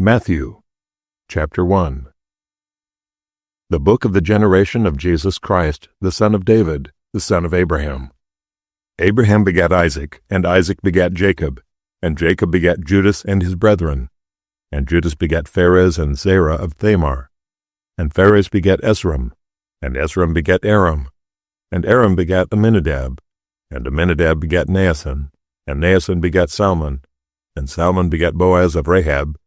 Matthew, chapter 1. The book of the generation of Jesus Christ, the son of David, the son of Abraham. Abraham begat Isaac, and Isaac begat Jacob, and Jacob begat Judas and his brethren. And Judas begat Phares and Zerah of Thamar. And Phares begat Esrom, and Esrom begat Aram. And Aram begat Amminadab, and Amminadab begat Naasson, and Naasson begat Salmon, and Salmon begat Boaz of Rahab,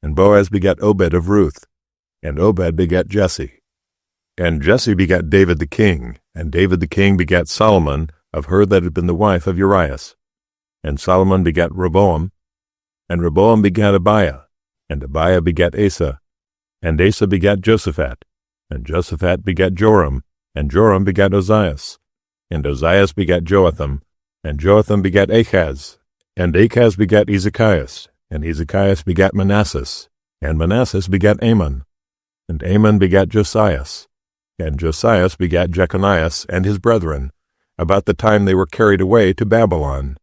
and Boaz begat Obed of Ruth, and Obed begat Jesse. And Jesse begat David the king, and David the king begat Solomon of her that had been the wife of Urias. And Solomon begat Rehoboam, and Rehoboam begat Abiah, and Abiah begat Asa, and Asa begat Josaphat, and Josaphat begat Joram, and Joram begat Ozias, and Ozias begat Joatham, and Joatham begat Achaz, and Achaz begat Ezekias, and Ezekias begat Manasses, and Manasses begat Amon, and Amon begat Josias, and Josias begat Jeconias and his brethren, about the time they were carried away to Babylon.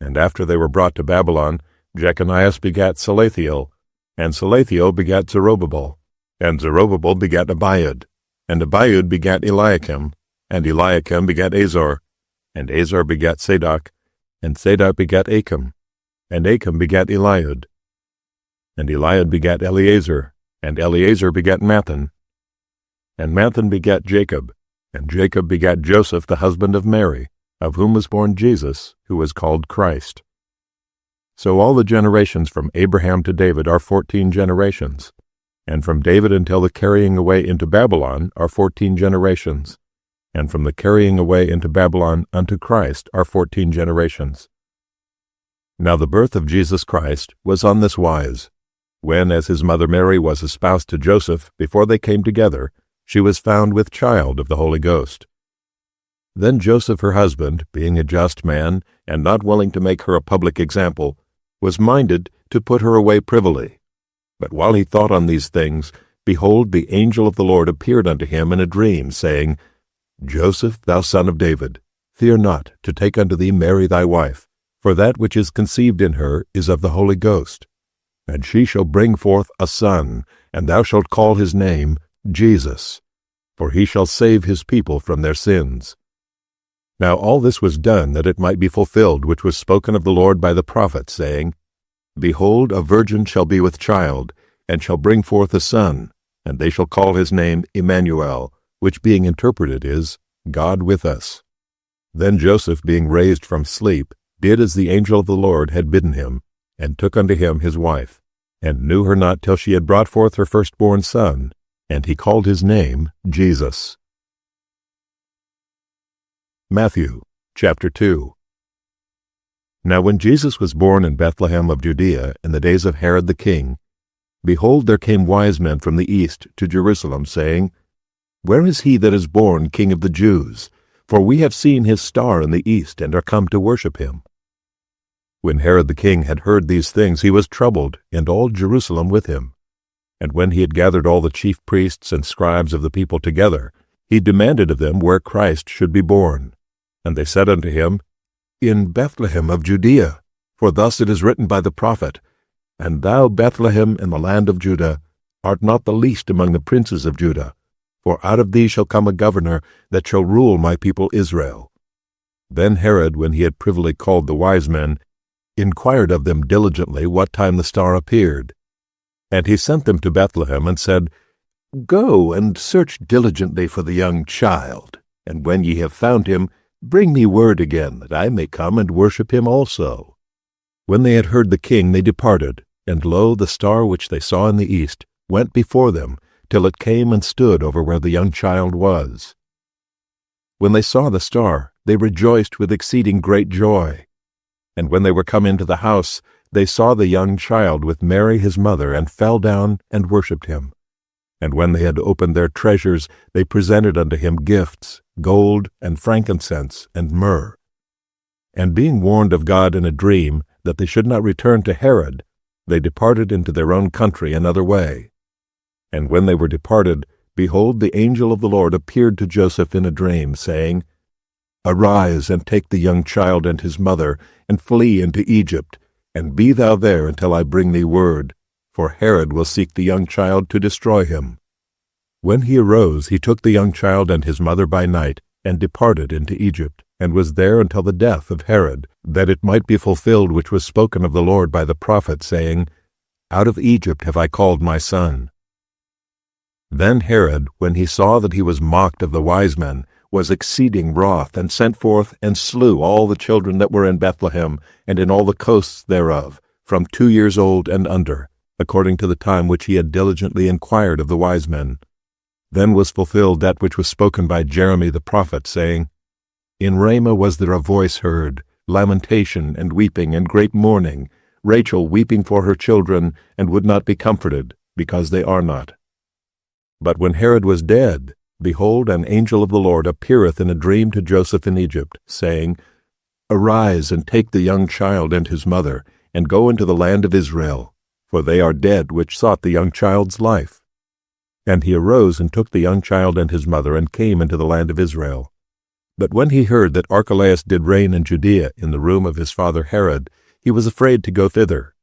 And after they were brought to Babylon, Jeconias begat Salathiel, and Salathiel begat Zerubbabel, and Zerubbabel begat Abiud, and Abiud begat Eliakim, and Eliakim begat Azor, and Azor begat Sadoc, and Sadoc begat Achim, and Achim begat Eliud. And Eliud begat Eleazar, and Eleazar begat Mathan. And Mathan begat Jacob, and Jacob begat Joseph the husband of Mary, of whom was born Jesus, who was called Christ. So all the generations from Abraham to David are 14 generations, and from David until the carrying away into Babylon are 14 generations, and from the carrying away into Babylon unto Christ are 14 generations. Now the birth of Jesus Christ was on this wise. When, as his mother Mary was espoused to Joseph, before they came together, she was found with child of the Holy Ghost. Then Joseph her husband, being a just man, and not willing to make her a public example, was minded to put her away privily. But while he thought on these things, behold, the angel of the Lord appeared unto him in a dream, saying, Joseph, thou son of David, fear not to take unto thee Mary thy wife, for that which is conceived in her is of the Holy Ghost. And she shall bring forth a son, and thou shalt call his name Jesus, for he shall save his people from their sins. Now all this was done that it might be fulfilled which was spoken of the Lord by the prophet, saying, Behold, a virgin shall be with child, and shall bring forth a son, and they shall call his name Emmanuel, which being interpreted is, God with us. Then Joseph, being raised from sleep, did as the angel of the Lord had bidden him, and took unto him his wife, and knew her not till she had brought forth her firstborn son, and he called his name Jesus. Matthew, chapter 2. Now when Jesus was born in Bethlehem of Judea in the days of Herod the king, behold, there came wise men from the east to Jerusalem, saying, Where is he that is born King of the Jews? For we have seen his star in the east, and are come to worship him. When Herod the king had heard these things, he was troubled, and all Jerusalem with him. And when he had gathered all the chief priests and scribes of the people together, he demanded of them where Christ should be born. And they said unto him, In Bethlehem of Judea, for thus it is written by the prophet, And thou, Bethlehem, in the land of Judah, art not the least among the princes of Judah, for out of thee shall come a governor that shall rule my people Israel. Then Herod, when he had privily called the wise men, inquired of them diligently what time the star appeared. And he sent them to Bethlehem, and said, Go and search diligently for the young child, and when ye have found him, bring me word again, that I may come and worship him also. When they had heard the king, they departed, and lo, the star which they saw in the east went before them, till it came and stood over where the young child was. When they saw the star, they rejoiced with exceeding great joy. And when they were come into the house, they saw the young child with Mary his mother, and fell down and worshipped him. And when they had opened their treasures, they presented unto him gifts, gold, and frankincense, and myrrh. And being warned of God in a dream that they should not return to Herod, they departed into their own country another way. And when they were departed, behold, the angel of the Lord appeared to Joseph in a dream, saying, Arise, and take the young child and his mother, and flee into Egypt, and be thou there until I bring thee word, for Herod will seek the young child to destroy him. When he arose, he took the young child and his mother by night, and departed into Egypt, and was there until the death of Herod, that it might be fulfilled which was spoken of the Lord by the prophet, saying, Out of Egypt have I called my son. Then Herod, when he saw that he was mocked of the wise men, was exceeding wroth, and sent forth and slew all the children that were in Bethlehem, and in all the coasts thereof, from 2 years old and under, according to the time which he had diligently inquired of the wise men. Then was fulfilled that which was spoken by Jeremy the prophet, saying, In Ramah was there a voice heard, lamentation and weeping and great mourning, Rachel weeping for her children, and would not be comforted, because they are not. But when Herod was dead, behold, an angel of the Lord appeareth in a dream to Joseph in Egypt, saying, Arise, and take the young child and his mother, and go into the land of Israel, for they are dead which sought the young child's life. And he arose and took the young child and his mother, and came into the land of Israel. But when he heard that Archelaus did reign in Judea in the room of his father Herod, he was afraid to go thither.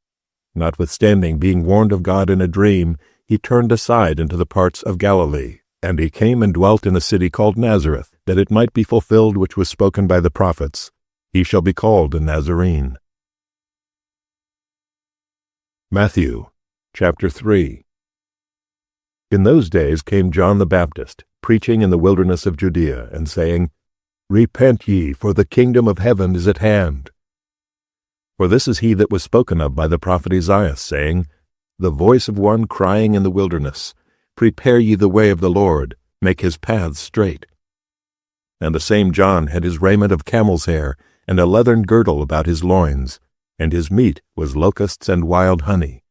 Notwithstanding, being warned of God in a dream, he turned aside into the parts of Galilee. And he came and dwelt in a city called Nazareth, that it might be fulfilled which was spoken by the prophets, He shall be called a Nazarene. Matthew, chapter 3. In those days came John the Baptist, preaching in the wilderness of Judea, and saying, Repent ye, for the kingdom of heaven is at hand. For this is he that was spoken of by the prophet Isaiah, saying, The voice of one crying in the wilderness, Prepare ye the way of the Lord, make his paths straight. And the same John had his raiment of camel's hair, and a leathern girdle about his loins, and his meat was locusts and wild honey.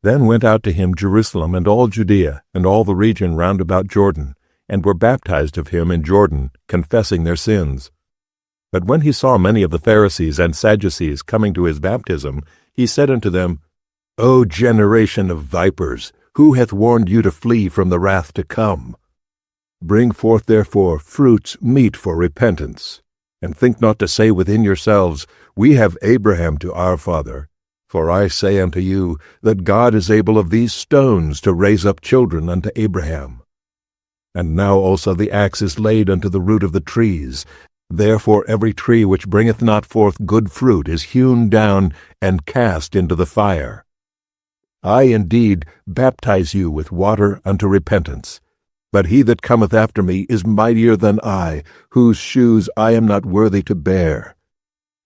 Then went out to him Jerusalem and all Judea, and all the region round about Jordan, and were baptized of him in Jordan, confessing their sins. But when he saw many of the Pharisees and Sadducees coming to his baptism, he said unto them, O generation of vipers, who hath warned you to flee from the wrath to come? Bring forth therefore fruits meet for repentance, and think not to say within yourselves, We have Abraham to our father. For I say unto you, that God is able of these stones to raise up children unto Abraham. And now also the axe is laid unto the root of the trees. Therefore every tree which bringeth not forth good fruit is hewn down and cast into the fire. I indeed baptize you with water unto repentance. But he that cometh after me is mightier than I, whose shoes I am not worthy to bear.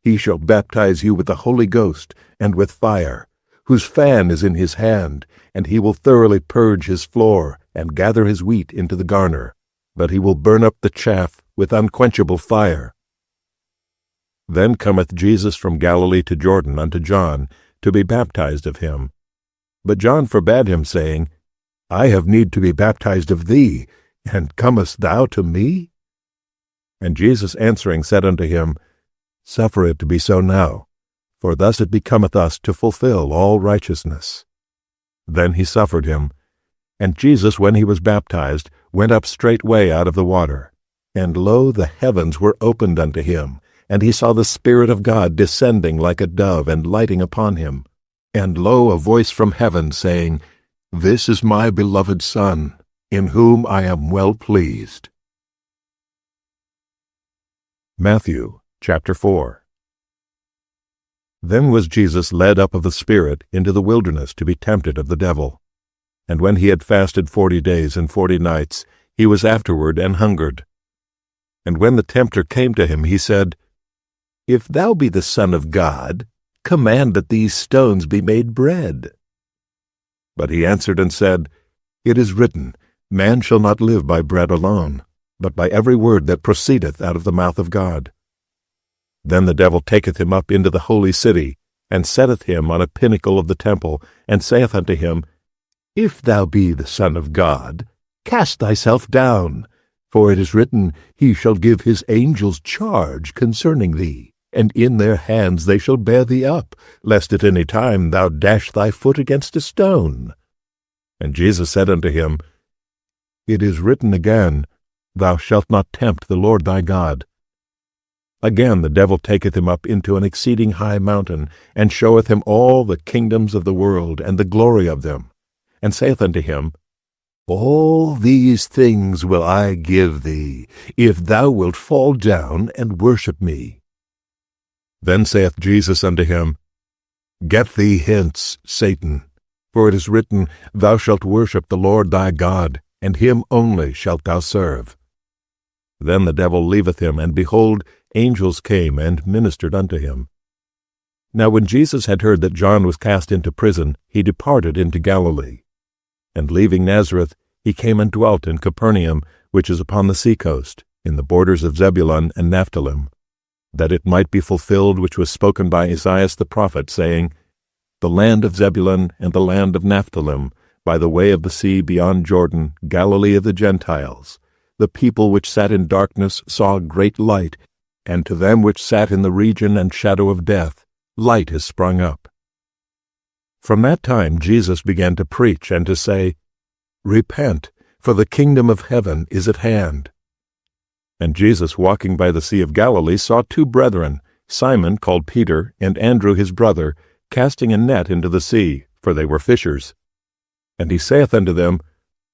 He shall baptize you with the Holy Ghost and with fire, whose fan is in his hand, and he will thoroughly purge his floor, and gather his wheat into the garner, but he will burn up the chaff with unquenchable fire. Then cometh Jesus from Galilee to Jordan unto John, to be baptized of him. But John forbade him, saying, I have need to be baptized of thee, and comest thou to me? And Jesus answering said unto him, Suffer it to be so now, for thus it becometh us to fulfill all righteousness. Then he suffered him. And Jesus, when he was baptized, went up straightway out of the water. And lo, the heavens were opened unto him, and he saw the Spirit of God descending like a dove and lighting upon him. And lo, a voice from heaven, saying, This is my beloved Son, in whom I am well pleased. Matthew, chapter 4. Then was Jesus led up of the Spirit into the wilderness to be tempted of the devil. And when he had fasted 40 days and 40 nights, he was afterward and hungered. And when the tempter came to him, he said, If thou be the Son of God, command that these stones be made bread. But he answered and said, It is written, Man shall not live by bread alone, but by every word that proceedeth out of the mouth of God. Then the devil taketh him up into the holy city, and setteth him on a pinnacle of the temple, and saith unto him, If thou be the Son of God, cast thyself down, for it is written, He shall give his angels charge concerning thee, and in their hands they shall bear thee up, lest at any time thou dash thy foot against a stone. And Jesus said unto him, It is written again, Thou shalt not tempt the Lord thy God. Again the devil taketh him up into an exceeding high mountain, and showeth him all the kingdoms of the world, and the glory of them, and saith unto him, All these things will I give thee, if thou wilt fall down and worship me. Then saith Jesus unto him, Get thee hence, Satan, for it is written, Thou shalt worship the Lord thy God, and him only shalt thou serve. Then the devil leaveth him, and behold, angels came and ministered unto him. Now when Jesus had heard that John was cast into prison, he departed into Galilee. And leaving Nazareth, he came and dwelt in Capernaum, which is upon the sea coast, in the borders of Zebulun and Naphtali, that it might be fulfilled which was spoken by Esaias the prophet, saying, The land of Zebulun and the land of Naphtali, by the way of the sea beyond Jordan, Galilee of the Gentiles. The people which sat in darkness saw a great light, and to them which sat in the region and shadow of death, light is sprung up. From that time Jesus began to preach and to say, Repent, for the kingdom of heaven is at hand. And Jesus, walking by the sea of Galilee, saw two brethren, Simon called Peter, and Andrew his brother, casting a net into the sea, for they were fishers. And he saith unto them,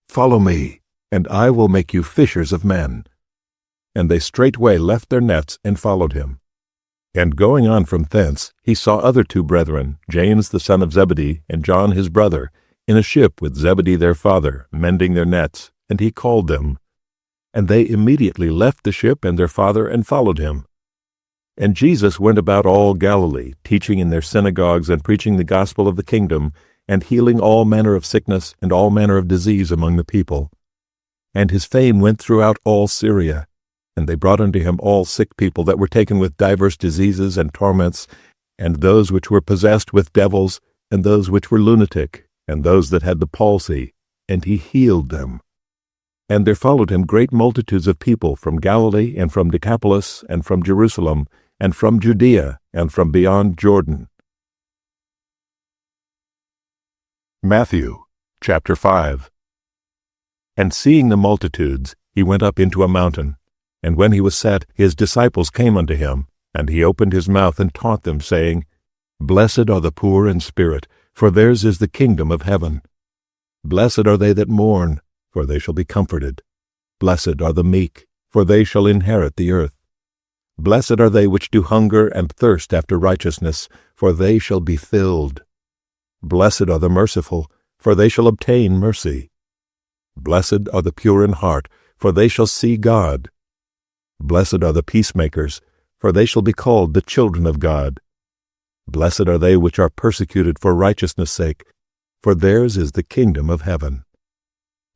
Follow me, and I will make you fishers of men. And they straightway left their nets and followed him. And going on from thence, he saw other two brethren, James the son of Zebedee, and John his brother, in a ship with Zebedee their father, mending their nets, and he called them. And they immediately left the ship and their father, and followed him. And Jesus went about all Galilee, teaching in their synagogues, and preaching the gospel of the kingdom, and healing all manner of sickness and all manner of disease among the people. And his fame went throughout all Syria. And they brought unto him all sick people that were taken with divers diseases and torments, and those which were possessed with devils, and those which were lunatic, and those that had the palsy, and he healed them. And there followed him great multitudes of people from Galilee, and from Decapolis, and from Jerusalem, and from Judea, and from beyond Jordan. Matthew chapter 5. And seeing the multitudes, he went up into a mountain. And when he was set, his disciples came unto him, and he opened his mouth and taught them, saying, Blessed are the poor in spirit, for theirs is the kingdom of heaven. Blessed are they that mourn, for they shall be comforted. Blessed are the meek, for they shall inherit the earth. Blessed are they which do hunger and thirst after righteousness, for they shall be filled. Blessed are the merciful, for they shall obtain mercy. Blessed are the pure in heart, for they shall see God. Blessed are the peacemakers, for they shall be called the children of God. Blessed are they which are persecuted for righteousness' sake, for theirs is the kingdom of heaven.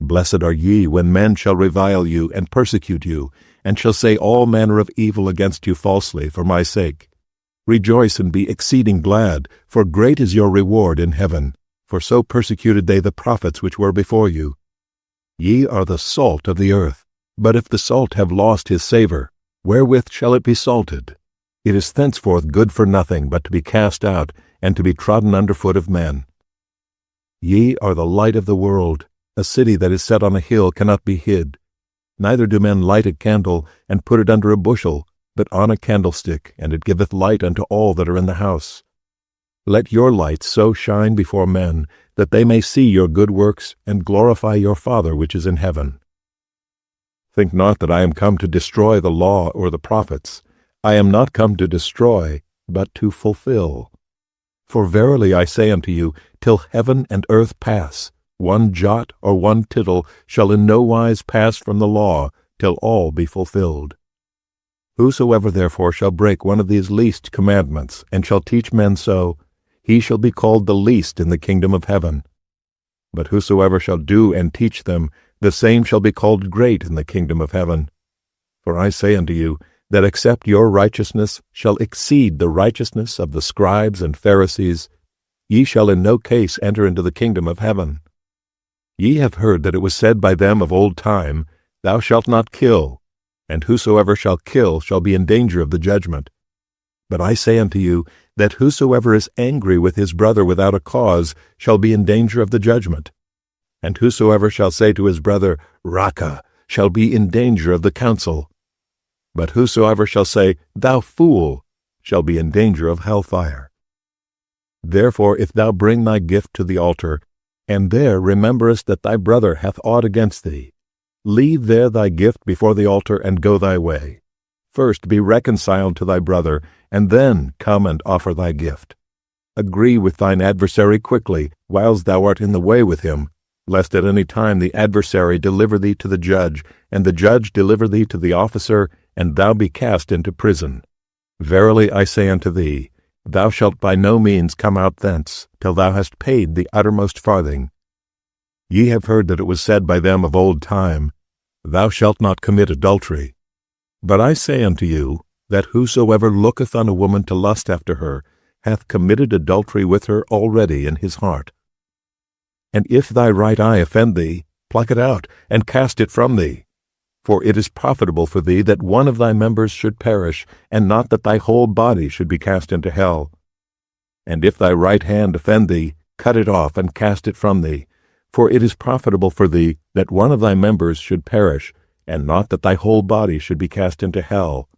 Blessed are ye when men shall revile you and persecute you, and shall say all manner of evil against you falsely for my sake. Rejoice and be exceeding glad, for great is your reward in heaven, for so persecuted they the prophets which were before you. Ye are the salt of the earth. But if the salt have lost his savour, wherewith shall it be salted? It is thenceforth good for nothing but to be cast out, and to be trodden under foot of men. Ye are the light of the world. A city that is set on a hill cannot be hid. Neither do men light a candle, and put it under a bushel, but on a candlestick, and it giveth light unto all that are in the house. Let your light so shine before men, that they may see your good works, and glorify your Father which is in heaven. Think not that I am come to destroy the law or the prophets. I am not come to destroy, but to fulfill. For verily I say unto you, till heaven and earth pass, one jot or one tittle shall in no wise pass from the law, till all be fulfilled. Whosoever therefore shall break one of these least commandments, and shall teach men so, he shall be called the least in the kingdom of heaven. But whosoever shall do and teach them, the same shall be called great in the kingdom of heaven. For I say unto you, that except your righteousness shall exceed the righteousness of the Scribes and Pharisees, ye shall in no case enter into the kingdom of heaven. Ye have heard that it was said by them of old time, Thou shalt not kill, and whosoever shall kill shall be in danger of the judgment. But I say unto you, that whosoever is angry with his brother without a cause shall be in danger of the judgment. And whosoever shall say to his brother, Raca, shall be in danger of the council. But whosoever shall say, Thou fool, shall be in danger of hellfire. Therefore if thou bring thy gift to the altar, and there rememberest that thy brother hath aught against thee, leave there thy gift before the altar, and go thy way. First be reconciled to thy brother, and then come and offer thy gift. Agree with thine adversary quickly, whiles thou art in the way with him, lest at any time the adversary deliver thee to the judge, and the judge deliver thee to the officer, and thou be cast into prison. Verily I say unto thee, thou shalt by no means come out thence, till thou hast paid the uttermost farthing. Ye have heard that it was said by them of old time, Thou shalt not commit adultery. But I say unto you, that whosoever looketh on a woman to lust after her, hath committed adultery with her already in his heart. And if thy right eye offend thee, pluck it out, and cast it from thee. For it is profitable for thee that one of thy members should perish, and not that thy whole body should be cast into hell. And if thy right hand offend thee, cut it off, and cast it from thee. For it is profitable for thee that one of thy members should perish, and not that thy whole body should be cast into hell.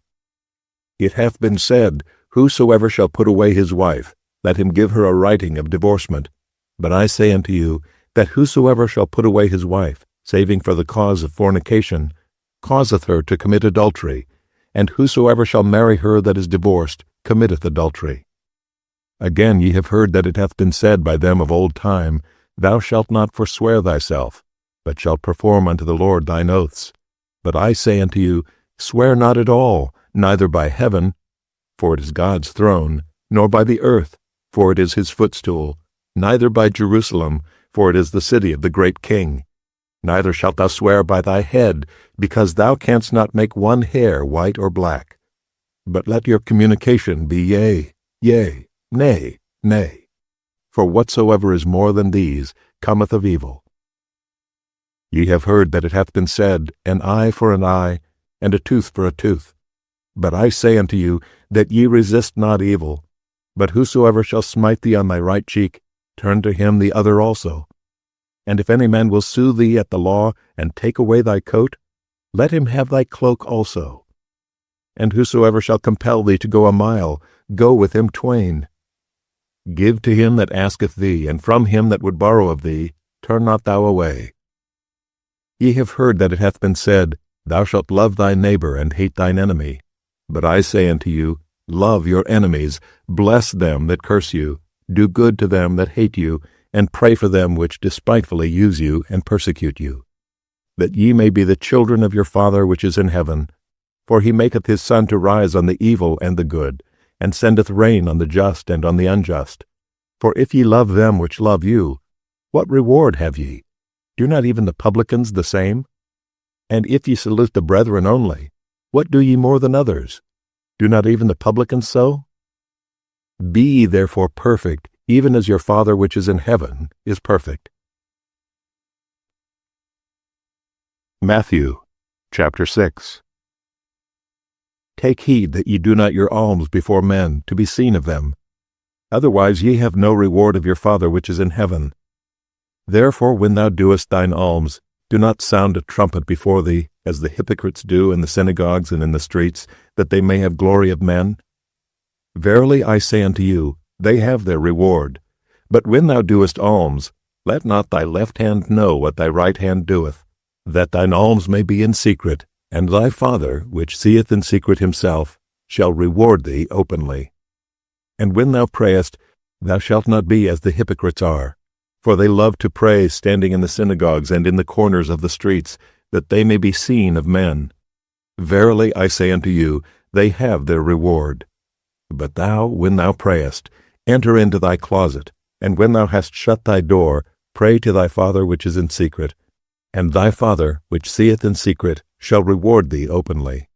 It hath been said, Whosoever shall put away his wife, let him give her a writing of divorcement. But I say unto you, that whosoever shall put away his wife, saving for the cause of fornication, causeth her to commit adultery, and whosoever shall marry her that is divorced committeth adultery. Again ye have heard that it hath been said by them of old time, Thou shalt not forswear thyself, but shalt perform unto the Lord thine oaths. But I say unto you, Swear not at all, neither by heaven, for it is God's throne, nor by the earth, for it is his footstool, neither by Jerusalem, for it is the city of the great King. Neither shalt thou swear by thy head, because thou canst not make one hair white or black. But let your communication be yea, yea, nay, nay. For whatsoever is more than these cometh of evil. Ye have heard that it hath been said, An eye for an eye, and a tooth for a tooth. But I say unto you, that ye resist not evil. But whosoever shall smite thee on thy right cheek, turn to him the other also. And if any man will sue thee at the law, and take away thy coat, let him have thy cloak also. And whosoever shall compel thee to go a mile, go with him twain. Give to him that asketh thee, and from him that would borrow of thee, turn not thou away. Ye have heard that it hath been said, Thou shalt love thy neighbor, and hate thine enemy. But I say unto you, Love your enemies, bless them that curse you, do good to them that hate you, and pray for them which despitefully use you and persecute you, that ye may be the children of your Father which is in heaven. For he maketh his sun to rise on the evil and the good, and sendeth rain on the just and on the unjust. For if ye love them which love you, what reward have ye? Do not even the publicans the same? And if ye salute the brethren only, what do ye more than others? Do not even the publicans so? Be ye therefore perfect, even as your Father which is in heaven is perfect. Matthew chapter 6. Take heed that ye do not your alms before men, to be seen of them. Otherwise ye have no reward of your Father which is in heaven. Therefore when thou doest thine alms, do not sound a trumpet before thee, as the hypocrites do in the synagogues and in the streets, that they may have glory of men. Verily I say unto you, they have their reward. But when thou doest alms, let not thy left hand know what thy right hand doeth, that thine alms may be in secret, and thy Father, which seeth in secret himself, shall reward thee openly. And when thou prayest, thou shalt not be as the hypocrites are, for they love to pray standing in the synagogues and in the corners of the streets, that they may be seen of men. Verily I say unto you, they have their reward. But thou, when thou prayest, enter into thy closet, and when thou hast shut thy door, pray to thy Father which is in secret, and thy Father, which seeth in secret, shall reward thee openly.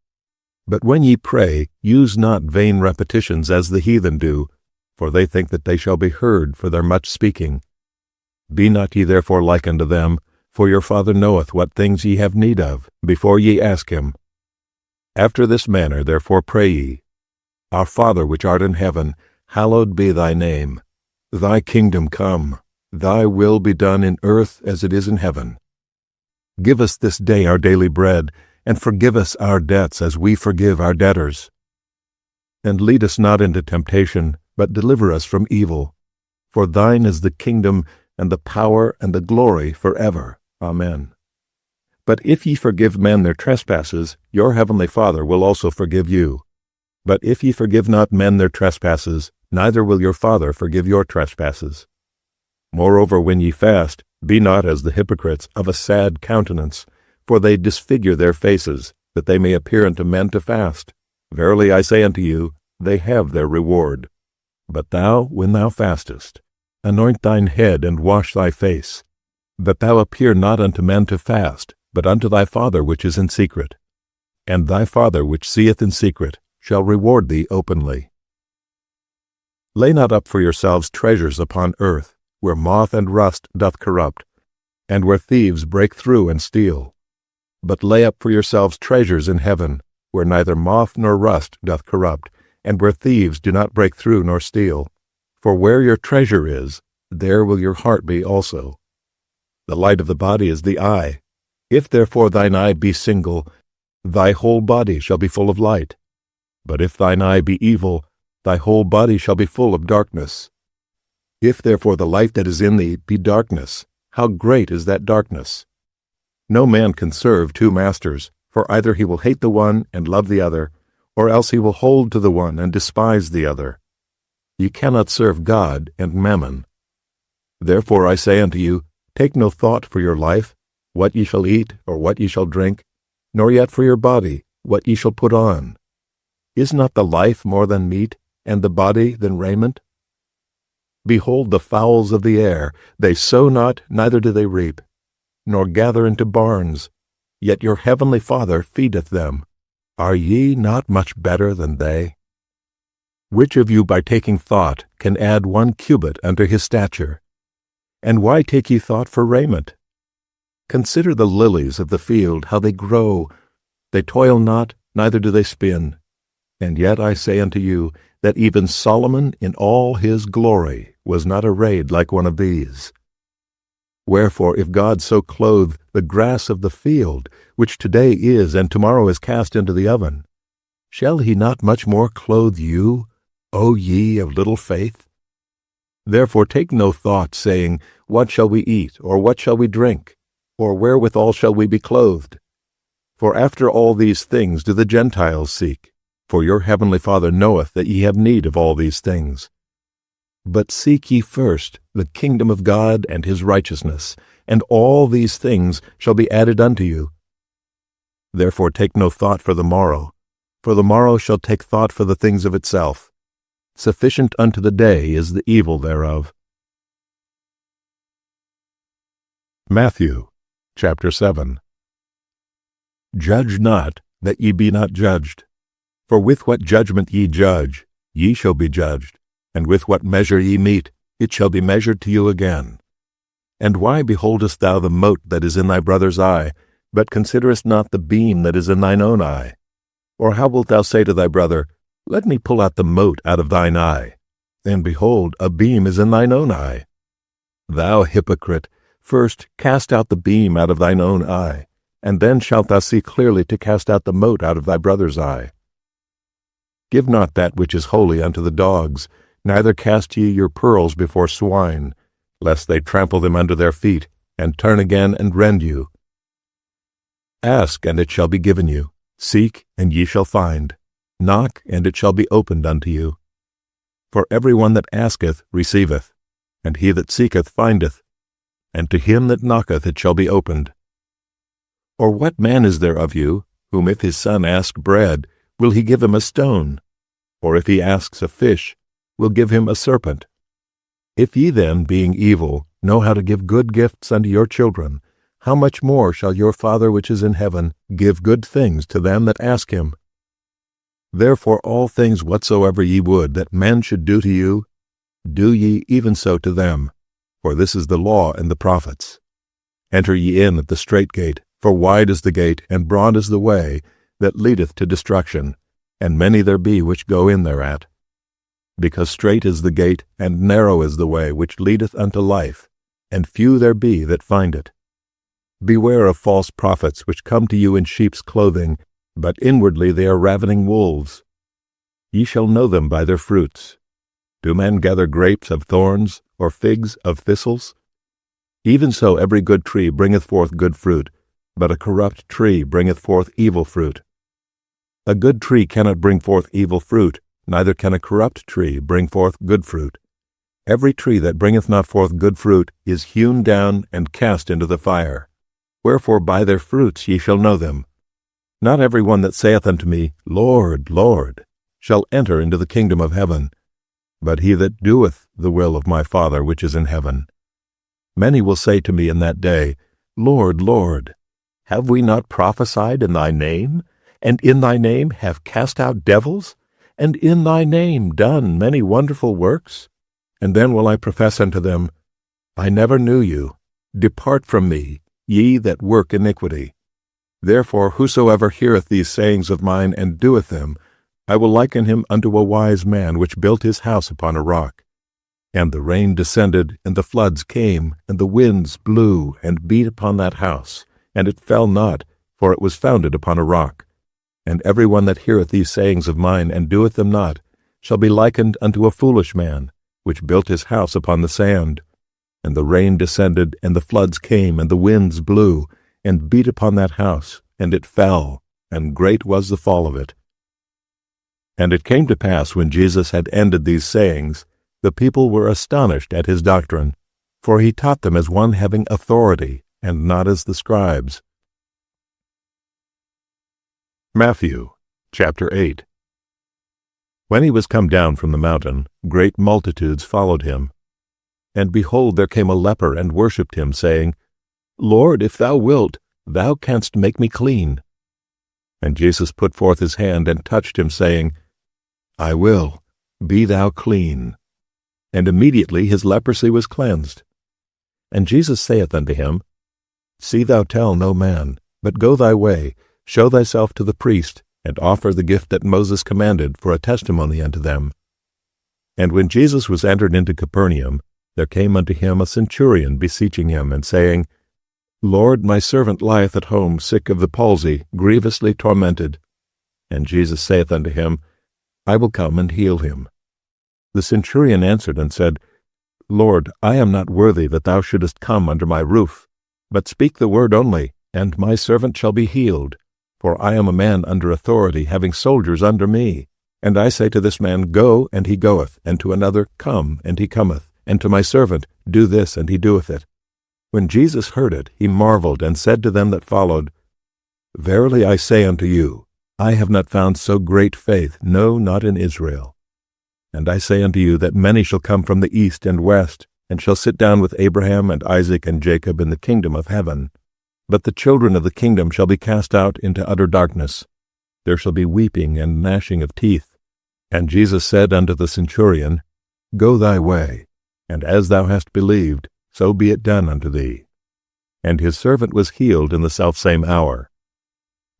But when ye pray, use not vain repetitions as the heathen do, for they think that they shall be heard for their much speaking. Be not ye therefore like unto them, for your Father knoweth what things ye have need of, before ye ask him. After this manner therefore pray ye, Our Father which art in heaven, hallowed be thy name. Thy kingdom come, thy will be done in earth as it is in heaven. Give us this day our daily bread, and forgive us our debts as we forgive our debtors. And lead us not into temptation, but deliver us from evil. For thine is the kingdom, and the power, and the glory forever. Amen. But if ye forgive men their trespasses, your heavenly Father will also forgive you. But if ye forgive not men their trespasses, neither will your Father forgive your trespasses. Moreover, when ye fast, be not as the hypocrites of a sad countenance, for they disfigure their faces, that they may appear unto men to fast. Verily I say unto you, they have their reward. But thou, when thou fastest, anoint thine head and wash thy face, that thou appear not unto men to fast, but unto thy Father which is in secret. And thy Father which seeth in secret shall reward thee openly. Lay not up for yourselves treasures upon earth, where moth and rust doth corrupt, and where thieves break through and steal. But lay up for yourselves treasures in heaven, where neither moth nor rust doth corrupt, and where thieves do not break through nor steal. For where your treasure is, there will your heart be also. The light of the body is the eye. If therefore thine eye be single, thy whole body shall be full of light. But if thine eye be evil, thy whole body shall be full of darkness. If therefore the light that is in thee be darkness, how great is that darkness? No man can serve two masters, for either he will hate the one and love the other, or else he will hold to the one and despise the other. Ye cannot serve God and mammon. Therefore I say unto you, take no thought for your life, what ye shall eat, or what ye shall drink, nor yet for your body, what ye shall put on. Is not the life more than meat, and the body than raiment? Behold the fowls of the air, they sow not, neither do they reap, nor gather into barns, yet your heavenly Father feedeth them. Are ye not much better than they? Which of you by taking thought can add 1 cubit unto his stature? And why take ye thought for raiment? Consider the lilies of the field, how they grow. They toil not, neither do they spin. And yet I say unto you, that even Solomon in all his glory was not arrayed like one of these. Wherefore, if God so clothe the grass of the field, which today is and tomorrow is cast into the oven, shall he not much more clothe you, O ye of little faith? Therefore take no thought, saying, what shall we eat, or what shall we drink, or wherewithal shall we be clothed? For after all these things do the Gentiles seek. For your heavenly Father knoweth that ye have need of all these things. But seek ye first the kingdom of God and his righteousness, and all these things shall be added unto you. Therefore take no thought for the morrow shall take thought for the things of itself. Sufficient unto the day is the evil thereof. Matthew, chapter 7. Judge not, that ye be not judged. For with what judgment ye judge, ye shall be judged, and with what measure ye mete, it shall be measured to you again. And why beholdest thou the mote that is in thy brother's eye, but considerest not the beam that is in thine own eye? Or how wilt thou say to thy brother, let me pull out the mote out of thine eye? And behold, a beam is in thine own eye. Thou hypocrite, first cast out the beam out of thine own eye, and then shalt thou see clearly to cast out the mote out of thy brother's eye. Give not that which is holy unto the dogs, neither cast ye your pearls before swine, lest they trample them under their feet, and turn again and rend you. Ask, and it shall be given you. Seek, and ye shall find. Knock, and it shall be opened unto you. For every one that asketh receiveth, and he that seeketh findeth, and to him that knocketh it shall be opened. Or what man is there of you, whom if his son ask bread, will he give him a stone? Or if he asks a fish, will give him a serpent? If ye then, being evil, know how to give good gifts unto your children, how much more shall your Father which is in heaven give good things to them that ask him? Therefore all things whatsoever ye would that men should do to you, do ye even so to them. For this is the law and the prophets. Enter ye in at the strait gate, for wide is the gate, and broad is the way, that leadeth to destruction, and many there be which go in thereat. Because strait is the gate, and narrow is the way which leadeth unto life, and few there be that find it. Beware of false prophets, which come to you in sheep's clothing, but inwardly they are ravening wolves. Ye shall know them by their fruits. Do men gather grapes of thorns, or figs of thistles? Even so every good tree bringeth forth good fruit, but a corrupt tree bringeth forth evil fruit. A good tree cannot bring forth evil fruit, neither can a corrupt tree bring forth good fruit. Every tree that bringeth not forth good fruit is hewn down and cast into the fire. Wherefore by their fruits ye shall know them. Not every one that saith unto me, Lord, Lord, shall enter into the kingdom of heaven, but he that doeth the will of my Father which is in heaven. Many will say to me in that day, Lord, Lord, have we not prophesied in thy name, and in thy name have cast out devils, and in thy name done many wonderful works? And then will I profess unto them, I never knew you. Depart from me, ye that work iniquity. Therefore whosoever heareth these sayings of mine and doeth them, I will liken him unto a wise man which built his house upon a rock. And the rain descended, and the floods came, and the winds blew, and beat upon that house, and it fell not, for it was founded upon a rock. And every one that heareth these sayings of mine, and doeth them not, shall be likened unto a foolish man, which built his house upon the sand. And the rain descended, and the floods came, and the winds blew, and beat upon that house, and it fell, and great was the fall of it. And it came to pass, when Jesus had ended these sayings, the people were astonished at his doctrine, for he taught them as one having authority, and not as the scribes. Matthew chapter 8. When he was come down from the mountain, great multitudes followed him. And behold, there came a leper and worshipped him, saying, Lord, if thou wilt, thou canst make me clean. And Jesus put forth his hand and touched him, saying, I will, be thou clean. And immediately his leprosy was cleansed. And Jesus saith unto him, See thou tell no man, but go thy way, show thyself to the priest, and offer the gift that Moses commanded for a testimony unto them. And when Jesus was entered into Capernaum, there came unto him a centurion beseeching him, and saying, Lord, my servant lieth at home, sick of the palsy, grievously tormented. And Jesus saith unto him, I will come and heal him. The centurion answered and said, Lord, I am not worthy that thou shouldest come under my roof, but speak the word only, and my servant shall be healed. For I am a man under authority, having soldiers under me. And I say to this man, Go, and he goeth, and to another, Come, and he cometh, and to my servant, Do this, and he doeth it. When Jesus heard it, he marveled, and said to them that followed, Verily I say unto you, I have not found so great faith, no, not in Israel. And I say unto you that many shall come from the east and west, and shall sit down with Abraham and Isaac and Jacob in the kingdom of heaven. But the children of the kingdom shall be cast out into utter darkness. There shall be weeping and gnashing of teeth. And Jesus said unto the centurion, Go thy way, and as thou hast believed, so be it done unto thee. And his servant was healed in the selfsame hour.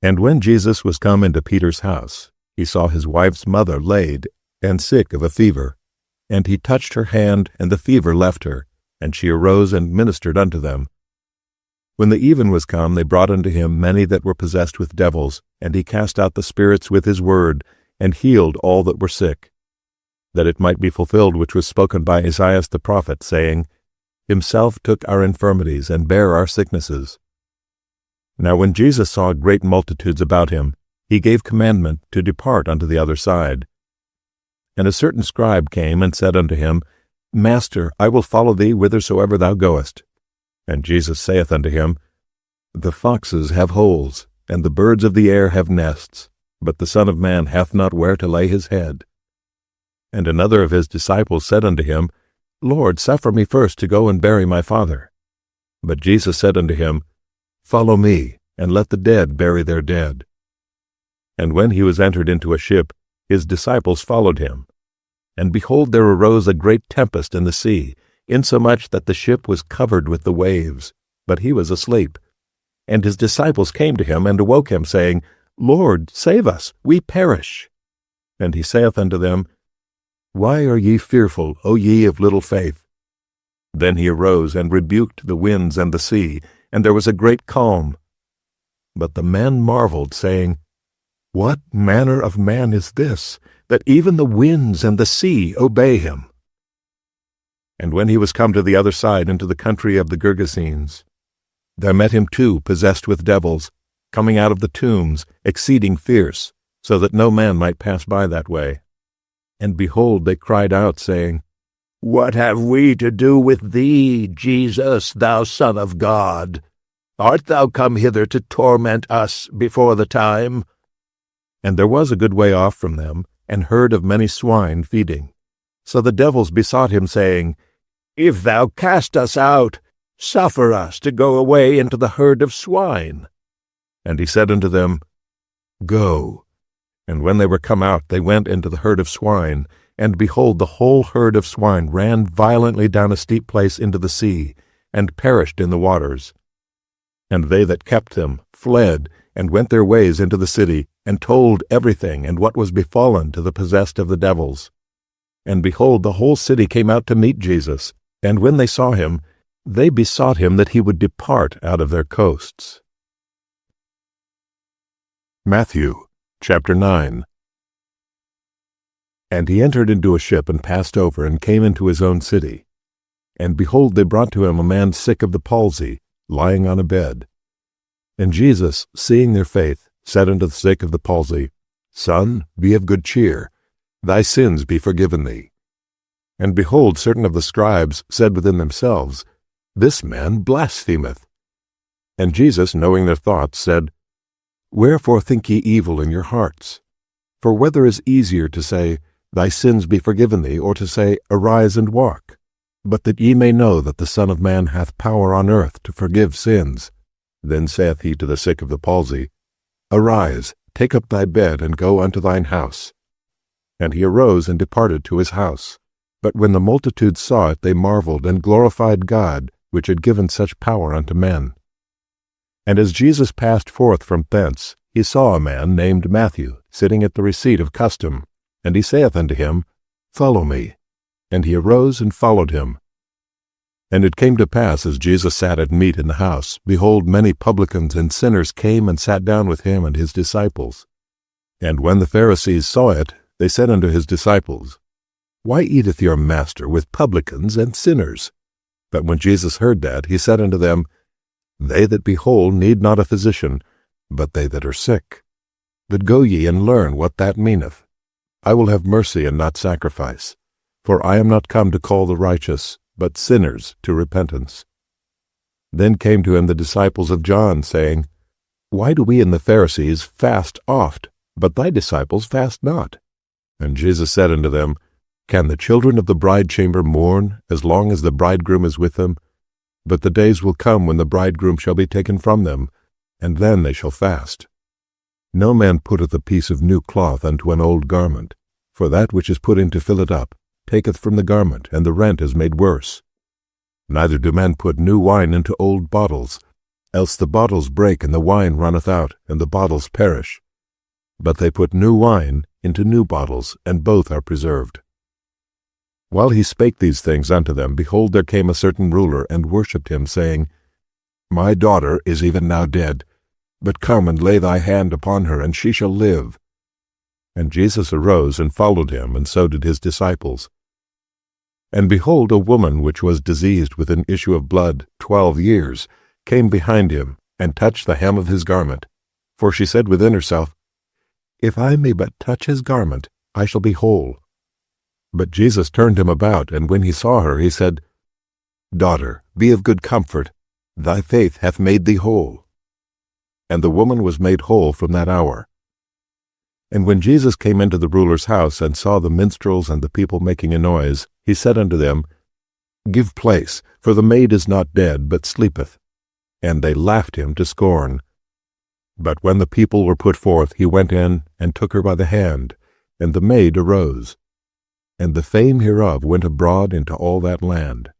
And when Jesus was come into Peter's house, he saw his wife's mother laid, and sick of a fever. And he touched her hand, and the fever left her, and she arose and ministered unto them. When the even was come, they brought unto him many that were possessed with devils, and he cast out the spirits with his word, and healed all that were sick, that it might be fulfilled which was spoken by Isaiah the prophet, saying, Himself took our infirmities, and bare our sicknesses. Now when Jesus saw great multitudes about him, he gave commandment to depart unto the other side. And a certain scribe came and said unto him, Master, I will follow thee whithersoever thou goest. And Jesus saith unto him, The foxes have holes, and the birds of the air have nests, but the Son of Man hath not where to lay his head. And another of his disciples said unto him, Lord, suffer me first to go and bury my father. But Jesus said unto him, Follow me, and let the dead bury their dead. And when he was entered into a ship, his disciples followed him. And behold, there arose a great tempest in the sea, insomuch that the ship was covered with the waves, but he was asleep. And his disciples came to him, and awoke him, saying, Lord, save us, we perish. And he saith unto them, Why are ye fearful, O ye of little faith? Then he arose and rebuked the winds and the sea, and there was a great calm. But the men marveled, saying, "What manner of man is this, that even the winds and the sea obey him?" And when he was come to the other side into the country of the Gergesenes, there met him two possessed with devils, coming out of the tombs, exceeding fierce, so that no man might pass by that way. And behold, they cried out, saying, "What have we to do with thee, Jesus, thou Son of God? Art thou come hither to torment us before the time?" And there was a good way off from them an herd of many swine feeding. So the devils besought him, saying, "If thou cast us out, suffer us to go away into the herd of swine." And he said unto them, "Go." And when they were come out, they went into the herd of swine, and behold, the whole herd of swine ran violently down a steep place into the sea, and perished in the waters. And they that kept them fled, and went their ways into the city, and told everything, and what was befallen to the possessed of the devils. And behold, the whole city came out to meet Jesus, and when they saw him, they besought him that he would depart out of their coasts. Matthew chapter 9. And he entered into a ship, and passed over, and came into his own city. And behold, they brought to him a man sick of the palsy, lying on a bed. And Jesus, seeing their faith, said unto the sick of the palsy, "Son, be of good cheer, thy sins be forgiven thee." And behold, certain of the scribes said within themselves, "This man blasphemeth." And Jesus, knowing their thoughts, said, "Wherefore think ye evil in your hearts? For whether is easier to say, Thy sins be forgiven thee, or to say, Arise and walk? But that ye may know that the Son of Man hath power on earth to forgive sins. Then saith he to the sick of the palsy, Arise, take up thy bed, and go unto thine house. And he arose and departed to his house. But when the multitude saw it, they marveled, and glorified God, which had given such power unto men. And as Jesus passed forth from thence, he saw a man named Matthew, sitting at the receipt of custom. And he saith unto him, Follow me. And he arose and followed him. And it came to pass, as Jesus sat at meat in the house, behold, many publicans and sinners came and sat down with him and his disciples. And when the Pharisees saw it, they said unto his disciples, Why eateth your master with publicans and sinners? But when Jesus heard that, he said unto them, They that be whole need not a physician, but they that are sick. But go ye and learn what that meaneth. I will have mercy and not sacrifice. For I am not come to call the righteous, but sinners to repentance. Then came to him the disciples of John, saying, Why do we and the Pharisees fast oft, but thy disciples fast not? And Jesus said unto them, Can the children of the bride chamber mourn, as long as the bridegroom is with them? But the days will come when the bridegroom shall be taken from them, and then they shall fast. No man putteth a piece of new cloth unto an old garment, for that which is put in to fill it up taketh from the garment, and the rent is made worse. Neither do men put new wine into old bottles, else the bottles break, and the wine runneth out, and the bottles perish. But they put new wine into new bottles, and both are preserved. While he spake these things unto them, behold, there came a certain ruler, and worshipped him, saying, My daughter is even now dead, but come and lay thy hand upon her, and she shall live. And Jesus arose and followed him, and so did his disciples. And behold, a woman which was diseased with an issue of blood 12 years came behind him, and touched the hem of his garment. For she said within herself, If I may but touch his garment, I shall be whole. But Jesus turned him about, and when he saw her, he said, Daughter, be of good comfort, thy faith hath made thee whole. And the woman was made whole from that hour. And when Jesus came into the ruler's house, and saw the minstrels and the people making a noise, he said unto them, Give place, for the maid is not dead, but sleepeth. And they laughed him to scorn. But when the people were put forth, he went in, and took her by the hand, and the maid arose. And the fame hereof went abroad into all that land.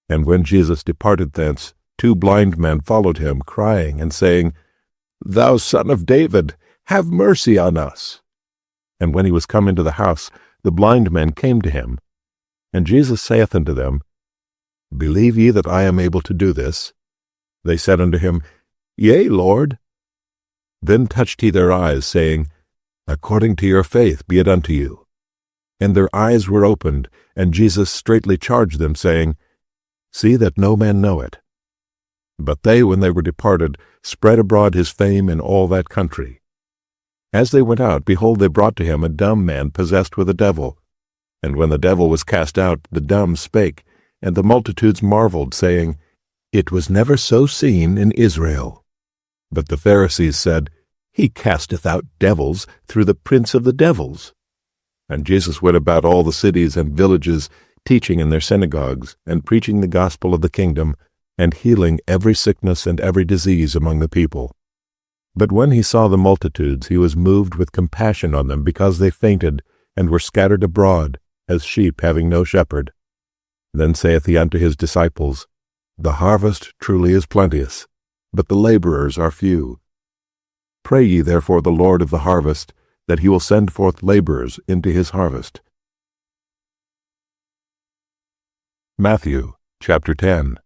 And when Jesus departed thence, 2 blind men followed him, crying and saying, Thou Son of David, have mercy on us. And when he was come into the house, the blind men came to him. And Jesus saith unto them, Believe ye that I am able to do this? They said unto him, Yea, Lord. Then touched he their eyes, saying, According to your faith be it unto you. And their eyes were opened, and Jesus straitly charged them, saying, See that no man know it. But they, when they were departed, spread abroad his fame in all that country. As they went out, behold, they brought to him a dumb man possessed with a devil. And when the devil was cast out, the dumb spake, and the multitudes marveled, saying, It was never so seen in Israel. But the Pharisees said, He casteth out devils through the prince of the devils. And Jesus went about all the cities and villages, teaching in their synagogues, and preaching the gospel of the kingdom, and healing every sickness and every disease among the people. But when he saw the multitudes, he was moved with compassion on them, because they fainted, and were scattered abroad, as sheep having no shepherd. Then saith he unto his disciples, The harvest truly is plenteous, but the laborers are few. Pray ye therefore the Lord of the harvest, that he will send forth laborers into his harvest. Matthew chapter 10.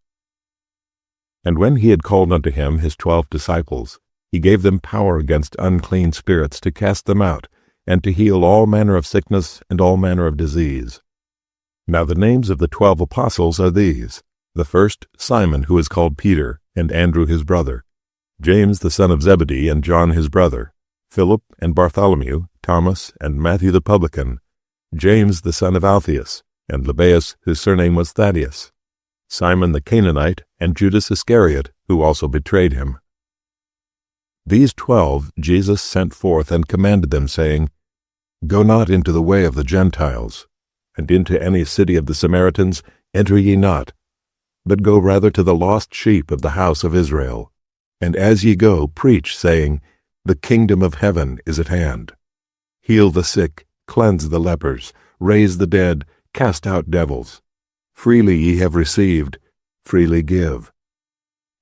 And when he had called unto him his 12 disciples, he gave them power against unclean spirits to cast them out, and to heal all manner of sickness and all manner of disease. Now the names of the 12 apostles are these: the first, Simon, who is called Peter, and Andrew his brother, James the son of Zebedee, and John his brother, Philip and Bartholomew, Thomas and Matthew the publican, James the son of Alphaeus, and Lebbaeus, whose surname was Thaddeus, Simon the Canaanite, and Judas Iscariot, who also betrayed him. These 12 Jesus sent forth and commanded them, saying, Go not into the way of the Gentiles, and into any city of the Samaritans enter ye not, but go rather to the lost sheep of the house of Israel. And as ye go, preach, saying, The kingdom of heaven is at hand. Heal the sick, cleanse the lepers, raise the dead, cast out devils. Freely ye have received, freely give.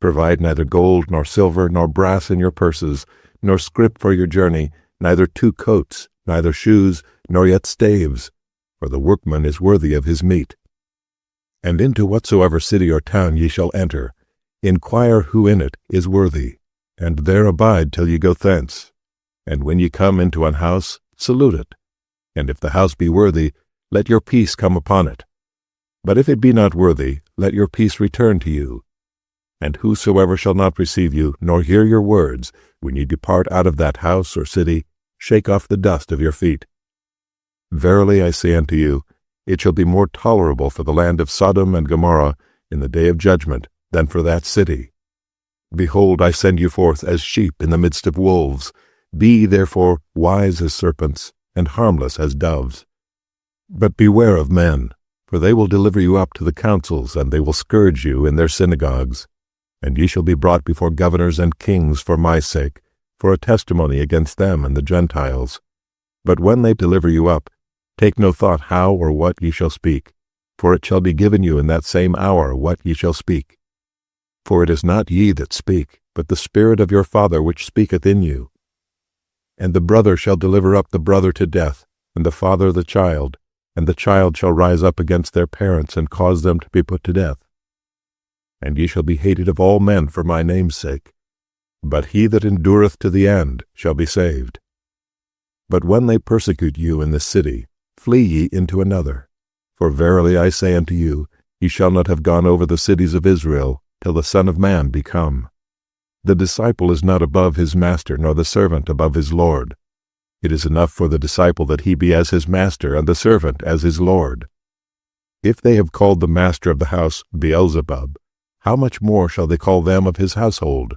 Provide neither gold, nor silver, nor brass in your purses, nor scrip for your journey, neither 2 coats, neither shoes, nor yet staves, for the workman is worthy of his meat. And into whatsoever city or town ye shall enter, inquire who in it is worthy, and there abide till ye go thence. And when ye come into an house, salute it. And if the house be worthy, let your peace come upon it. But if it be not worthy, let your peace return to you. And whosoever shall not receive you, nor hear your words, when ye depart out of that house or city, shake off the dust of your feet. Verily I say unto you, it shall be more tolerable for the land of Sodom and Gomorrah in the day of judgment than for that city. Behold, I send you forth as sheep in the midst of wolves. Be ye therefore wise as serpents, and harmless as doves. But beware of men, for they will deliver you up to the councils, and they will scourge you in their synagogues. And ye shall be brought before governors and kings for my sake, for a testimony against them and the Gentiles. But when they deliver you up, take no thought how or what ye shall speak, for it shall be given you in that same hour what ye shall speak. For it is not ye that speak, but the Spirit of your Father which speaketh in you. And the brother shall deliver up the brother to death, and the father the child, and the child shall rise up against their parents, and cause them to be put to death. And ye shall be hated of all men for my name's sake, but he that endureth to the end shall be saved. But when they persecute you in this city, flee ye into another. For verily I say unto you, ye shall not have gone over the cities of Israel, till the Son of Man be come. The disciple is not above his master, nor the servant above his Lord. It is enough for the disciple that he be as his master, and the servant as his Lord. If they have called the master of the house Beelzebub, how much more shall they call them of his household?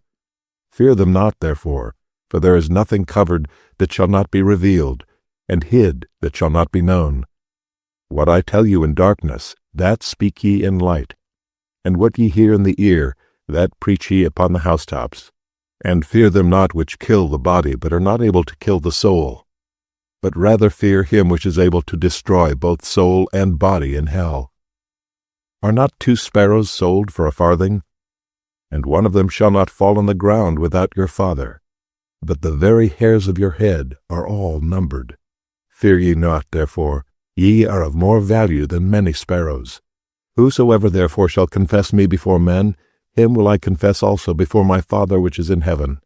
Fear them not, therefore, for there is nothing covered that shall not be revealed, and hid that shall not be known. What I tell you in darkness, that speak ye in light. And what ye hear in the ear, that preach ye upon the housetops. And fear them not which kill the body, but are not able to kill the soul. But rather fear him which is able to destroy both soul and body in hell. Are not 2 sparrows sold for a farthing? And one of them shall not fall on the ground without your Father. But the very hairs of your head are all numbered. Fear ye not, therefore, ye are of more value than many sparrows. Whosoever therefore shall confess me before men, him will I confess also before my Father which is in heaven.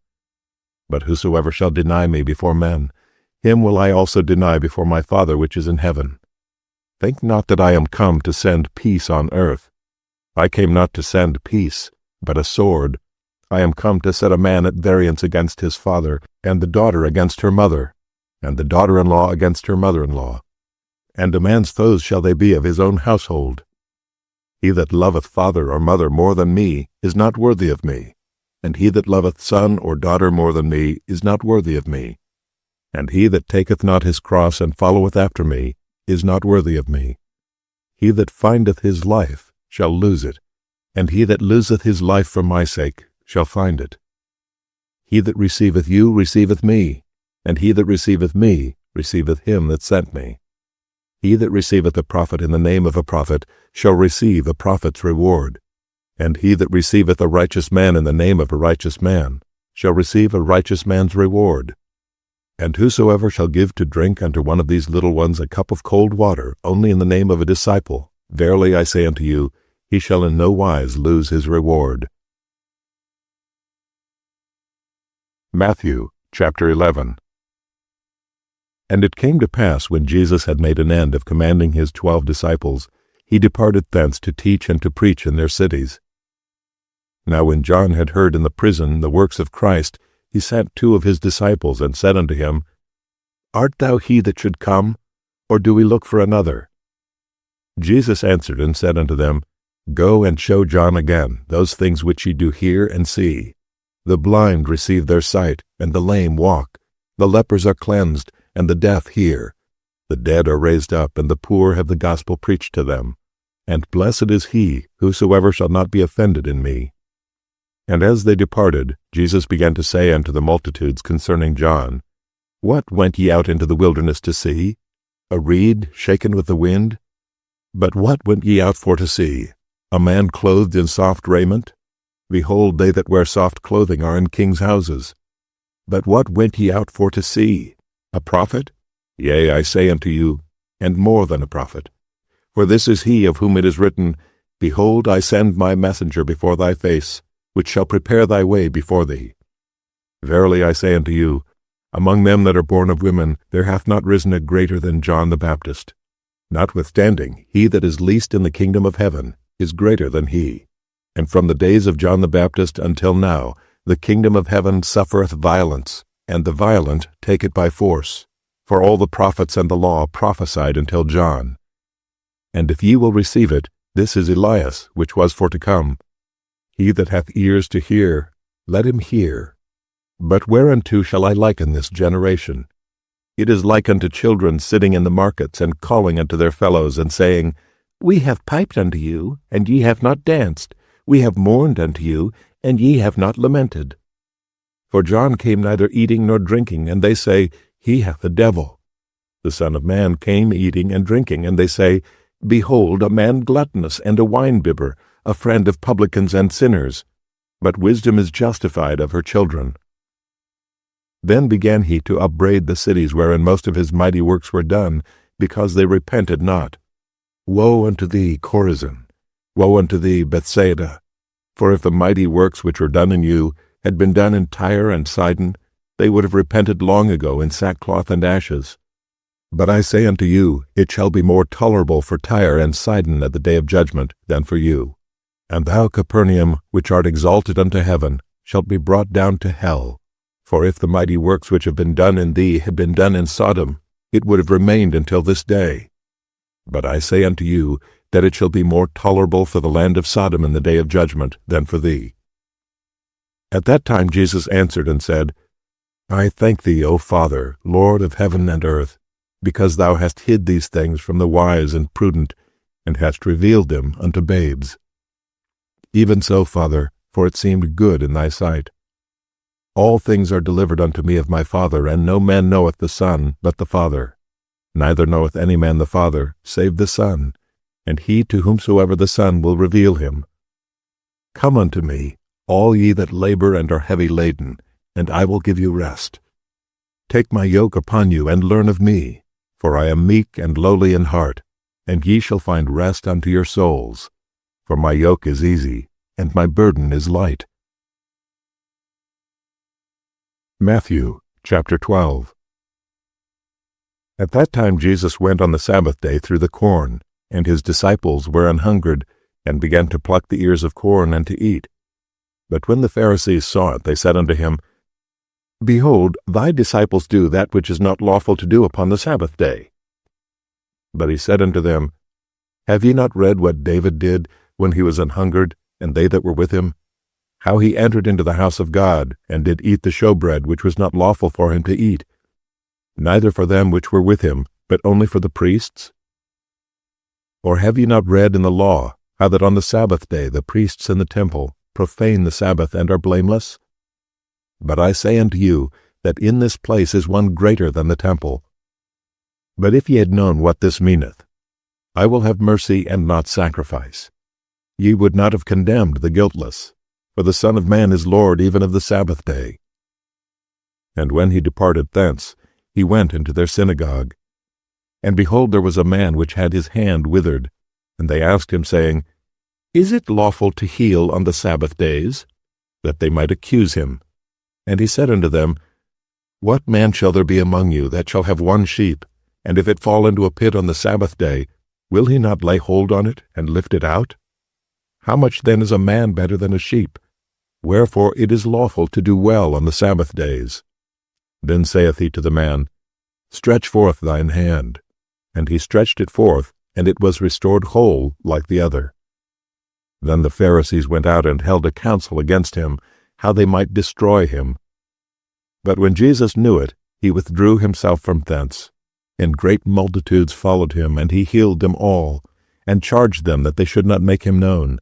But whosoever shall deny me before men, him will I also deny before my Father which is in heaven. Think not that I am come to send peace on earth. I came not to send peace, but a sword. I am come to set a man at variance against his father, and the daughter against her mother, and the daughter-in-law against her mother-in-law. And a man's foes shall they be of his own household. He that loveth father or mother more than me is not worthy of me, and he that loveth son or daughter more than me is not worthy of me. And he that taketh not his cross and followeth after me is not worthy of me. He that findeth his life shall lose it, and he that loseth his life for my sake shall find it. He that receiveth you receiveth me, and he that receiveth me receiveth him that sent me. He that receiveth a prophet in the name of a prophet shall receive a prophet's reward, and he that receiveth a righteous man in the name of a righteous man shall receive a righteous man's reward. And whosoever shall give to drink unto one of these little ones a cup of cold water only in the name of a disciple, verily I say unto you, he shall in no wise lose his reward. Matthew chapter 11. And it came to pass, when Jesus had made an end of commanding his 12 disciples, he departed thence to teach and to preach in their cities. Now when John had heard in the prison the works of Christ, he sent 2 of his disciples, and said unto him, Art thou he that should come, or do we look for another? Jesus answered and said unto them, Go and show John again those things which ye do hear and see. The blind receive their sight, and the lame walk. The lepers are cleansed, and the deaf hear. The dead are raised up, and the poor have the gospel preached to them. And blessed is he, whosoever shall not be offended in me. And as they departed, Jesus began to say unto the multitudes concerning John, What went ye out into the wilderness to see? A reed shaken with the wind? But what went ye out for to see? A man clothed in soft raiment? Behold, they that wear soft clothing are in kings' houses. But what went ye out for to see? A prophet? Yea, I say unto you, and more than a prophet. For this is he of whom it is written, Behold, I send my messenger before thy face, which shall prepare thy way before thee. Verily I say unto you, among them that are born of women there hath not risen a greater than John the Baptist. Notwithstanding, he that is least in the kingdom of heaven is greater than he. And from the days of John the Baptist until now, the kingdom of heaven suffereth violence, and the violent take it by force. For all the prophets and the law prophesied until John. And if ye will receive it, this is Elias, which was for to come. He that hath ears to hear, let him hear. But whereunto shall I liken this generation? It is like unto children sitting in the markets, and calling unto their fellows, and saying, We have piped unto you, and ye have not danced. We have mourned unto you, and ye have not lamented. For John came neither eating nor drinking, and they say, He hath a devil. The Son of Man came eating and drinking, and they say, Behold, a man gluttonous and a wine-bibber, a friend of publicans and sinners. But wisdom is justified of her children. Then began he to upbraid the cities wherein most of his mighty works were done, because they repented not. Woe unto thee, Chorazin! Woe unto thee, Bethsaida! For if the mighty works which were done in you had been done in Tyre and Sidon, they would have repented long ago in sackcloth and ashes. But I say unto you, it shall be more tolerable for Tyre and Sidon at the day of judgment than for you. And thou, Capernaum, which art exalted unto heaven, shalt be brought down to hell. For if the mighty works which have been done in thee had been done in Sodom, it would have remained until this day. But I say unto you, that it shall be more tolerable for the land of Sodom in the day of judgment than for thee. At that time Jesus answered and said, I thank thee, O Father, Lord of heaven and earth, because thou hast hid these things from the wise and prudent, and hast revealed them unto babes. Even so, Father, for it seemed good in thy sight. All things are delivered unto me of my Father, and no man knoweth the Son but the Father. Neither knoweth any man the Father, save the Son, and he to whomsoever the Son will reveal him. Come unto me, all ye that labor and are heavy laden, and I will give you rest. Take my yoke upon you, and learn of me, for I am meek and lowly in heart, and ye shall find rest unto your souls. For my yoke is easy, and my burden is light. Matthew chapter 12. At that time Jesus went on the Sabbath day through the corn, and his disciples were an-hungered, and began to pluck the ears of corn and to eat. But when the Pharisees saw it, they said unto him, Behold, thy disciples do that which is not lawful to do upon the Sabbath day. But he said unto them, Have ye not read what David did when he was an-hungered, and they that were with him? How he entered into the house of God, and did eat the showbread which was not lawful for him to eat, neither for them which were with him, but only for the priests? Or have ye not read in the law, how that on the Sabbath day the priests in the temple profane the Sabbath and are blameless? But I say unto you, that in this place is one greater than the temple. But if ye had known what this meaneth, I will have mercy and not sacrifice, ye would not have condemned the guiltless, for the Son of Man is Lord even of the Sabbath day. And when he departed thence, he went into their synagogue. And behold, there was a man which had his hand withered. And they asked him, saying, Is it lawful to heal on the Sabbath days? That they might accuse him. And he said unto them, What man shall there be among you that shall have one sheep, and if it fall into a pit on the Sabbath day, will he not lay hold on it, and lift it out? How much then is a man better than a sheep? Wherefore it is lawful to do well on the Sabbath days. Then saith he to the man, Stretch forth thine hand. And he stretched it forth, and it was restored whole like the other. Then the Pharisees went out and held a council against him, how they might destroy him. But when Jesus knew it, he withdrew himself from thence. And great multitudes followed him, and he healed them all, and charged them that they should not make him known,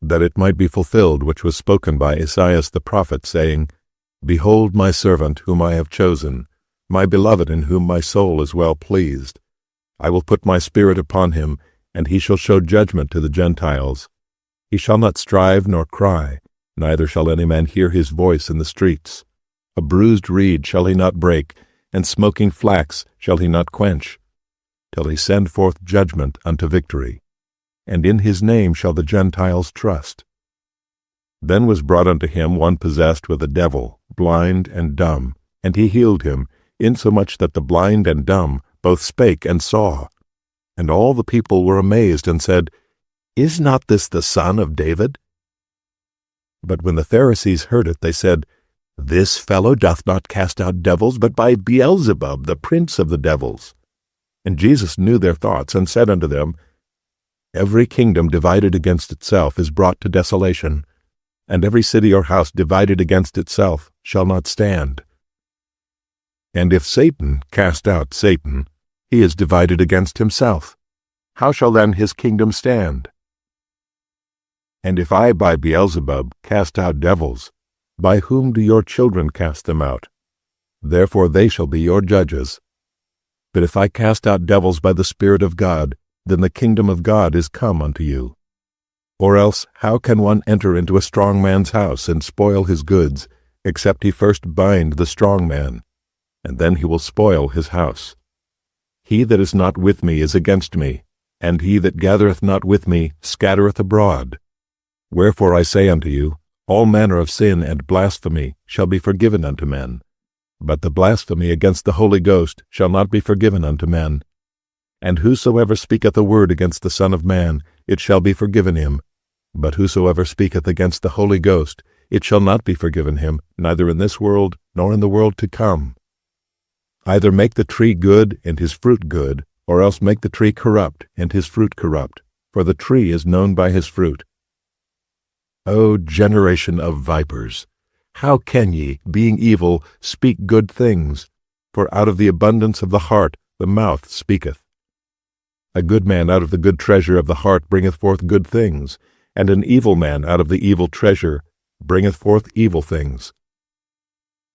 that it might be fulfilled which was spoken by Esaias the prophet, saying, Behold my servant whom I have chosen, my beloved in whom my soul is well pleased. I will put my spirit upon him, and he shall show judgment to the Gentiles. He shall not strive nor cry, neither shall any man hear his voice in the streets. A bruised reed shall he not break, and smoking flax shall he not quench, till he send forth judgment unto victory. And in his name shall the Gentiles trust. Then was brought unto him one possessed with a devil, blind and dumb, and he healed him, insomuch that the blind and dumb both spake and saw. And all the people were amazed, and said, Is not this the son of David? But when the Pharisees heard it, they said, This fellow doth not cast out devils, but by Beelzebub, the prince of the devils. And Jesus knew their thoughts, and said unto them, Every kingdom divided against itself is brought to desolation, and every city or house divided against itself shall not stand. And if Satan cast out Satan, he is divided against himself. How shall then his kingdom stand? And if I by Beelzebub cast out devils, by whom do your children cast them out? Therefore they shall be your judges. But if I cast out devils by the Spirit of God, then the kingdom of God is come unto you. Or else how can one enter into a strong man's house and spoil his goods, except he first bind the strong man? And then he will spoil his house. He that is not with me is against me, and he that gathereth not with me scattereth abroad. Wherefore I say unto you, all manner of sin and blasphemy shall be forgiven unto men, but the blasphemy against the Holy Ghost shall not be forgiven unto men. And whosoever speaketh a word against the Son of Man, it shall be forgiven him. But whosoever speaketh against the Holy Ghost, it shall not be forgiven him, neither in this world, nor in the world to come. Either make the tree good, and his fruit good, or else make the tree corrupt, and his fruit corrupt, for the tree is known by his fruit. O generation of vipers, how can ye, being evil, speak good things? For out of the abundance of the heart the mouth speaketh. A good man out of the good treasure of the heart bringeth forth good things, and an evil man out of the evil treasure bringeth forth evil things.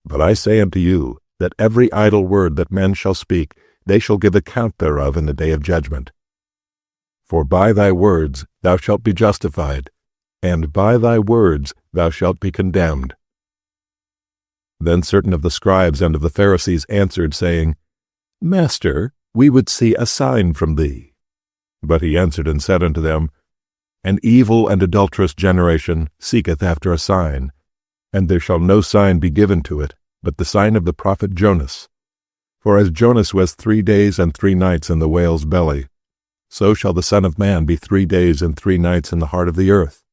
But I say unto you, that every idle word that men shall speak, they shall give account thereof in the day of judgment. For by thy words thou shalt be justified, and by thy words thou shalt be condemned. Then certain of the Scribes and of the Pharisees answered, saying, Master, we would see a sign from thee. But he answered and said unto them, An evil and adulterous generation seeketh after a sign, and there shall no sign be given to it, but the sign of the prophet Jonas. For as Jonas was 3 days and 3 nights in the whale's belly, so shall the Son of Man be 3 days and 3 nights in the heart of the earth.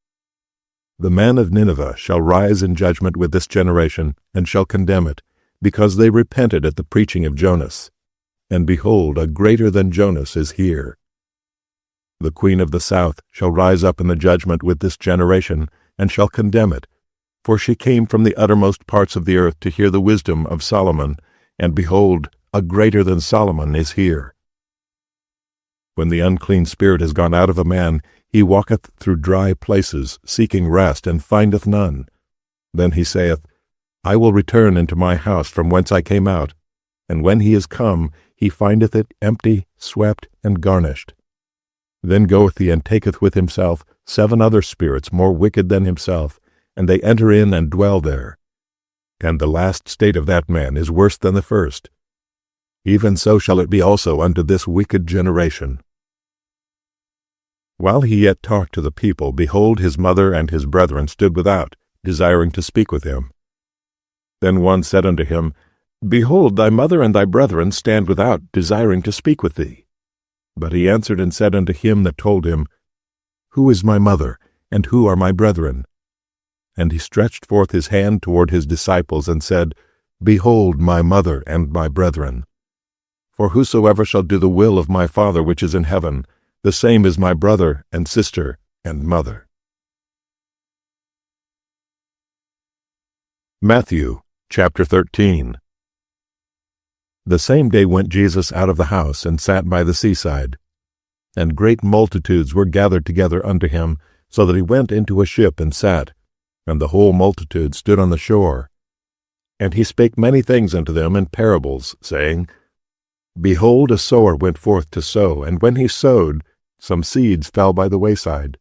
The man of Nineveh shall rise in judgment with this generation, and shall condemn it, because they repented at the preaching of Jonas. And behold, a greater than Jonas is here. The queen of the south shall rise up in the judgment with this generation, and shall condemn it. For she came from the uttermost parts of the earth to hear the wisdom of Solomon, and behold, a greater than Solomon is here. When the unclean spirit is gone out of a man, he walketh through dry places, seeking rest, and findeth none. Then he saith, I will return into my house from whence I came out. And when he is come, he findeth it empty, swept, and garnished. Then goeth he and taketh with himself 7 other spirits more wicked than himself, and they enter in and dwell there. And the last state of that man is worse than the first. Even so shall it be also unto this wicked generation. While he yet talked to the people, behold, his mother and his brethren stood without, desiring to speak with him. Then one said unto him, Behold, thy mother and thy brethren stand without, desiring to speak with thee. But he answered and said unto him that told him, Who is my mother, and who are my brethren? And he stretched forth his hand toward his disciples, and said, Behold my mother and my brethren. For whosoever shall do the will of my Father which is in heaven, the same is my brother and sister and mother. Matthew chapter 13. The same day went Jesus out of the house, and sat by the seaside. And great multitudes were gathered together unto him, so that he went into a ship and sat, and the whole multitude stood on the shore. And he spake many things unto them in parables, saying, Behold, a sower went forth to sow, and when he sowed, some seeds fell by the wayside,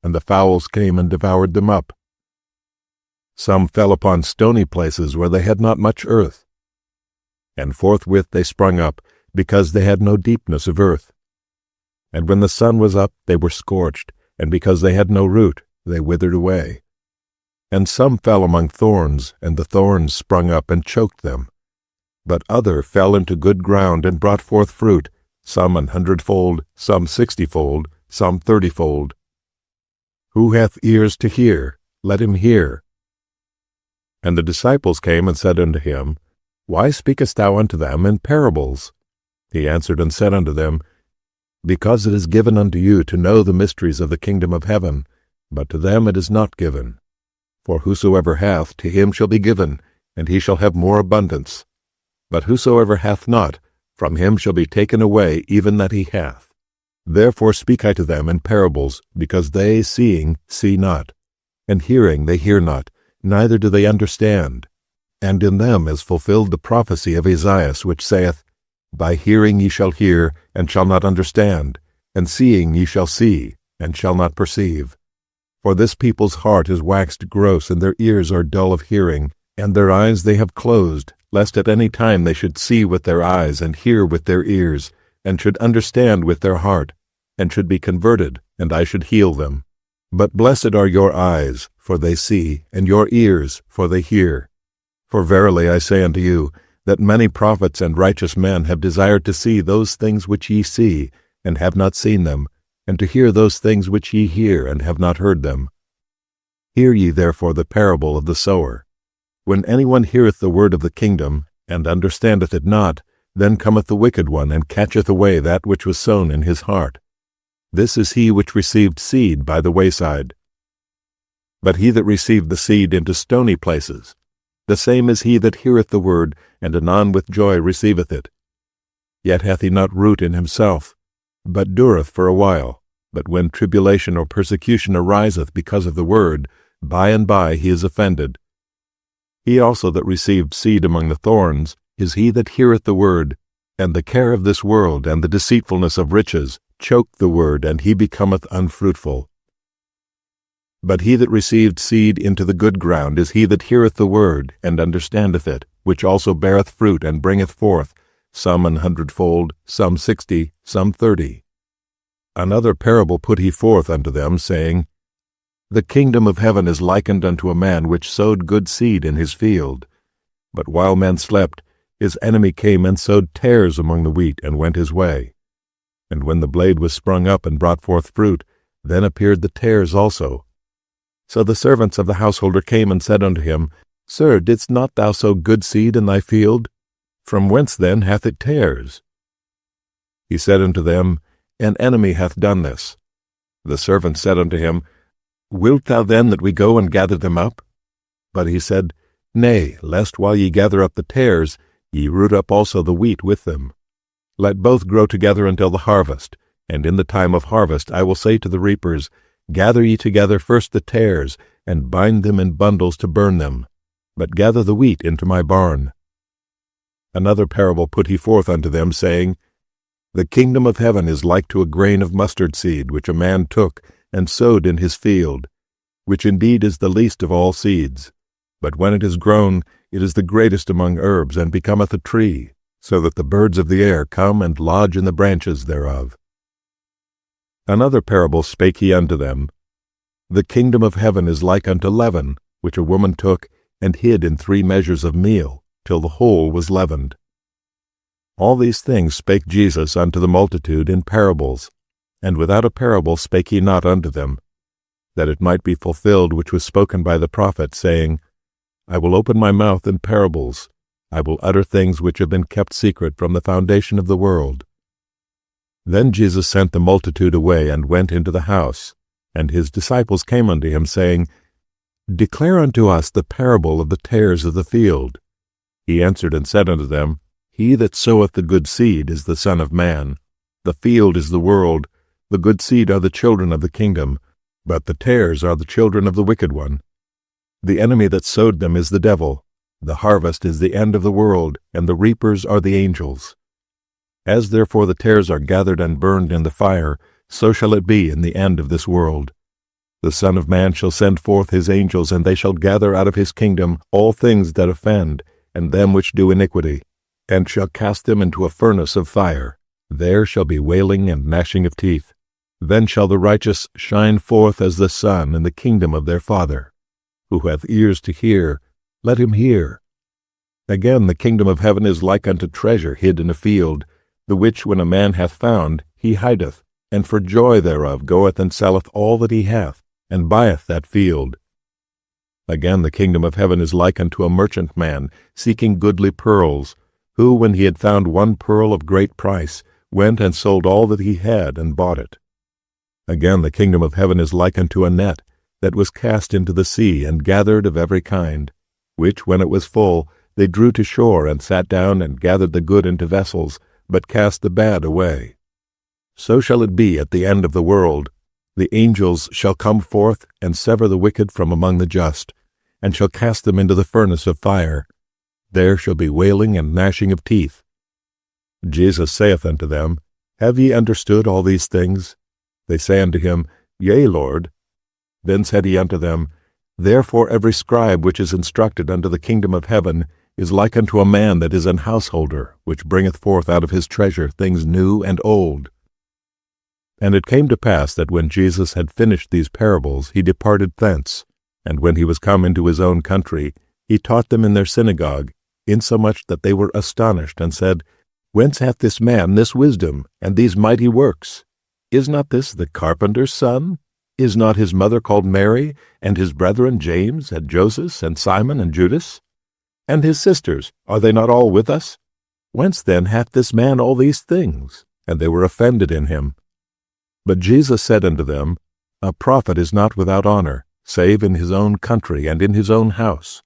and the fowls came and devoured them up. Some fell upon stony places where they had not much earth, and forthwith they sprung up, because they had no deepness of earth. And when the sun was up, they were scorched, and because they had no root, they withered away. And some fell among thorns, and the thorns sprung up and choked them. But other fell into good ground, and brought forth fruit, some 100-fold, some 60-fold, some 30-fold. Who hath ears to hear, let him hear. And the disciples came and said unto him, Why speakest thou unto them in parables? He answered and said unto them, Because it is given unto you to know the mysteries of the kingdom of heaven, but to them it is not given. For whosoever hath, to him shall be given, and he shall have more abundance. But whosoever hath not, from him shall be taken away even that he hath. Therefore speak I to them in parables, because they, seeing, see not, and hearing they hear not, neither do they understand. And in them is fulfilled the prophecy of Esaias, which saith, By hearing ye shall hear, and shall not understand, and seeing ye shall see, and shall not perceive. For this people's heart is waxed gross, and their ears are dull of hearing, and their eyes they have closed, lest at any time they should see with their eyes, and hear with their ears, and should understand with their heart, and should be converted, and I should heal them. But blessed are your eyes, for they see, and your ears, for they hear. For verily I say unto you, that many prophets and righteous men have desired to see those things which ye see, and have not seen them, and to hear those things which ye hear, and have not heard them. Hear ye therefore the parable of the sower. When anyone heareth the word of the kingdom, and understandeth it not, then cometh the wicked one, and catcheth away that which was sown in his heart. This is he which received seed by the wayside. But he that received the seed into stony places, the same is he that heareth the word, and anon with joy receiveth it. Yet hath he not root in himself, but dureth for a while. But when tribulation or persecution ariseth because of the word, by and by he is offended. He also that received seed among the thorns is he that heareth the word, and the care of this world and the deceitfulness of riches choke the word, and he becometh unfruitful. But he that received seed into the good ground is he that heareth the word, and understandeth it, which also beareth fruit, and bringeth forth, some 100-fold, some 60, some 30. Another parable put he forth unto them, saying, The kingdom of heaven is likened unto a man which sowed good seed in his field. But while men slept, his enemy came and sowed tares among the wheat, and went his way. And when the blade was sprung up and brought forth fruit, then appeared the tares also. So the servants of the householder came and said unto him, Sir, didst not thou sow good seed in thy field? From whence then hath it tares? He said unto them, An enemy hath done this. The servants said unto him, Wilt thou then that we go and gather them up? But he said, Nay, lest while ye gather up the tares, ye root up also the wheat with them. Let both grow together until the harvest, and in the time of harvest I will say to the reapers, Gather ye together first the tares, and bind them in bundles to burn them, but gather the wheat into my barn. Another parable put he forth unto them, saying, The kingdom of heaven is like to a grain of mustard seed, which a man took and sowed in his field, which indeed is the least of all seeds. But when it is grown, it is the greatest among herbs, and becometh a tree, so that the birds of the air come and lodge in the branches thereof. Another parable spake he unto them, The kingdom of heaven is like unto leaven, which a woman took and hid in 3 measures of meal, till the whole was leavened. All these things spake Jesus unto the multitude in parables, and without a parable spake he not unto them, that it might be fulfilled which was spoken by the prophet, saying, I will open my mouth in parables, I will utter things which have been kept secret from the foundation of the world. Then Jesus sent the multitude away, and went into the house, and his disciples came unto him, saying, Declare unto us the parable of the tares of the field. He answered and said unto them, He that soweth the good seed is the Son of Man. The field is the world, the good seed are the children of the kingdom, but the tares are the children of the wicked one. The enemy that sowed them is the devil. The harvest is the end of the world, and the reapers are the angels. As therefore the tares are gathered and burned in the fire, so shall it be in the end of this world. The Son of Man shall send forth his angels, and they shall gather out of his kingdom all things that offend, and them which do iniquity, and shall cast them into a furnace of fire. There shall be wailing and gnashing of teeth. Then shall the righteous shine forth as the sun in the kingdom of their Father. Who hath ears to hear, let him hear. Again, the kingdom of heaven is like unto treasure hid in a field, the which when a man hath found, he hideth, and for joy thereof goeth and selleth all that he hath, and buyeth that field. Again, the kingdom of heaven is like unto a merchant man, seeking goodly pearls, who, when he had found one pearl of great price, went and sold all that he had, and bought it. Again, the kingdom of heaven is like unto a net, that was cast into the sea, and gathered of every kind, which, when it was full, they drew to shore, and sat down, and gathered the good into vessels, but cast the bad away. So shall it be at the end of the world. The angels shall come forth, and sever the wicked from among the just, and shall cast them into the furnace of fire. There shall be wailing and gnashing of teeth. Jesus saith unto them, Have ye understood all these things? They say unto him, Yea, Lord. Then said he unto them, Therefore every scribe which is instructed unto the kingdom of heaven is like unto a man that is an householder, which bringeth forth out of his treasure things new and old. And it came to pass that when Jesus had finished these parables, he departed thence, and when he was come into his own country, he taught them in their synagogue, insomuch that they were astonished, and said, Whence hath this man this wisdom, and these mighty works? Is not this the carpenter's son? Is not his mother called Mary, and his brethren James, and Joseph, and Simon, and Judas? And his sisters, are they not all with us? Whence then hath this man all these things? And they were offended in him. But Jesus said unto them, A prophet is not without honor, save in his own country and in his own house.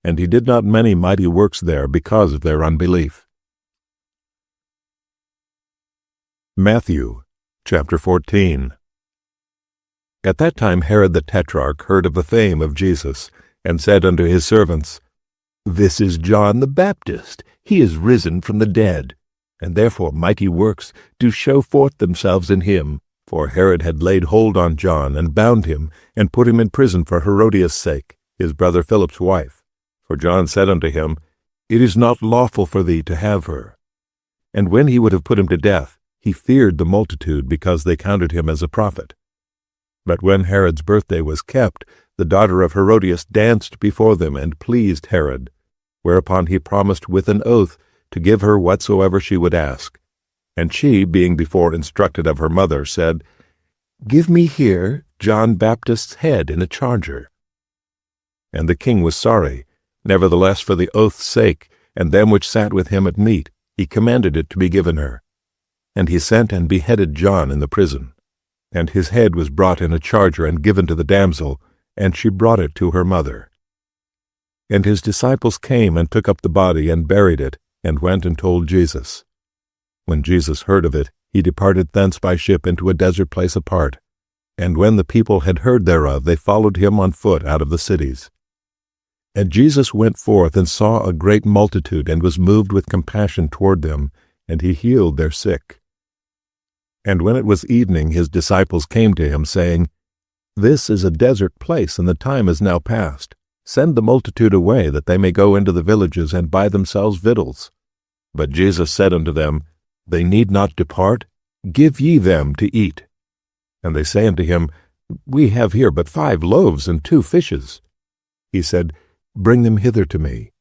And he did not many mighty works there because of their unbelief. Matthew chapter 14. At that time Herod the Tetrarch heard of the fame of Jesus, and said unto his servants, This is John the Baptist. He is risen from the dead, and therefore mighty works do show forth themselves in him. For Herod had laid hold on John, and bound him, and put him in prison for Herodias' sake, his brother Philip's wife. For John said unto him, It is not lawful for thee to have her. And when he would have put him to death, he feared the multitude because they counted him as a prophet. But when Herod's birthday was kept, the daughter of Herodias danced before them and pleased Herod, whereupon he promised with an oath to give her whatsoever she would ask. And she, being before instructed of her mother, said, "Give me here John Baptist's head in a charger." And the king was sorry. Nevertheless, for the oath's sake, and them which sat with him at meat, he commanded it to be given her. And he sent and beheaded John in the prison. And his head was brought in a charger and given to the damsel, and she brought it to her mother. And his disciples came and took up the body and buried it, and went and told Jesus. When Jesus heard of it, he departed thence by ship into a desert place apart. And when the people had heard thereof, they followed him on foot out of the cities. And Jesus went forth and saw a great multitude, and was moved with compassion toward them, and he healed their sick. And when it was evening, his disciples came to him, saying, "This is a desert place, and the time is now past. Send the multitude away, that they may go into the villages and buy themselves victuals." But Jesus said unto them, "They need not depart. Give ye them to eat." And they say unto him, "We have here but 5 loaves and 2 fishes. He said, "Bring them hither to me."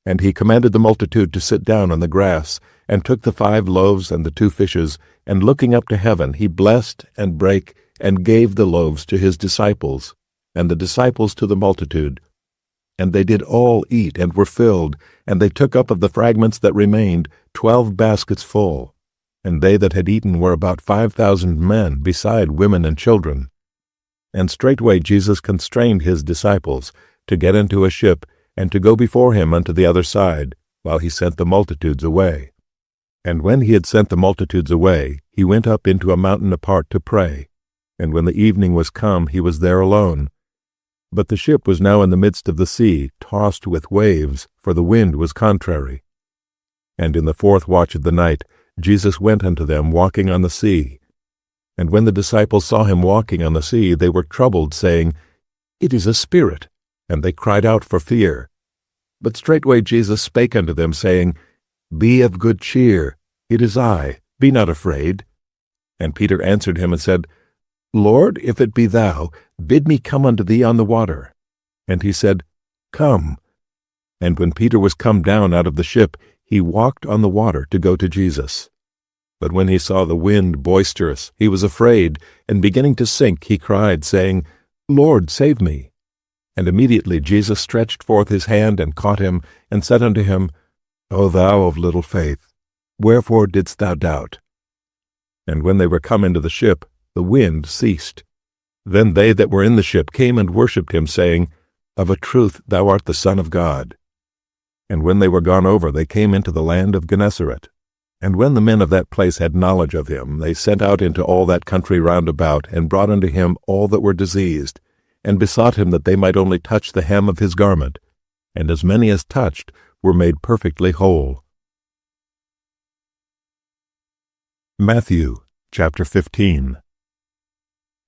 And he commanded the multitude to sit down on the grass, and took the 5 loaves and the 2 fishes, and looking up to heaven, he blessed and brake, and gave the loaves to his disciples, and the disciples to the multitude. And they did all eat, and were filled, and they took up of the fragments that remained 12 baskets full. And they that had eaten were about 5,000 men, beside women and children. And straightway Jesus constrained his disciples to get into a ship, and to go before him unto the other side, while he sent the multitudes away. And when he had sent the multitudes away, he went up into a mountain apart to pray. And when the evening was come, he was there alone. But the ship was now in the midst of the sea, tossed with waves, for the wind was contrary. And in the 4th watch of the night, Jesus went unto them, walking on the sea. And when the disciples saw him walking on the sea, they were troubled, saying, "It is a spirit." And they cried out for fear. But straightway Jesus spake unto them, saying, "Be of good cheer, it is I, be not afraid." And Peter answered him and said, "Lord, if it be thou, bid me come unto thee on the water." And he said, "Come." And when Peter was come down out of the ship, he walked on the water to go to Jesus. But when he saw the wind boisterous, he was afraid, and beginning to sink, he cried, saying, "Lord, save me." And immediately Jesus stretched forth his hand and caught him, and said unto him, "O thou of little faith, wherefore didst thou doubt?" And when they were come into the ship, the wind ceased. Then they that were in the ship came and worshipped him, saying, "Of a truth thou art the Son of God." And when they were gone over, they came into the land of Gennesaret. And when the men of that place had knowledge of him, they sent out into all that country round about, and brought unto him all that were diseased, and besought him that they might only touch the hem of his garment. And as many as touched were made perfectly whole. Matthew chapter 15.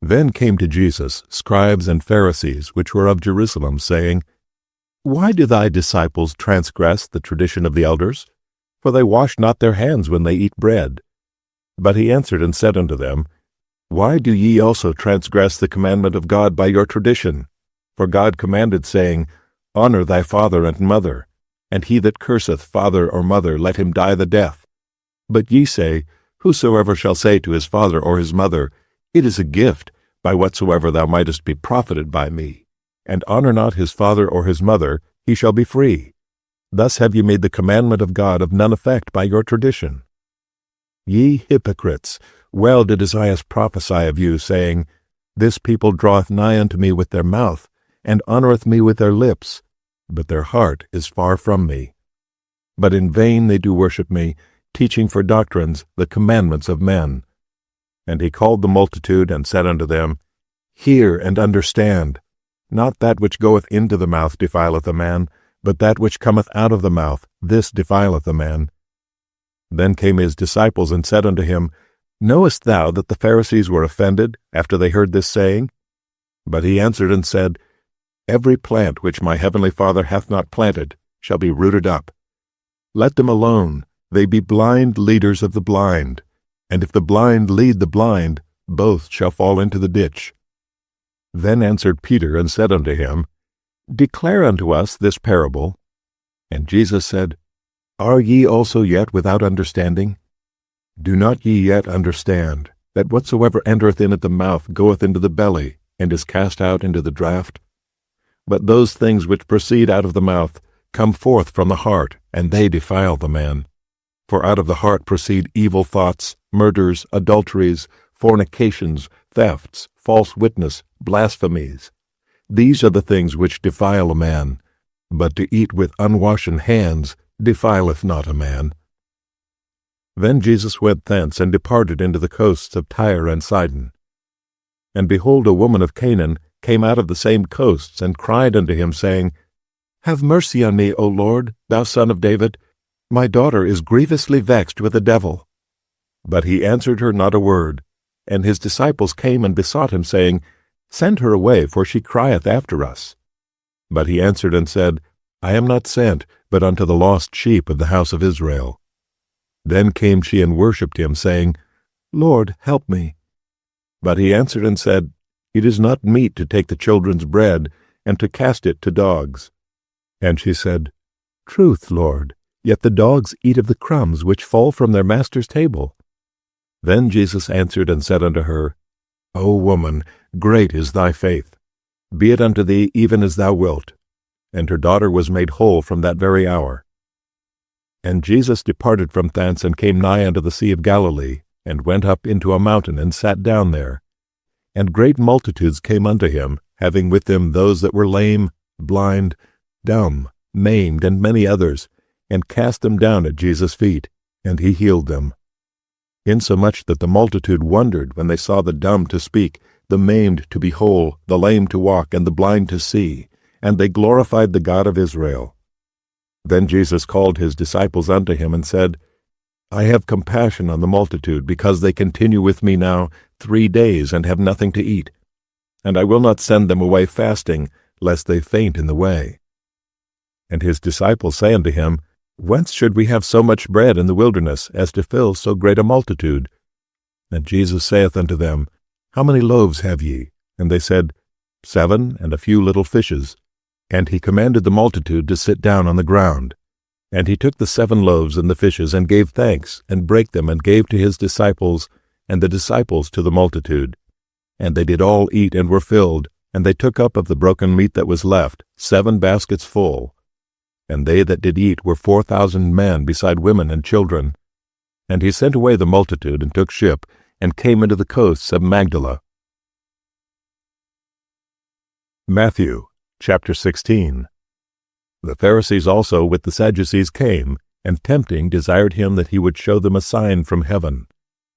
Then came to Jesus scribes and Pharisees, which were of Jerusalem, saying, "Why do thy disciples transgress the tradition of the elders? For they wash not their hands when they eat bread." But he answered and said unto them, "Why do ye also transgress the commandment of God by your tradition? For God commanded, saying, Honor thy father and mother, and he that curseth father or mother, let him die the death. But ye say, Whosoever shall say to his father or his mother, It is a gift, by whatsoever thou mightest be profited by me, and honor not his father or his mother, he shall be free. Thus have ye made the commandment of God of none effect by your tradition. Ye hypocrites, well did Isaiah prophesy of you, saying, This people draweth nigh unto me with their mouth, and honoureth me with their lips, but their heart is far from me. But in vain they do worship me, teaching for doctrines the commandments of men. And he called the multitude, and said unto them, Hear and understand. Not that which goeth into the mouth defileth a man, but that which cometh out of the mouth, this defileth a man. Then came his disciples, and said unto him, Knowest thou that the Pharisees were offended, after they heard this saying? But he answered and said, Every plant which my heavenly Father hath not planted shall be rooted up. Let them alone, they be blind leaders of the blind. And if the blind lead the blind, both shall fall into the ditch. Then answered Peter and said unto him, Declare unto us this parable. And Jesus said, Are ye also yet without understanding? Do not ye yet understand, that whatsoever entereth in at the mouth goeth into the belly, and is cast out into the draught? But those things which proceed out of the mouth come forth from the heart, and they defile the man. For out of the heart proceed evil thoughts, murders, adulteries, fornications, thefts, false witness, blasphemies. These are the things which defile a man. But to eat with unwashen hands defileth not a man. Then Jesus went thence, and departed into the coasts of Tyre and Sidon. And behold, a woman of Canaan came out of the same coasts, and cried unto him, saying, Have mercy on me, O Lord, thou Son of David. My daughter is grievously vexed with a devil. But he answered her not a word. And his disciples came and besought him, saying, Send her away, for she crieth after us. But he answered and said, I am not sent, but unto the lost sheep of the house of Israel. Then came she and worshipped him, saying, Lord, help me. But he answered and said, It is not meet to take the children's bread, and to cast it to dogs. And she said, Truth, Lord, yet the dogs eat of the crumbs which fall from their master's table. Then Jesus answered and said unto her, O woman, great is thy faith. Be it unto thee even as thou wilt. And her daughter was made whole from that very hour. And Jesus departed from thence, and came nigh unto the sea of Galilee, and went up into a mountain, and sat down there. And great multitudes came unto him, having with them those that were lame, blind, dumb, maimed, and many others, and cast them down at Jesus' feet, and he healed them. Insomuch that the multitude wondered when they saw the dumb to speak, the maimed to be whole, the lame to walk, and the blind to see, and they glorified the God of Israel. Then Jesus called his disciples unto him, and said, I have compassion on the multitude, because they continue with me now 3 days, and have nothing to eat. And I will not send them away fasting, lest they faint in the way. And his disciples say unto him, Whence should we have so much bread in the wilderness, as to fill so great a multitude? And Jesus saith unto them, How many loaves have ye? And they said, 7, and a few little fishes. And he commanded the multitude to sit down on the ground. And he took the 7 loaves and the fishes, and gave thanks, and brake them, and gave to his disciples, and the disciples to the multitude. And they did all eat, and were filled, and they took up of the broken meat that was left 7 baskets full. And they that did eat were 4,000 men, beside women and children. And he sent away the multitude, and took ship, and came into the coasts of Magdala. Matthew chapter 16. The Pharisees also with the Sadducees came, and tempting desired him that he would show them a sign from heaven.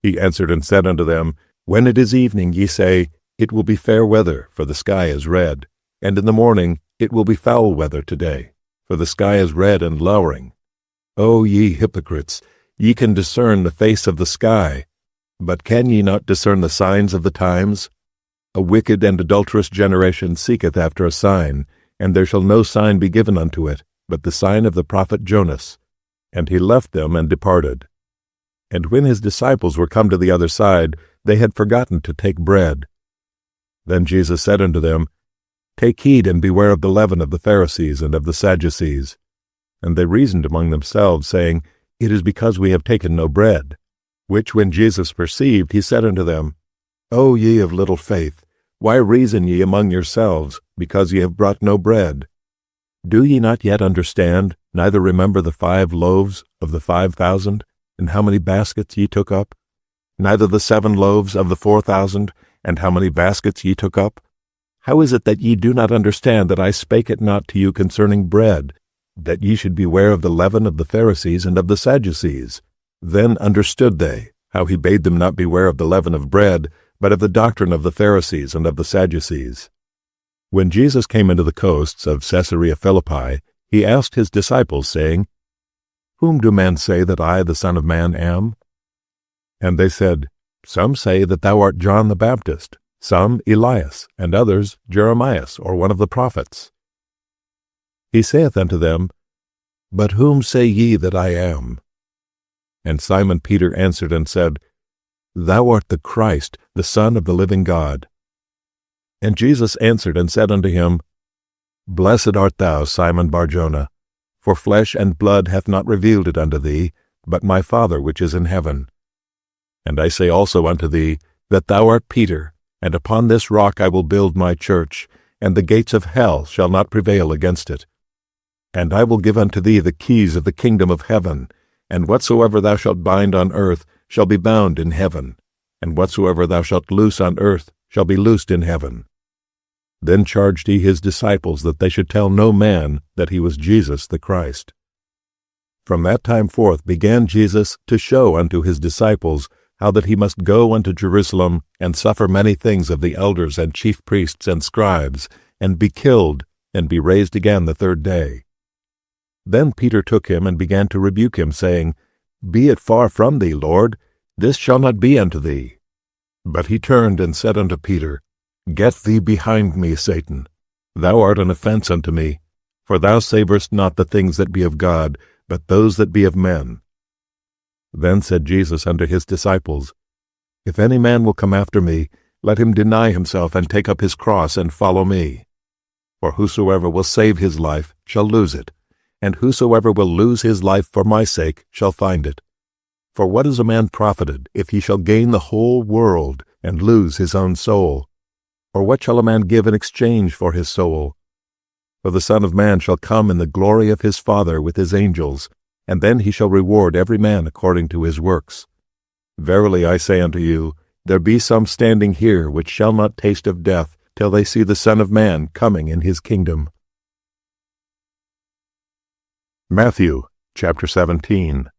He answered and said unto them, When it is evening, ye say, It will be fair weather, for the sky is red. And in the morning, It will be foul weather today, for the sky is red and lowering. O ye hypocrites, ye can discern the face of the sky, but can ye not discern the signs of the times? A wicked and adulterous generation seeketh after a sign, and there shall no sign be given unto it, but the sign of the prophet Jonas. And he left them and departed. And when his disciples were come to the other side, they had forgotten to take bread. Then Jesus said unto them, Take heed and beware of the leaven of the Pharisees and of the Sadducees. And they reasoned among themselves, saying, It is because we have taken no bread. Which when Jesus perceived, he said unto them, O ye of little faith, why reason ye among yourselves, because ye have brought no bread? Do ye not yet understand, neither remember the 5 loaves of the 5,000, and how many baskets ye took up? Neither the 7 loaves of the 4,000, and how many baskets ye took up? How is it that ye do not understand that I spake it not to you concerning bread, that ye should beware of the leaven of the Pharisees and of the Sadducees? Then understood they how he bade them not beware of the leaven of bread, but of the doctrine of the Pharisees and of the Sadducees. When Jesus came into the coasts of Caesarea Philippi, he asked his disciples, saying, Whom do men say that I, the Son of Man, am? And they said, Some say that thou art John the Baptist, some Elias, and others Jeremias, or one of the prophets. He saith unto them, But whom say ye that I am? And Simon Peter answered and said, Thou art the Christ, the Son of the living God. And Jesus answered and said unto him, Blessed art thou, Simon Bar-Jonah, for flesh and blood hath not revealed it unto thee, but my Father which is in heaven. And I say also unto thee, that thou art Peter, and upon this rock I will build my church, and the gates of hell shall not prevail against it. And I will give unto thee the keys of the kingdom of heaven, and whatsoever thou shalt bind on earth shall be bound in heaven, and whatsoever thou shalt loose on earth shall be loosed in heaven. Then charged he his disciples that they should tell no man that he was Jesus the Christ. From that time forth began Jesus to show unto his disciples how that he must go unto Jerusalem, and suffer many things of the elders and chief priests and scribes, and be killed, and be raised again the third day. Then Peter took him and began to rebuke him, saying, Be it far from thee, Lord, this shall not be unto thee. But he turned and said unto Peter, Get thee behind me, Satan. Thou art an offense unto me, for thou savourest not the things that be of God, but those that be of men. Then said Jesus unto his disciples, If any man will come after me, let him deny himself, and take up his cross, and follow me. For whosoever will save his life shall lose it, and whosoever will lose his life for my sake shall find it. For what is a man profited, if he shall gain the whole world, and lose his own soul? Or what shall a man give in exchange for his soul? For the Son of Man shall come in the glory of his Father with his angels, and then he shall reward every man according to his works. Verily I say unto you, there be some standing here which shall not taste of death, till they see the Son of Man coming in his kingdom. Matthew chapter 17.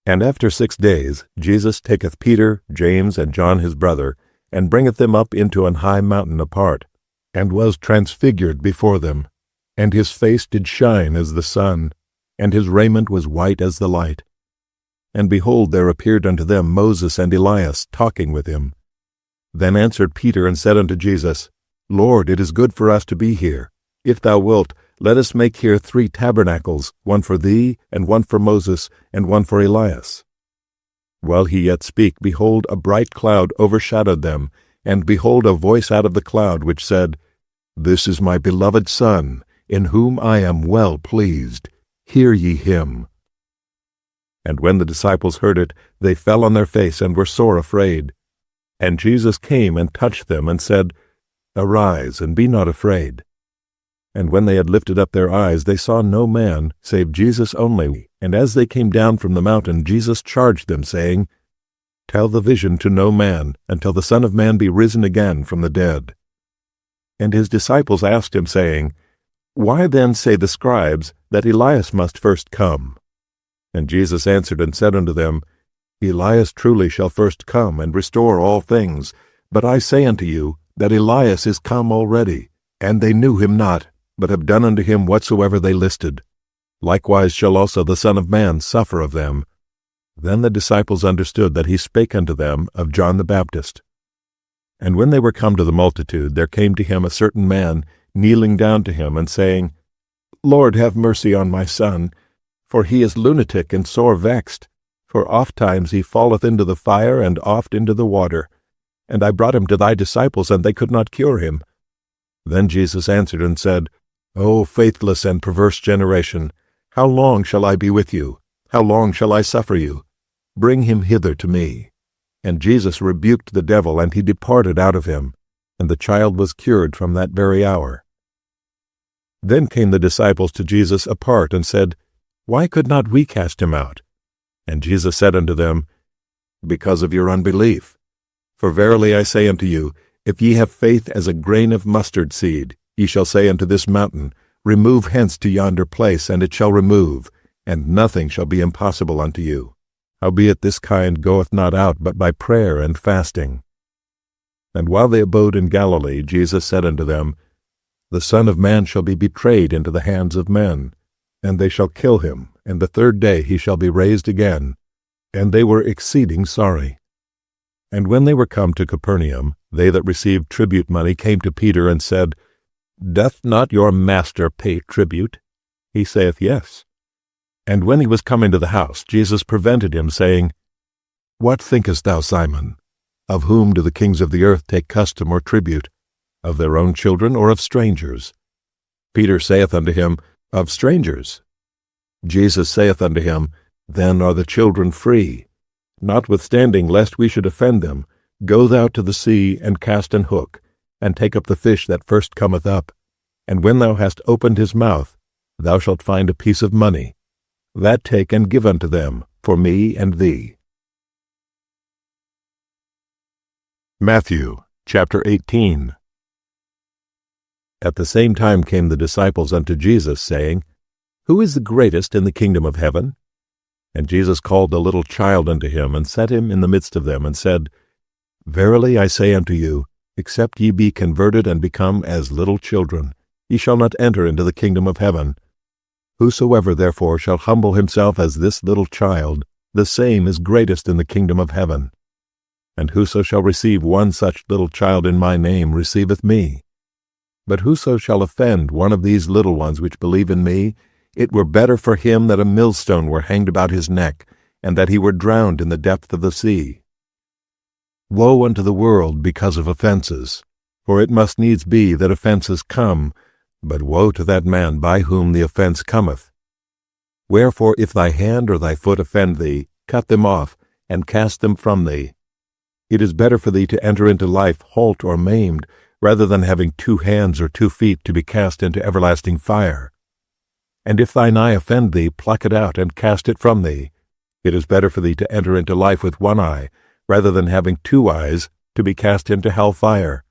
And after 6 days Jesus taketh Peter, James, and John his brother, and bringeth them up into an high mountain apart, and was transfigured before them. And his face did shine as the sun, and his raiment was white as the light. And behold, there appeared unto them Moses and Elias, talking with him. Then answered Peter and said unto Jesus, Lord, it is good for us to be here. If thou wilt, let us make here 3 tabernacles, one for thee, and one for Moses, and one for Elias. While he yet spake, behold, a bright cloud overshadowed them, and behold, a voice out of the cloud, which said, This is my beloved Son, in whom I am well pleased. Hear ye him. And when the disciples heard it, they fell on their face, and were sore afraid. And Jesus came and touched them, and said, Arise, and be not afraid. And when they had lifted up their eyes, they saw no man, save Jesus only. And as they came down from the mountain, Jesus charged them, saying, Tell the vision to no man, until the Son of Man be risen again from the dead. And his disciples asked him, saying, Why then say the scribes that Elias must first come? And Jesus answered and said unto them, Elias truly shall first come, and restore all things. But I say unto you, that Elias is come already, and they knew him not, but have done unto him whatsoever they listed. Likewise shall also the Son of Man suffer of them. Then the disciples understood that he spake unto them of John the Baptist. And when they were come to the multitude, there came to him a certain man, kneeling down to him, and saying, Lord, have mercy on my son, for he is lunatic and sore vexed. For ofttimes he falleth into the fire, and oft into the water. And I brought him to thy disciples, and they could not cure him. Then Jesus answered and said, O faithless and perverse generation, how long shall I be with you? How long shall I suffer you? Bring him hither to me. And Jesus rebuked the devil, and he departed out of him, and the child was cured from that very hour. Then came the disciples to Jesus apart, and said, Why could not we cast him out? And Jesus said unto them, Because of your unbelief. For verily I say unto you, if ye have faith as a grain of mustard seed, ye shall say unto this mountain, Remove hence to yonder place, and it shall remove, and nothing shall be impossible unto you. Howbeit this kind goeth not out but by prayer and fasting. And while they abode in Galilee, Jesus said unto them, The Son of Man shall be betrayed into the hands of men, and they shall kill him, and the third day he shall be raised again. And they were exceeding sorry. And when they were come to Capernaum, they that received tribute money came to Peter and said, Doth not your master pay tribute? He saith, Yes. And when he was come into the house, Jesus prevented him, saying, What thinkest thou, Simon? Of whom do the kings of the earth take custom or tribute? Of their own children, or of strangers? Peter saith unto him, Of strangers. Jesus saith unto him, Then are the children free. Notwithstanding, lest we should offend them, go thou to the sea, and cast an hook, and take up the fish that first cometh up. And when thou hast opened his mouth, thou shalt find a piece of money. That take and give unto them, for me and thee. Matthew chapter 18. At the same time came the disciples unto Jesus, saying, Who is the greatest in the kingdom of heaven? And Jesus called a little child unto him, and set him in the midst of them, and said, Verily I say unto you, except ye be converted and become as little children, ye shall not enter into the kingdom of heaven. Whosoever therefore shall humble himself as this little child, the same is greatest in the kingdom of heaven. And whoso shall receive one such little child in my name receiveth me. But whoso shall offend one of these little ones which believe in me, it were better for him that a millstone were hanged about his neck, and that he were drowned in the depth of the sea. Woe unto the world because of offenses! For it must needs be that offenses come, but woe to that man by whom the offense cometh. Wherefore if thy hand or thy foot offend thee, cut them off, and cast them from thee. It is better for thee to enter into life halt or maimed, rather than having 2 hands or 2 feet to be cast into everlasting fire. And if thine eye offend thee, pluck it out, and cast it from thee. It is better for thee to enter into life with 1 eye, rather than having 2 eyes, to be cast into hell fire.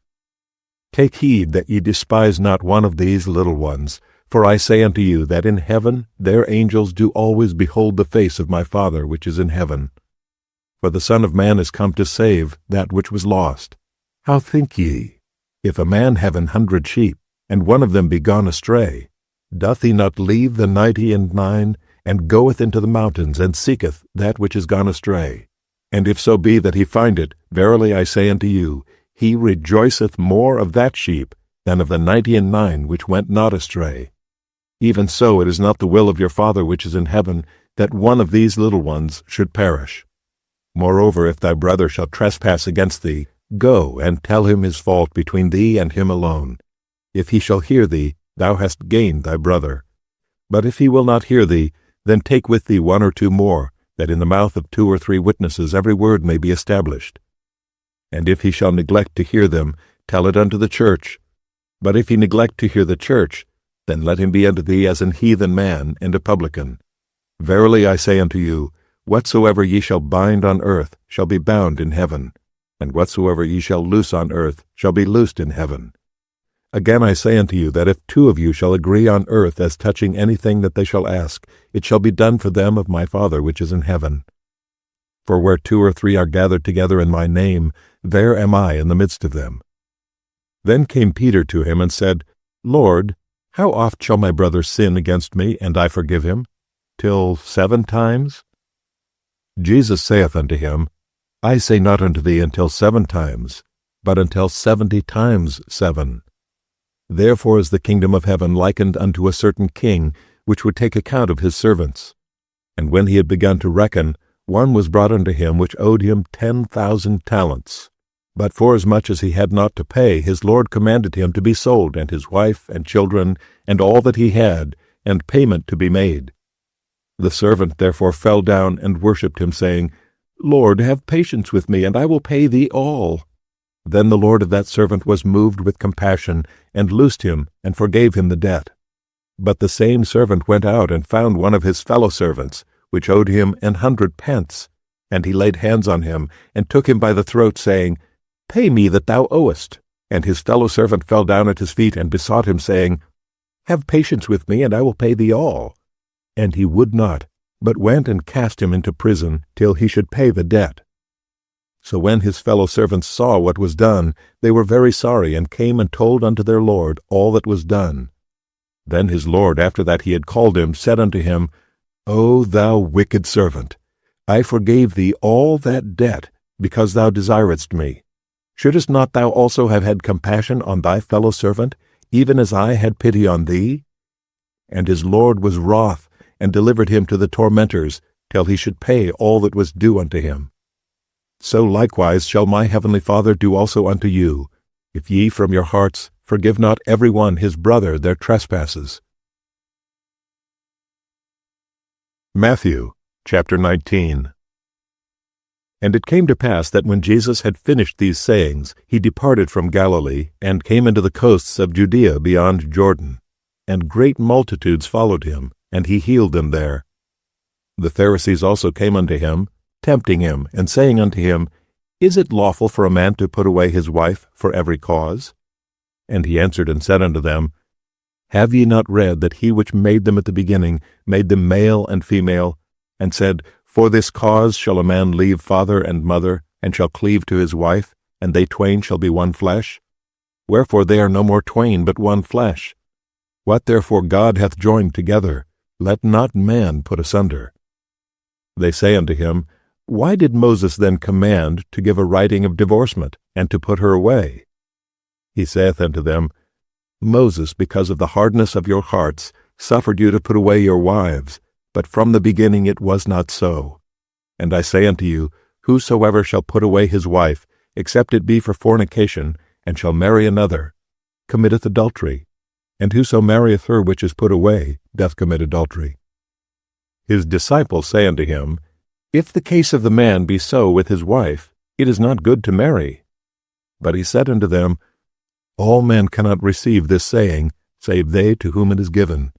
Take heed that ye despise not one of these little ones, for I say unto you that in heaven their angels do always behold the face of my Father which is in heaven. For the Son of Man is come to save that which was lost. How think ye? If a man have 100 sheep, and one of them be gone astray, doth he not leave the 99, and goeth into the mountains, and seeketh that which is gone astray? And if so be that he find it, verily I say unto you, he rejoiceth more of that sheep than of the 99 which went not astray. Even so it is not the will of your Father which is in heaven, that one of these little ones should perish. Moreover, if thy brother shall trespass against thee, go and tell him his fault between thee and him alone. If he shall hear thee, thou hast gained thy brother. But if he will not hear thee, then take with thee 1 or 2 more, that in the mouth of 2 or 3 witnesses every word may be established. And if he shall neglect to hear them, tell it unto the church. But if he neglect to hear the church, then let him be unto thee as an heathen man and a publican. Verily I say unto you, whatsoever ye shall bind on earth shall be bound in heaven, and whatsoever ye shall loose on earth shall be loosed in heaven. Again I say unto you, that if 2 of you shall agree on earth as touching anything that they shall ask, it shall be done for them of my Father which is in heaven. For where 2 or 3 are gathered together in my name, there am I in the midst of them. Then came Peter to him and said, Lord, how oft shall my brother sin against me, and I forgive him? Till 7 times? Jesus saith unto him, I say not unto thee until 7 times, but until 70 times 7. Therefore is the kingdom of heaven likened unto a certain king, which would take account of his servants. And when he had begun to reckon, one was brought unto him which owed him 10,000 talents. But forasmuch as he had not to pay, his lord commanded him to be sold, and his wife and children, and all that he had, and payment to be made. The servant therefore fell down and worshipped him, saying, Lord, have patience with me, and I will pay thee all. Then the lord of that servant was moved with compassion, and loosed him, and forgave him the debt. But the same servant went out and found one of his fellow servants, which owed him 100 pence. And he laid hands on him, and took him by the throat, saying, Pay me that thou owest. And his fellow servant fell down at his feet, and besought him, saying, Have patience with me, and I will pay thee all. And he would not, but went and cast him into prison, till he should pay the debt. So when his fellow servants saw what was done, they were very sorry, and came and told unto their lord all that was done. Then his lord, after that he had called him, said unto him, O thou wicked servant, I forgave thee all that debt, because thou desiredst me. Shouldest not thou also have had compassion on thy fellow servant, even as I had pity on thee? And his lord was wroth, and delivered him to the tormentors, till he should pay all that was due unto him. so likewise shall my heavenly Father do also unto you, if ye from your hearts forgive not every one his brother their trespasses. Matthew chapter 19. And it came to pass that when Jesus had finished these sayings, he departed from Galilee, and came into the coasts of Judea beyond Jordan. And great multitudes followed him, and he healed them there. The Pharisees also came unto him, tempting him, and saying unto him, Is it lawful for a man to put away his wife for every cause? And he answered and said unto them, Have ye not read that he which made them at the beginning made them male and female, and said, For this cause shall a man leave father and mother, and shall cleave to his wife, and they twain shall be one flesh? Wherefore they are no more twain, but one flesh. What therefore God hath joined together, let not man put asunder. They say unto him, Why did Moses then command to give a writing of divorcement, and to put her away? He saith unto them, Moses, because of the hardness of your hearts, suffered you to put away your wives, but from the beginning it was not so. And I say unto you, Whosoever shall put away his wife, except it be for fornication, and shall marry another, committeth adultery. And whoso marrieth her which is put away, doth commit adultery. His disciples say unto him, If the case of the man be so with his wife, it is not good to marry. But he said unto them, All men cannot receive this saying, save they to whom it is given.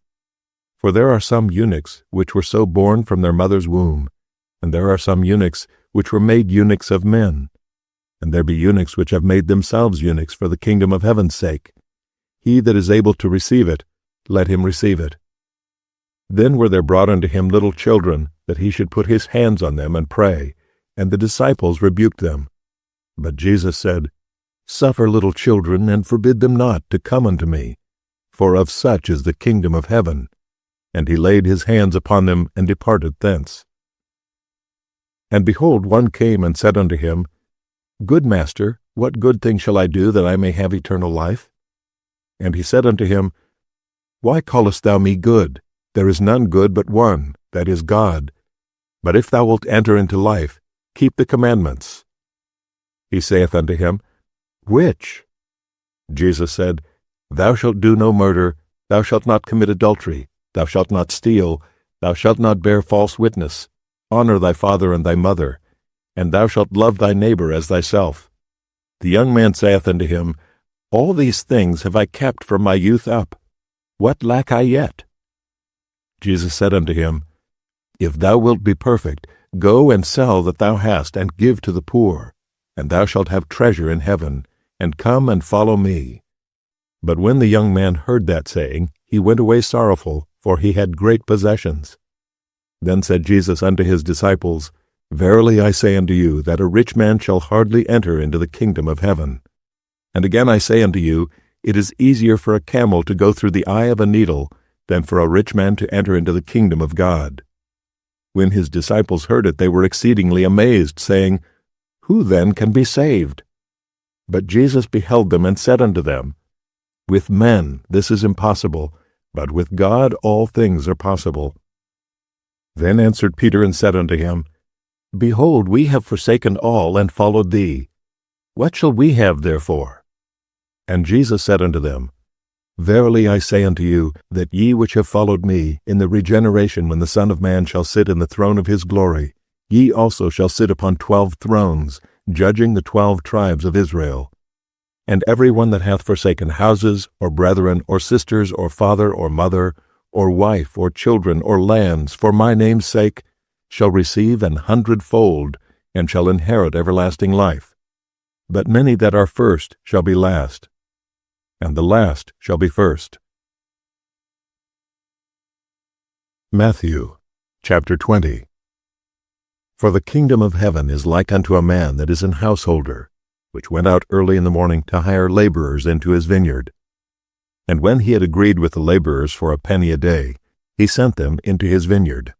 For there are some eunuchs which were so born from their mother's womb, and there are some eunuchs which were made eunuchs of men, and there be eunuchs which have made themselves eunuchs for the kingdom of heaven's sake. He that is able to receive it, let him receive it. Then were there brought unto him little children, that he should put his hands on them and pray, and the disciples rebuked them. But Jesus said, Suffer little children, and forbid them not to come unto me, for of such is the kingdom of heaven. And he laid his hands upon them, and departed thence. And behold, one came and said unto him, Good master, what good thing shall I do that I may have eternal life? And he said unto him, Why callest thou me good? There is none good but one, that is God. But if thou wilt enter into life, keep the commandments. He saith unto him, Which? Jesus said, Thou shalt do no murder, thou shalt not commit adultery, thou shalt not steal, thou shalt not bear false witness, honor thy father and thy mother, and thou shalt love thy neighbor as thyself. The young man saith unto him, All these things have I kept from my youth up. What lack I yet? Jesus said unto him, If thou wilt be perfect, go and sell that thou hast, and give to the poor, and thou shalt have treasure in heaven, and come and follow me. But when the young man heard that saying, he went away sorrowful, for he had great possessions. Then said Jesus unto his disciples, Verily I say unto you, that a rich man shall hardly enter into the kingdom of heaven. And again I say unto you, it is easier for a camel to go through the eye of a needle than for a rich man to enter into the kingdom of God. When his disciples heard it, they were exceedingly amazed, saying, Who then can be saved? But Jesus beheld them, and said unto them, With men this is impossible, but with God all things are possible. Then answered Peter and said unto him, Behold, we have forsaken all, and followed thee. What shall we have therefore? And Jesus said unto them, Verily I say unto you, that ye which have followed me, in the regeneration when the Son of Man shall sit in the throne of his glory, ye also shall sit upon 12 thrones, judging the 12 tribes of Israel. And every one that hath forsaken houses, or brethren, or sisters, or father, or mother, or wife, or children, or lands, for my name's sake, shall receive 100-fold, and shall inherit everlasting life. But many that are first shall be last, and the last shall be first. Matthew chapter 20. For the kingdom of heaven is like unto a man that is an householder, which went out early in the morning to hire laborers into his vineyard. And when he had agreed with the laborers for a penny a day, he sent them into his vineyard.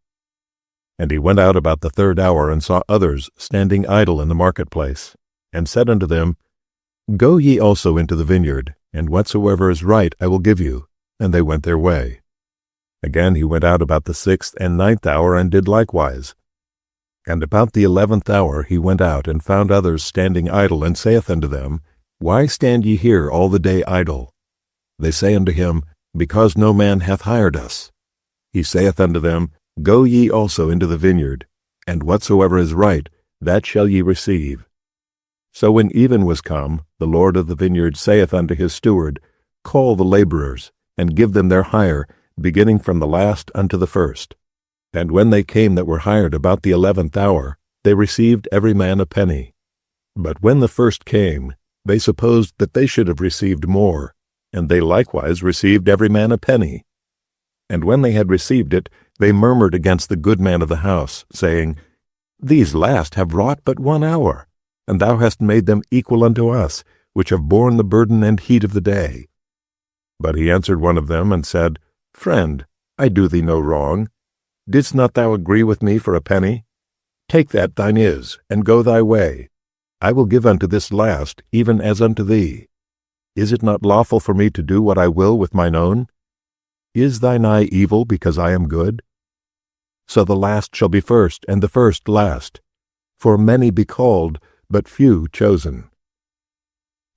And he went out about the 3rd hour, and saw others standing idle in the marketplace, and said unto them, Go ye also into the vineyard, and whatsoever is right I will give you. And they went their way. Again he went out about the 6th and 9th hour, and did likewise. And about the 11th hour he went out, and found others standing idle, and saith unto them, Why stand ye here all the day idle? They say unto him, Because no man hath hired us. He saith unto them, Go ye also into the vineyard, and whatsoever is right, that shall ye receive. So when even was come, the Lord of the vineyard saith unto his steward, Call the laborers, and give them their hire, beginning from the last unto the first. And when they came that were hired about the 11th hour, they received every man a penny. But when the first came, they supposed that they should have received more, and they likewise received every man a penny. And when they had received it, they murmured against the good man of the house, saying, These last have wrought but 1 hour, and thou hast made them equal unto us, which have borne the burden and heat of the day. But he answered one of them, and said, Friend, I do thee no wrong. Didst not thou agree with me for a penny? Take that thine is, and go thy way. I will give unto this last, even as unto thee. Is it not lawful for me to do what I will with mine own? Is thine eye evil because I am good? So the last shall be first, and the first last. For many be called, but few chosen.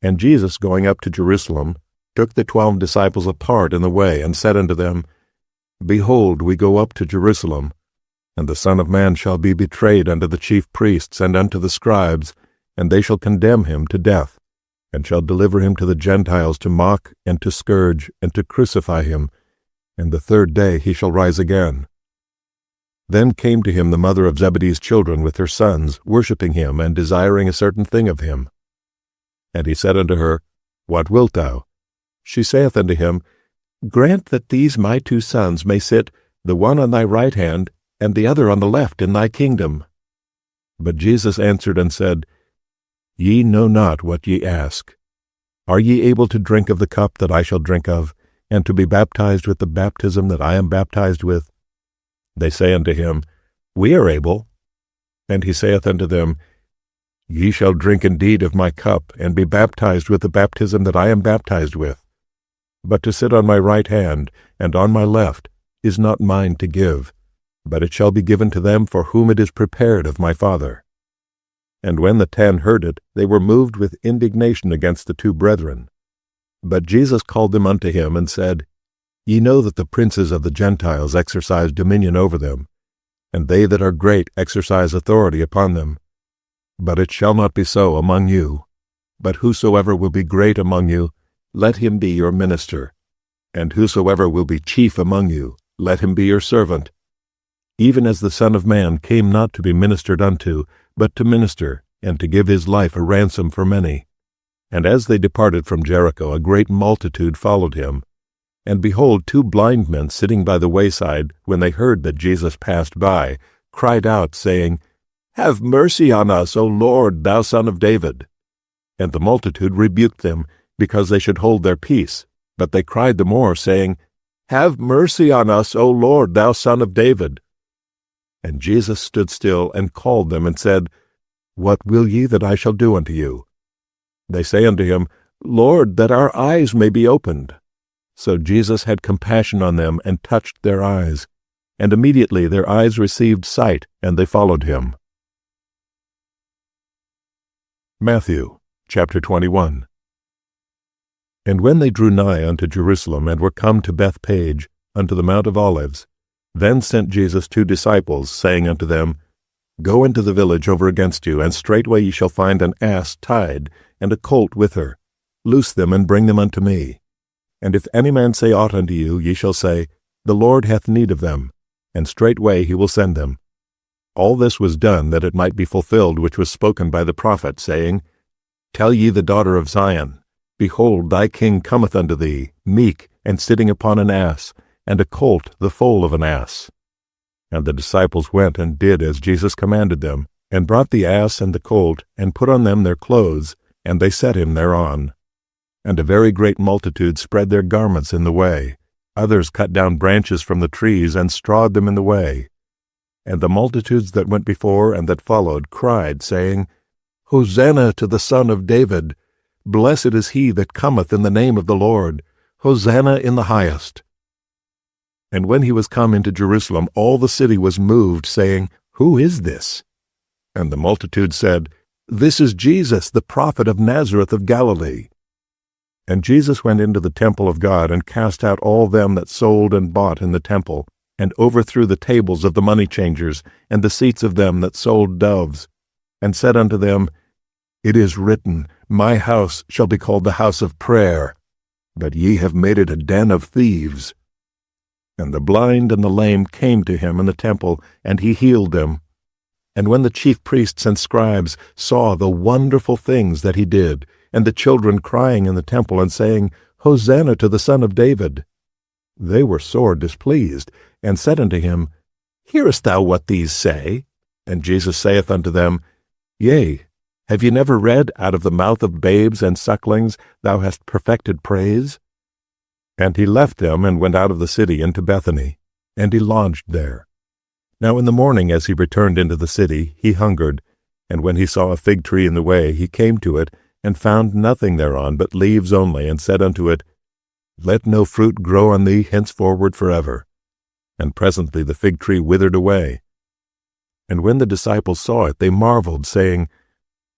And Jesus, going up to Jerusalem, took the 12 disciples apart in the way, and said unto them, Behold, we go up to Jerusalem, and the Son of Man shall be betrayed unto the chief priests and unto the Scribes, and they shall condemn him to death, and shall deliver him to the Gentiles to mock, and to scourge, and to crucify him, and the 3rd day he shall rise again. Then came to him the mother of Zebedee's children with her sons, worshipping him, and desiring a certain thing of him. And he said unto her, What wilt thou? She saith unto him, Grant that these my 2 sons may sit, the one on thy right hand, and the other on the left in thy kingdom. But Jesus answered and said, Ye know not what ye ask. Are ye able to drink of the cup that I shall drink of, and to be baptized with the baptism that I am baptized with? They say unto him, We are able. And he saith unto them, Ye shall drink indeed of my cup, and be baptized with the baptism that I am baptized with. But to sit on my right hand and on my left is not mine to give, but it shall be given to them for whom it is prepared of my Father. And when the 10 heard it, they were moved with indignation against the 2 brethren. But Jesus called them unto him, and said, Ye know that the princes of the Gentiles exercise dominion over them, and they that are great exercise authority upon them. But it shall not be so among you. But whosoever will be great among you, let him be your minister. And whosoever will be chief among you, let him be your servant. Even as the Son of Man came not to be ministered unto, but to minister, and to give his life a ransom for many. And as they departed from Jericho, a great multitude followed him. And behold, 2 blind men sitting by the wayside, when they heard that Jesus passed by, cried out, saying, Have mercy on us, O Lord, thou Son of David. And the multitude rebuked them, because they should hold their peace. But they cried the more, saying, Have mercy on us, O Lord, thou Son of David. And Jesus stood still, and called them, and said, What will ye that I shall do unto you? They say unto him, Lord, that our eyes may be opened. So Jesus had compassion on them, and touched their eyes. And immediately their eyes received sight, and they followed him. Matthew chapter 21. And when they drew nigh unto Jerusalem, and were come to Bethpage, unto the Mount of Olives, then sent Jesus 2 disciples, saying unto them, Go into the village over against you, and straightway ye shall find an ass tied, and a colt with her. Loose them, and bring them unto me. And if any man say aught unto you, ye shall say, The Lord hath need of them, and straightway he will send them. All this was done, that it might be fulfilled which was spoken by the prophet, saying, Tell ye the daughter of Zion, Behold, thy king cometh unto thee, meek, and sitting upon an ass, and a colt the foal of an ass. And the disciples went and did as Jesus commanded them, and brought the ass and the colt, and put on them their clothes, and they set him thereon. And a very great multitude spread their garments in the way. Others cut down branches from the trees, and strawed them in the way. And the multitudes that went before and that followed cried, saying, Hosanna to the Son of David! Blessed is he that cometh in the name of the Lord! Hosanna in the highest! And when he was come into Jerusalem, all the city was moved, saying, Who is this? And the multitude said, "This is Jesus, the prophet of Nazareth of Galilee." And Jesus went into the temple of God, and cast out all them that sold and bought in the temple, and overthrew the tables of the money changers, and the seats of them that sold doves, and said unto them, "It is written, My house shall be called the house of prayer, but ye have made it a den of thieves." And the blind and the lame came to him in the temple, and he healed them. And when the chief priests and scribes saw the wonderful things that he did, and the children crying in the temple and saying, Hosanna to the Son of David, they were sore displeased, and said unto him, Hearest thou what these say? And Jesus saith unto them, Yea, have ye never read, Out of the mouth of babes and sucklings thou hast perfected praise? And he left them, and went out of the city into Bethany, and he lodged there. Now in the morning, as he returned into the city, he hungered. And when he saw a fig tree in the way, he came to it, and found nothing thereon but leaves only, and said unto it, Let no fruit grow on thee henceforward forever. And presently the fig tree withered away. And when the disciples saw it, they marveled, saying,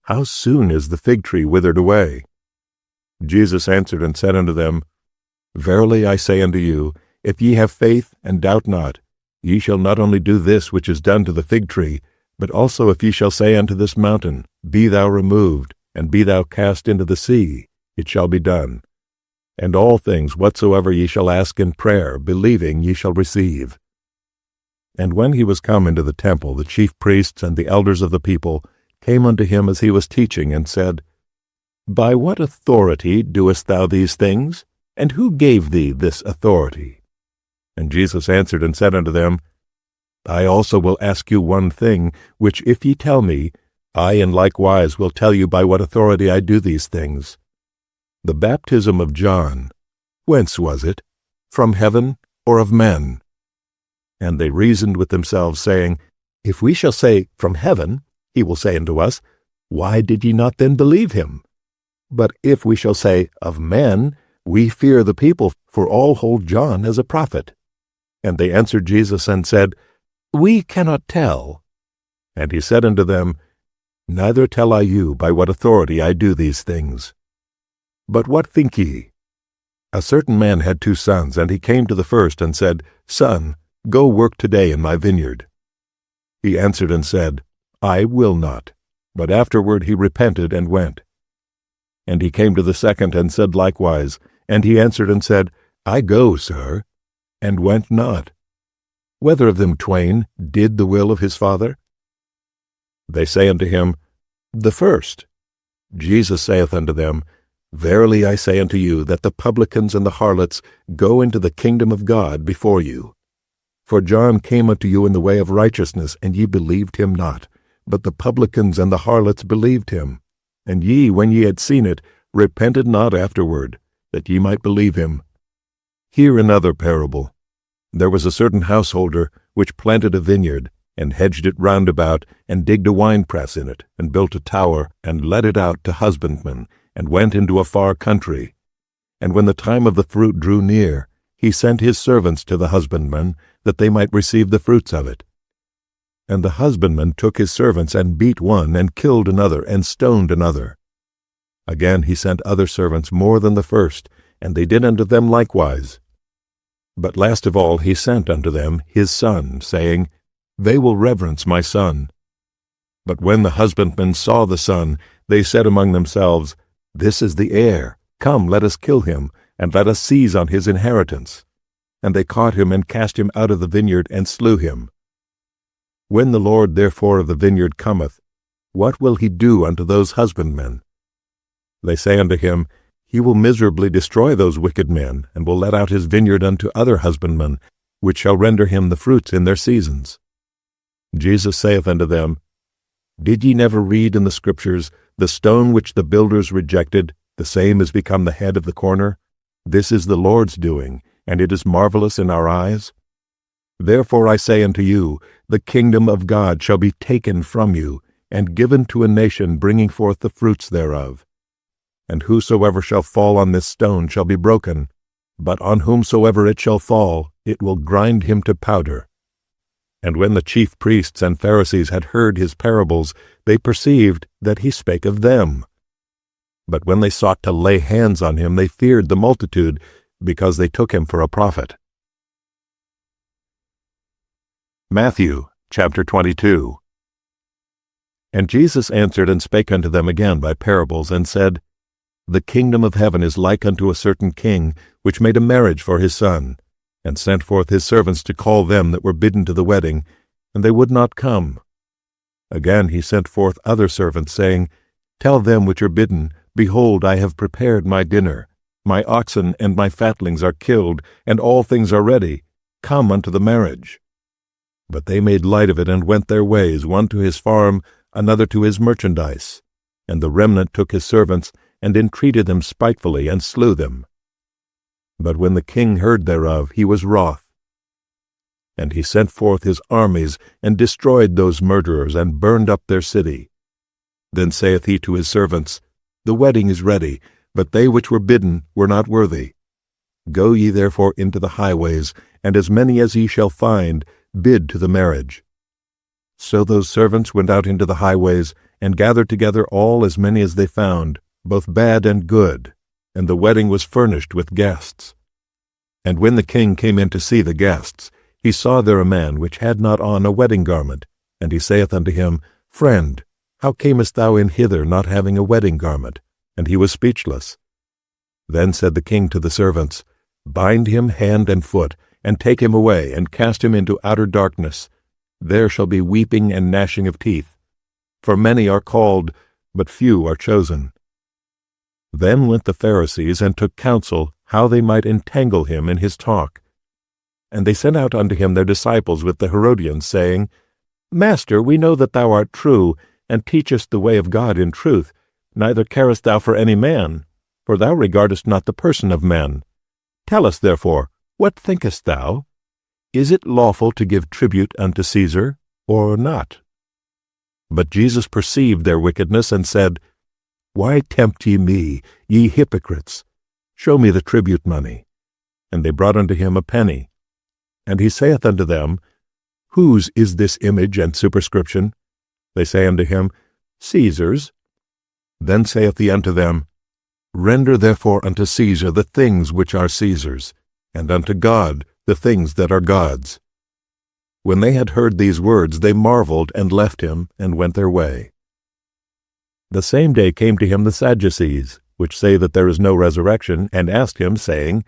How soon is the fig tree withered away? Jesus answered and said unto them, Verily I say unto you, if ye have faith, and doubt not, ye shall not only do this which is done to the fig tree, but also if ye shall say unto this mountain, Be thou removed, and be thou cast into the sea, it shall be done. And all things whatsoever ye shall ask in prayer, believing ye shall receive. And when he was come into the temple, the chief priests and the elders of the people came unto him as he was teaching, and said, By what authority doest thou these things? And who gave thee this authority? And Jesus answered and said unto them, I also will ask you one thing, which if ye tell me, I in like wise will tell you by what authority I do these things. The baptism of John, whence was it? From heaven, or of men? And they reasoned with themselves, saying, If we shall say, From heaven, he will say unto us, Why did ye not then believe him? But if we shall say, Of men, we fear the people, for all hold John as a prophet. And they answered Jesus and said, We cannot tell. And he said unto them, Neither tell I you by what authority I do these things. But what think ye? A certain man had 2 sons, and he came to the first and said, Son, go work today in my vineyard. He answered and said, I will not. But afterward he repented and went. And he came to the second and said likewise. And he answered and said, I go, sir, and went not. Whether of them twain did the will of his father? They say unto him, The first. Jesus saith unto them, Verily I say unto you, that the publicans and the harlots go into the kingdom of God before you. For John came unto you in the way of righteousness, and ye believed him not. But the publicans and the harlots believed him. And ye, when ye had seen it, repented not afterward, that ye might believe him. Hear another parable. There was a certain householder which planted a vineyard, and hedged it round about, and digged a winepress in it, and built a tower, and let it out to husbandmen, and went into a far country. And when the time of the fruit drew near, he sent his servants to the husbandmen, that they might receive the fruits of it. And the husbandman took his servants, and beat one, and killed another, and stoned another. Again he sent other servants more than the first, and they did unto them likewise. But last of all he sent unto them his son, saying, They will reverence my son. But when the husbandmen saw the son, they said among themselves, This is the heir. Come, let us kill him, and let us seize on his inheritance. And they caught him, and cast him out of the vineyard, and slew him. When the Lord therefore of the vineyard cometh, what will he do unto those husbandmen? They say unto him, He will miserably destroy those wicked men, and will let out his vineyard unto other husbandmen, which shall render him the fruits in their seasons. Jesus saith unto them, Did ye never read in the Scriptures, The stone which the builders rejected, the same is become the head of the corner? This is the Lord's doing, and it is marvelous in our eyes. Therefore I say unto you, the kingdom of God shall be taken from you, and given to a nation bringing forth the fruits thereof. And whosoever shall fall on this stone shall be broken, but on whomsoever it shall fall, it will grind him to powder. And when the chief priests and Pharisees had heard his parables, they perceived that he spake of them. But when they sought to lay hands on him, they feared the multitude, because they took him for a prophet. Matthew chapter 22. And Jesus answered and spake unto them again by parables, and said, The kingdom of heaven is like unto a certain king, which made a marriage for his son, and sent forth his servants to call them that were bidden to the wedding, and they would not come. Again he sent forth other servants, saying, Tell them which are bidden, Behold, I have prepared my dinner. My oxen and my fatlings are killed, and all things are ready. Come unto the marriage. But they made light of it, and went their ways, one to his farm, another to his merchandise. And the remnant took his servants, and entreated them spitefully, and slew them. But when the king heard thereof, he was wroth. And he sent forth his armies, and destroyed those murderers, and burned up their city. Then saith he to his servants, The wedding is ready, but they which were bidden were not worthy. Go ye therefore into the highways, and as many as ye shall find, bid to the marriage. So those servants went out into the highways, and gathered together all as many as they found, both bad and good, and the wedding was furnished with guests. And when the king came in to see the guests, he saw there a man which had not on a wedding garment, and he saith unto him, Friend, how camest thou in hither not having a wedding garment? And he was speechless. Then said the king to the servants, Bind him hand and foot, and take him away, and cast him into outer darkness. There shall be weeping and gnashing of teeth. For many are called, but few are chosen. Then went the Pharisees, and took counsel how they might entangle him in his talk. And they sent out unto him their disciples with the Herodians, saying, Master, we know that thou art true, and teachest the way of God in truth, neither carest thou for any man, for thou regardest not the person of men. Tell us therefore, what thinkest thou? Is it lawful to give tribute unto Caesar, or not? But Jesus perceived their wickedness, and said, Why tempt ye me, ye hypocrites? Show me the tribute money. And they brought unto him a penny. And he saith unto them, Whose is this image and superscription? They say unto him, Caesar's. Then saith he unto them, Render therefore unto Caesar the things which are Caesar's, and unto God the things that are God's. When they had heard these words, they marveled, and left him, and went their way. The same day came to him the Sadducees, which say that there is no resurrection, and asked him, saying,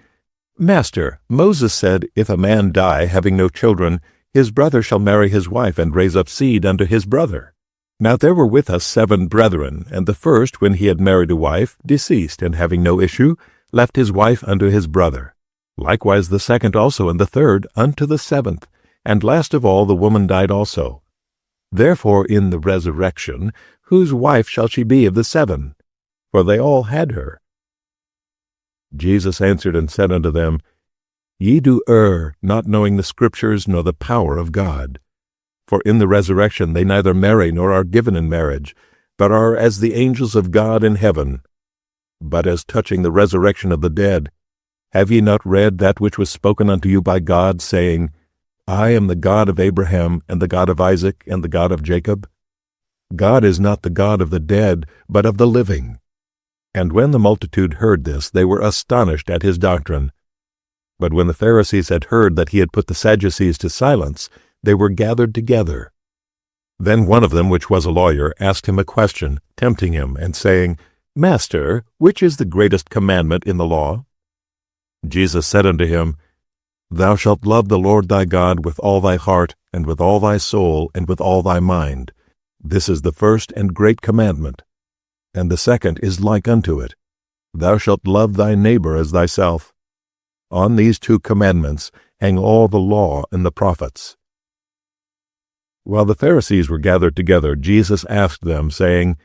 Master, Moses said, If a man die, having no children, his brother shall marry his wife, and raise up seed unto his brother. Now there were with us 7 brethren, and the first, when he had married a wife, deceased, and having no issue, left his wife unto his brother. Likewise the second also, and the third, unto the 7th, and last of all the woman died also. Therefore in the resurrection, whose wife shall she be of the 7? For they all had her. Jesus answered and said unto them, Ye do err, not knowing the Scriptures nor the power of God. For in the resurrection they neither marry nor are given in marriage, but are as the angels of God in heaven. But as touching the resurrection of the dead, have ye not read that which was spoken unto you by God, saying, I am the God of Abraham, and the God of Isaac, and the God of Jacob? God is not the God of the dead, but of the living. And when the multitude heard this, they were astonished at his doctrine. But when the Pharisees had heard that he had put the Sadducees to silence, they were gathered together. Then one of them, which was a lawyer, asked him a question, tempting him, and saying, Master, which is the greatest commandment in the law? Jesus said unto him, Thou shalt love the Lord thy God with all thy heart, and with all thy soul, and with all thy mind. This is the first and great commandment. And the second is like unto it, Thou shalt love thy neighbor as thyself. On these 2 commandments hang all the law and the prophets. While the Pharisees were gathered together, Jesus asked them, saying,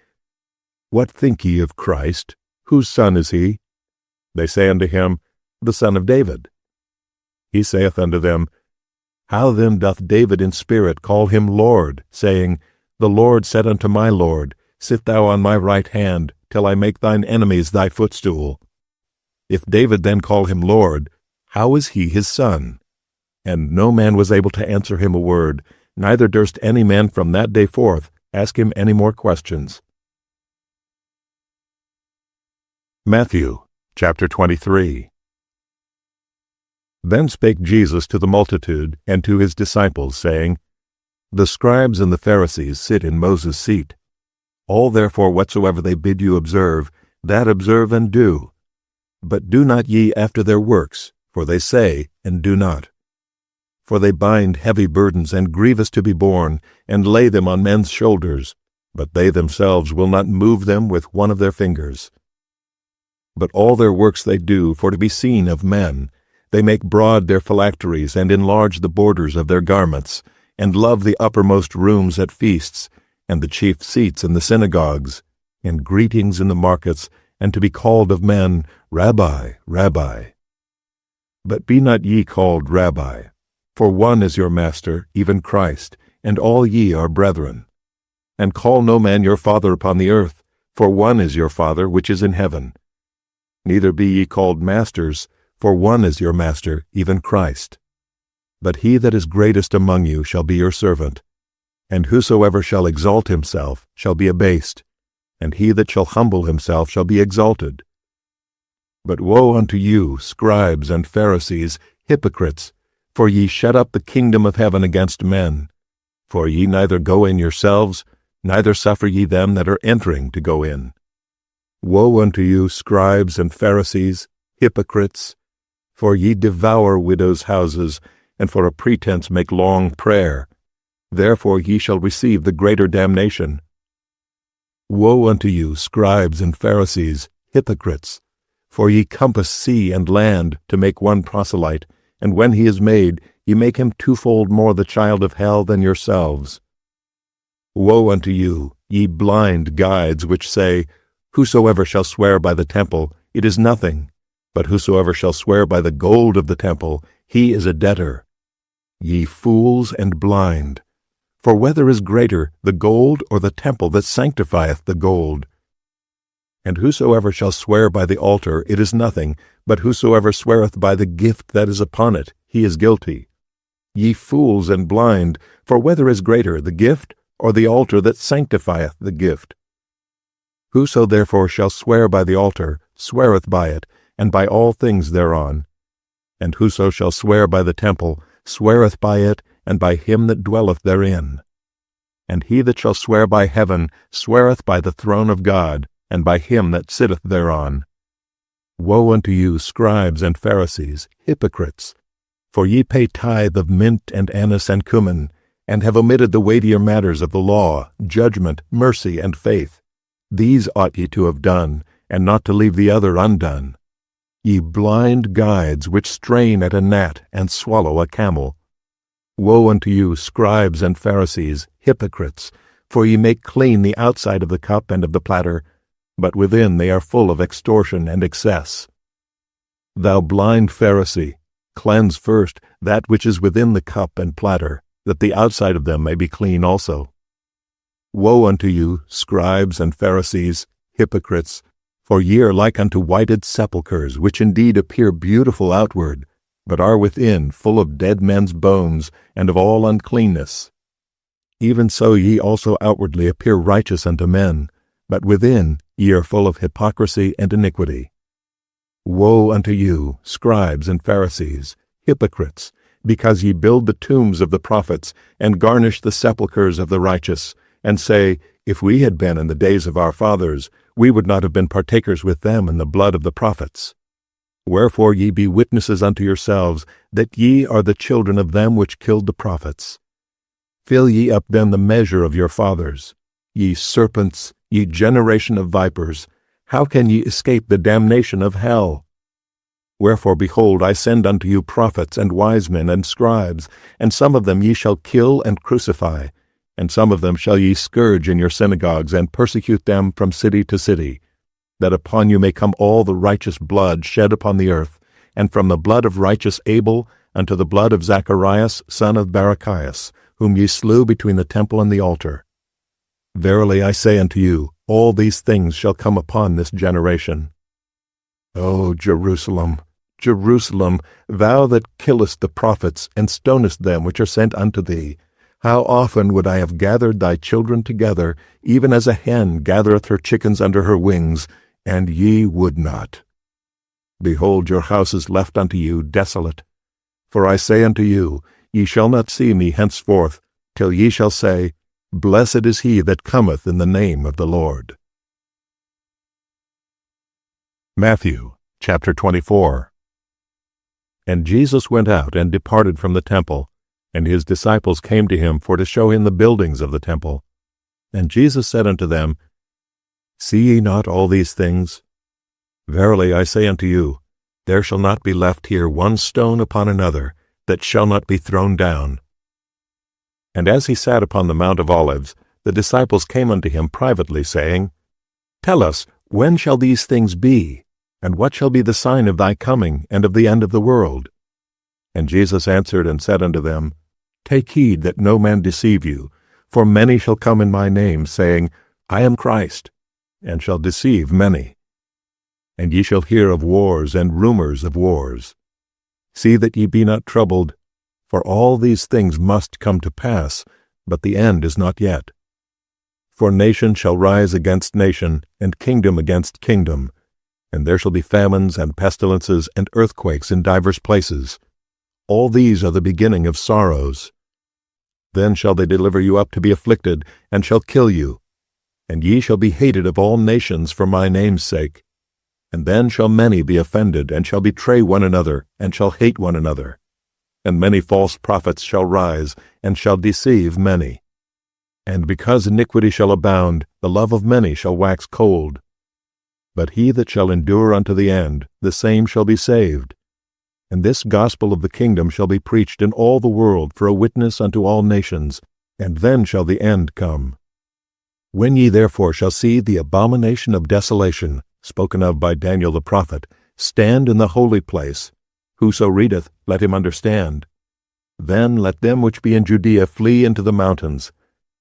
What think ye of Christ? Whose son is he? They say unto him, The son of David. He saith unto them, How then doth David in spirit call him Lord, saying, The Lord said unto my Lord, Sit thou on my right hand, till I make thine enemies thy footstool. If David then call him Lord, how is he his son? And no man was able to answer him a word, neither durst any man from that day forth ask him any more questions. Matthew chapter 23. Then spake Jesus to the multitude and to his disciples, saying, The scribes and the Pharisees sit in Moses' seat. All therefore whatsoever they bid you observe, that observe and do. But do not ye after their works, for they say, and do not. For they bind heavy burdens and grievous to be borne, and lay them on men's shoulders, but they themselves will not move them with one of their fingers. But all their works they do for to be seen of men. They make broad their phylacteries, and enlarge the borders of their garments, and love the uppermost rooms at feasts, and the chief seats in the synagogues, and greetings in the markets, and to be called of men, Rabbi, Rabbi. But be not ye called Rabbi, for one is your Master, even Christ, and all ye are brethren. And call no man your Father upon the earth, for one is your Father which is in heaven. Neither be ye called masters, for one is your Master, even Christ. But he that is greatest among you shall be your servant. And whosoever shall exalt himself shall be abased, and he that shall humble himself shall be exalted. But woe unto you, scribes and Pharisees, hypocrites! For ye shut up the kingdom of heaven against men. For ye neither go in yourselves, neither suffer ye them that are entering to go in. Woe unto you, scribes and Pharisees, hypocrites! For ye devour widows' houses, and for a pretense make long prayer. Therefore ye shall receive the greater damnation. Woe unto you, scribes and Pharisees, hypocrites! For ye compass sea and land to make one proselyte, and when he is made, ye make him twofold more the child of hell than yourselves. Woe unto you, ye blind guides, which say, Whosoever shall swear by the temple, it is nothing, but whosoever shall swear by the gold of the temple, he is a debtor. Ye fools and blind! For whether is greater, the gold or the temple that sanctifieth the gold? And whosoever shall swear by the altar, it is nothing, but whosoever sweareth by the gift that is upon it, he is guilty. Ye fools and blind! For whether is greater, the gift or the altar that sanctifieth the gift? Whoso therefore shall swear by the altar, sweareth by it, and by all things thereon. And whoso shall swear by the temple, sweareth by it, and by him that dwelleth therein. And he that shall swear by heaven, sweareth by the throne of God, and by him that sitteth thereon. Woe unto you, scribes and Pharisees, hypocrites! For ye pay tithe of mint and anise and cumin, and have omitted the weightier matters of the law, judgment, mercy, and faith. These ought ye to have done, and not to leave the other undone. Ye blind guides, which strain at a gnat, and swallow a camel. Woe unto you, scribes and Pharisees, hypocrites! For ye make clean the outside of the cup and of the platter, but within they are full of extortion and excess. Thou blind Pharisee, cleanse first that which is within the cup and platter, that the outside of them may be clean also. Woe unto you, scribes and Pharisees, hypocrites! For ye are like unto whited sepulchres, which indeed appear beautiful outward, but are within full of dead men's bones, and of all uncleanness. Even so ye also outwardly appear righteous unto men, but within ye are full of hypocrisy and iniquity. Woe unto you, scribes and Pharisees, hypocrites! Because ye build the tombs of the prophets, and garnish the sepulchres of the righteous, and say, If we had been in the days of our fathers, we would not have been partakers with them in the blood of the prophets. Wherefore ye be witnesses unto yourselves, that ye are the children of them which killed the prophets. Fill ye up then the measure of your fathers. Ye serpents, ye generation of vipers, how can ye escape the damnation of hell? Wherefore, behold, I send unto you prophets and wise men and scribes, and some of them ye shall kill and crucify, and some of them shall ye scourge in your synagogues, and persecute them from city to city, that upon you may come all the righteous blood shed upon the earth, and from the blood of righteous Abel unto the blood of Zacharias son of Barachias, whom ye slew between the temple and the altar. Verily I say unto you, all these things shall come upon this generation. O Jerusalem, Jerusalem, thou that killest the prophets, and stonest them which are sent unto thee, How often would I have gathered thy children together, even as a hen gathereth her chickens under her wings, and ye would not. Behold, your house is left unto you desolate. For I say unto you, ye shall not see me henceforth, till ye shall say, Blessed is he that cometh in the name of the Lord. Matthew chapter 24. And Jesus went out and departed from the temple, and his disciples came to him for to show him the buildings of the temple. And Jesus said unto them, See ye not all these things? Verily I say unto you, there shall not be left here one stone upon another, that shall not be thrown down. And as he sat upon the Mount of Olives, the disciples came unto him privately, saying, Tell us, when shall these things be? And what shall be the sign of thy coming, and of the end of the world? And Jesus answered and said unto them, Take heed that no man deceive you, for many shall come in my name, saying, I am Christ, and shall deceive many. And ye shall hear of wars and rumors of wars. See that ye be not troubled, for all these things must come to pass, but the end is not yet. For nation shall rise against nation, and kingdom against kingdom, and there shall be famines and pestilences and earthquakes in divers places. All these are the beginning of sorrows. Then shall they deliver you up to be afflicted, and shall kill you. And ye shall be hated of all nations for my name's sake. And then shall many be offended, and shall betray one another, and shall hate one another. And many false prophets shall rise, and shall deceive many. And because iniquity shall abound, the love of many shall wax cold. But he that shall endure unto the end, the same shall be saved. And this gospel of the kingdom shall be preached in all the world for a witness unto all nations, and then shall the end come. When ye therefore shall see the abomination of desolation, spoken of by Daniel the prophet, stand in the holy place, whoso readeth, let him understand. Then let them which be in Judea flee into the mountains.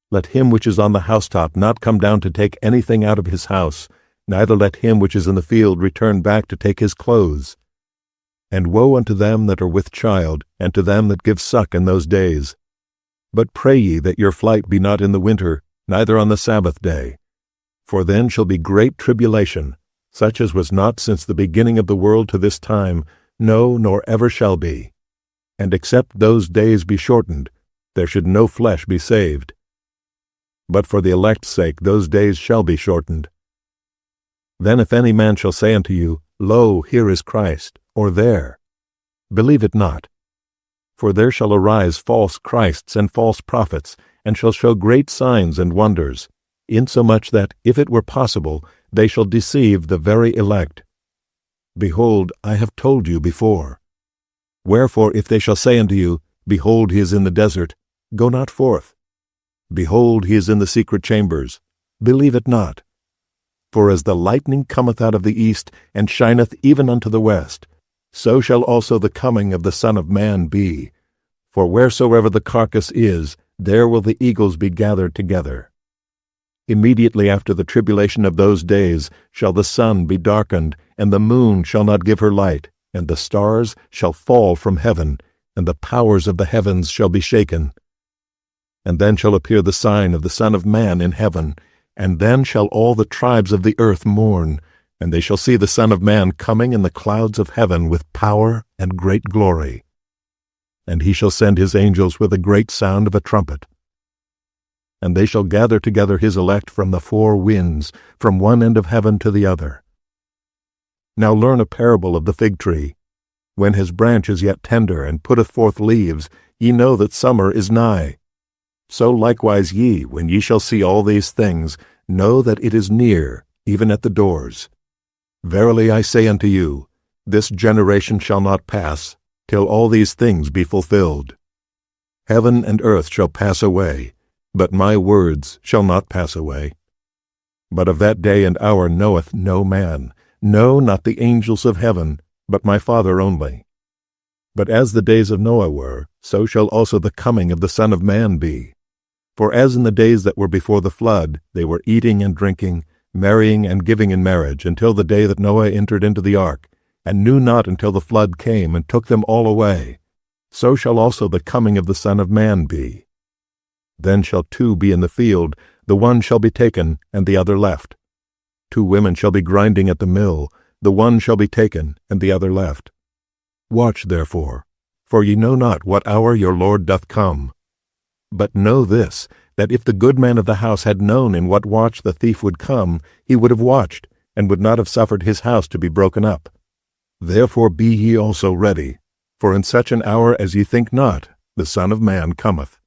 Let him which is on the housetop not come down to take anything out of his house, neither let him which is in the field return back to take his clothes. And woe unto them that are with child, and to them that give suck in those days. But pray ye that your flight be not in the winter, neither on the Sabbath day. For then shall be great tribulation, such as was not since the beginning of the world to this time, no, nor ever shall be. And except those days be shortened, there should no flesh be saved. But for the elect's sake those days shall be shortened. Then if any man shall say unto you, Lo, here is Christ, or there, believe it not. For there shall arise false Christs and false prophets, and shall show great signs and wonders, insomuch that, if it were possible, they shall deceive the very elect. Behold, I have told you before. Wherefore, if they shall say unto you, Behold, he is in the desert, go not forth. Behold, he is in the secret chambers, believe it not. For as the lightning cometh out of the east, and shineth even unto the west, so shall also the coming of the Son of Man be. For wheresoever the carcass is, there will the eagles be gathered together. Immediately after the tribulation of those days shall the sun be darkened, and the moon shall not give her light, and the stars shall fall from heaven, and the powers of the heavens shall be shaken. And then shall appear the sign of the Son of Man in heaven, and then shall all the tribes of the earth mourn, and they shall see the Son of Man coming in the clouds of heaven with power and great glory. And he shall send his angels with a great sound of a trumpet. And they shall gather together his elect from the four winds, from one end of heaven to the other. Now learn a parable of the fig tree. When his branch is yet tender, and putteth forth leaves, ye know that summer is nigh. So likewise ye, when ye shall see all these things, know that it is near, even at the doors. Verily I say unto you, this generation shall not pass, till all these things be fulfilled. Heaven and earth shall pass away, but my words shall not pass away. But of that day and hour knoweth no man, no, not the angels of heaven, but my Father only. But as the days of Noah were, so shall also the coming of the Son of Man be. For as in the days that were before the flood, they were eating and drinking, marrying and giving in marriage, until the day that Noah entered into the ark, and knew not until the flood came and took them all away, so shall also the coming of the Son of Man be. Then shall 2 be in the field, the one shall be taken, and the other left. 2 women shall be grinding at the mill, the one shall be taken, and the other left. Watch therefore, for ye know not what hour your Lord doth come. But know this, that if the good man of the house had known in what watch the thief would come, he would have watched, and would not have suffered his house to be broken up. Therefore be ye also ready, for in such an hour as ye think not, the Son of Man cometh.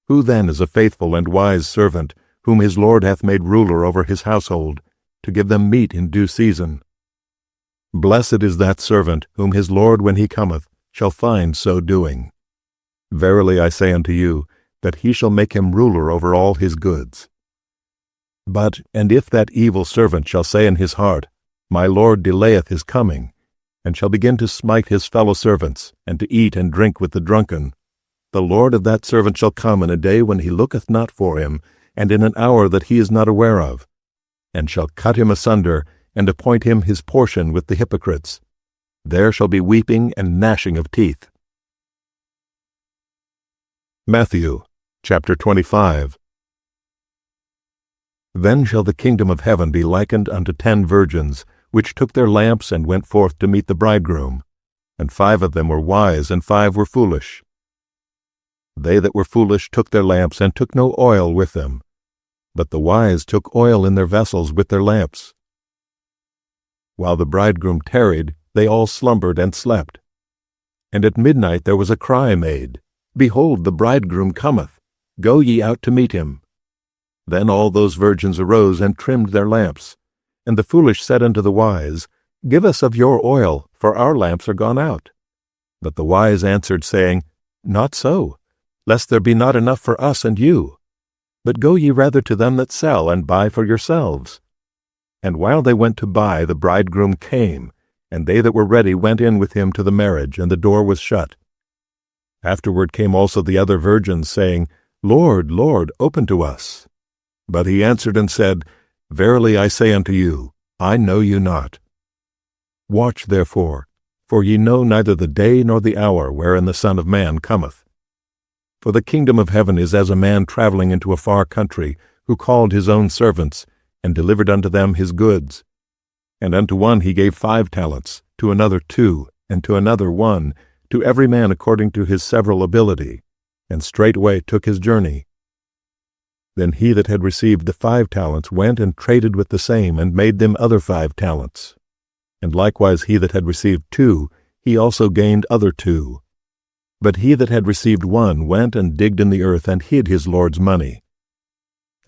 Who then is a faithful and wise servant, whom his Lord hath made ruler over his household, to give them meat in due season? Blessed is that servant, whom his Lord when he cometh shall find so doing. Verily I say unto you, that he shall make him ruler over all his goods. But, and if that evil servant shall say in his heart, My Lord delayeth his coming, and shall begin to smite his fellow servants, and to eat and drink with the drunken, the Lord of that servant shall come in a day when he looketh not for him, and in an hour that he is not aware of, and shall cut him asunder, and appoint him his portion with the hypocrites. There shall be weeping and gnashing of teeth. Matthew, chapter 25. Then shall the kingdom of heaven be likened unto 10 virgins, which took their lamps and went forth to meet the bridegroom. And 5 of them were wise, and 5 were foolish. They that were foolish took their lamps, and took no oil with them. But the wise took oil in their vessels with their lamps. While the bridegroom tarried, they all slumbered and slept. And at midnight there was a cry made, Behold, the bridegroom cometh, go ye out to meet him. Then all those virgins arose and trimmed their lamps. And the foolish said unto the wise, Give us of your oil, for our lamps are gone out. But the wise answered, saying, Not so, lest there be not enough for us and you. But go ye rather to them that sell, and buy for yourselves. And while they went to buy, the bridegroom came, and they that were ready went in with him to the marriage, and the door was shut. Afterward came also the other virgins, saying, Lord, Lord, open to us. But he answered and said, Verily I say unto you, I know you not. Watch therefore, for ye know neither the day nor the hour wherein the Son of Man cometh. For the kingdom of heaven is as a man traveling into a far country, who called his own servants, and delivered unto them his goods. And unto one he gave 5 talents, to another 2, and to another 1, to every man according to his several ability, and straightway took his journey. Then he that had received the 5 talents went and traded with the same, and made them other 5 talents. And likewise he that had received 2, he also gained other 2. But he that had received 1 went and digged in the earth, and hid his Lord's money.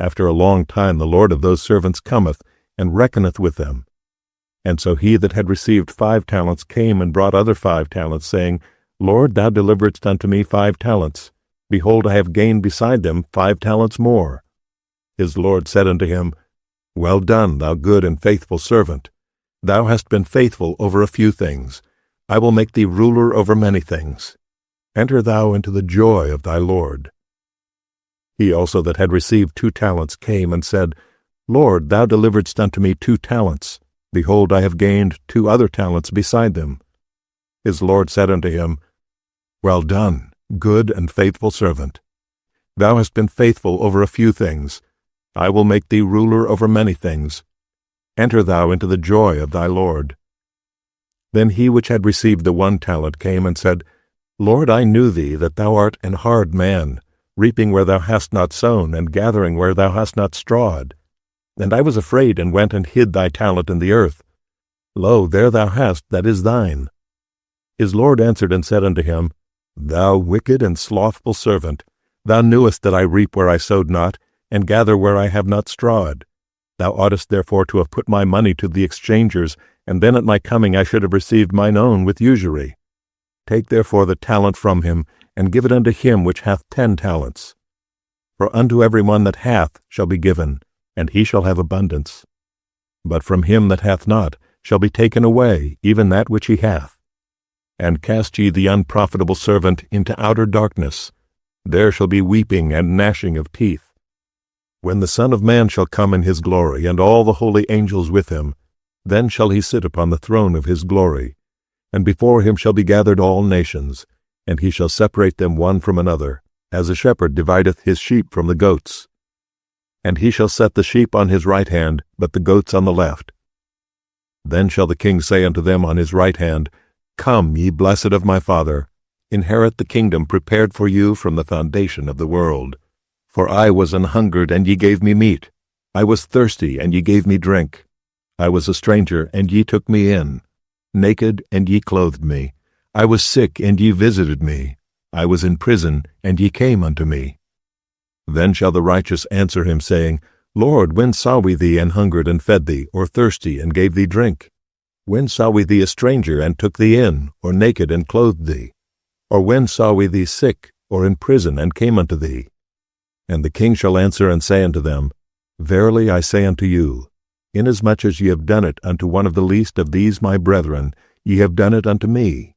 After a long time the Lord of those servants cometh, and reckoneth with them. And so he that had received 5 talents came and brought other 5 talents, saying, Lord, thou deliveredst unto me 5 talents. Behold, I have gained beside them 5 talents more. His Lord said unto him, Well done, thou good and faithful servant. Thou hast been faithful over a few things. I will make thee ruler over many things. Enter thou into the joy of thy Lord. He also that had received 2 talents came and said, Lord, thou deliveredst unto me 2 talents. Behold, I have gained 2 other talents beside them. His Lord said unto him, Well done, good and faithful servant. Thou hast been faithful over a few things. I will make thee ruler over many things. Enter thou into the joy of thy Lord. Then he which had received the 1 talent came and said, Lord, I knew thee, that thou art an hard man, reaping where thou hast not sown, and gathering where thou hast not strawed. And I was afraid, and went and hid thy talent in the earth. Lo, there thou hast that is thine. His Lord answered and said unto him, Thou wicked and slothful servant, thou knewest that I reap where I sowed not, and gather where I have not strawed. Thou oughtest therefore to have put my money to the exchangers, and then at my coming I should have received mine own with usury. Take therefore the talent from him, and give it unto him which hath 10 talents. For unto every one that hath shall be given, and he shall have abundance. But from him that hath not shall be taken away even that which he hath. And cast ye the unprofitable servant into outer darkness. There shall be weeping and gnashing of teeth. When the Son of Man shall come in his glory, and all the holy angels with him, then shall he sit upon the throne of his glory. And before him shall be gathered all nations, and he shall separate them one from another, as a shepherd divideth his sheep from the goats. And he shall set the sheep on his right hand, but the goats on the left. Then shall the king say unto them on his right hand, Come, ye blessed of my Father, inherit the kingdom prepared for you from the foundation of the world. For I was an hungered, and ye gave me meat. I was thirsty, and ye gave me drink. I was a stranger, and ye took me in. Naked, and ye clothed me. I was sick, and ye visited me. I was in prison, and ye came unto me. Then shall the righteous answer him, saying, Lord, when saw we thee an hungered, and fed thee, or thirsty, and gave thee drink? When saw we thee a stranger, and took thee in, or naked, and clothed thee? Or when saw we thee sick, or in prison, and came unto thee? And the king shall answer and say unto them, Verily I say unto you, inasmuch as ye have done it unto one of the least of these my brethren, ye have done it unto me.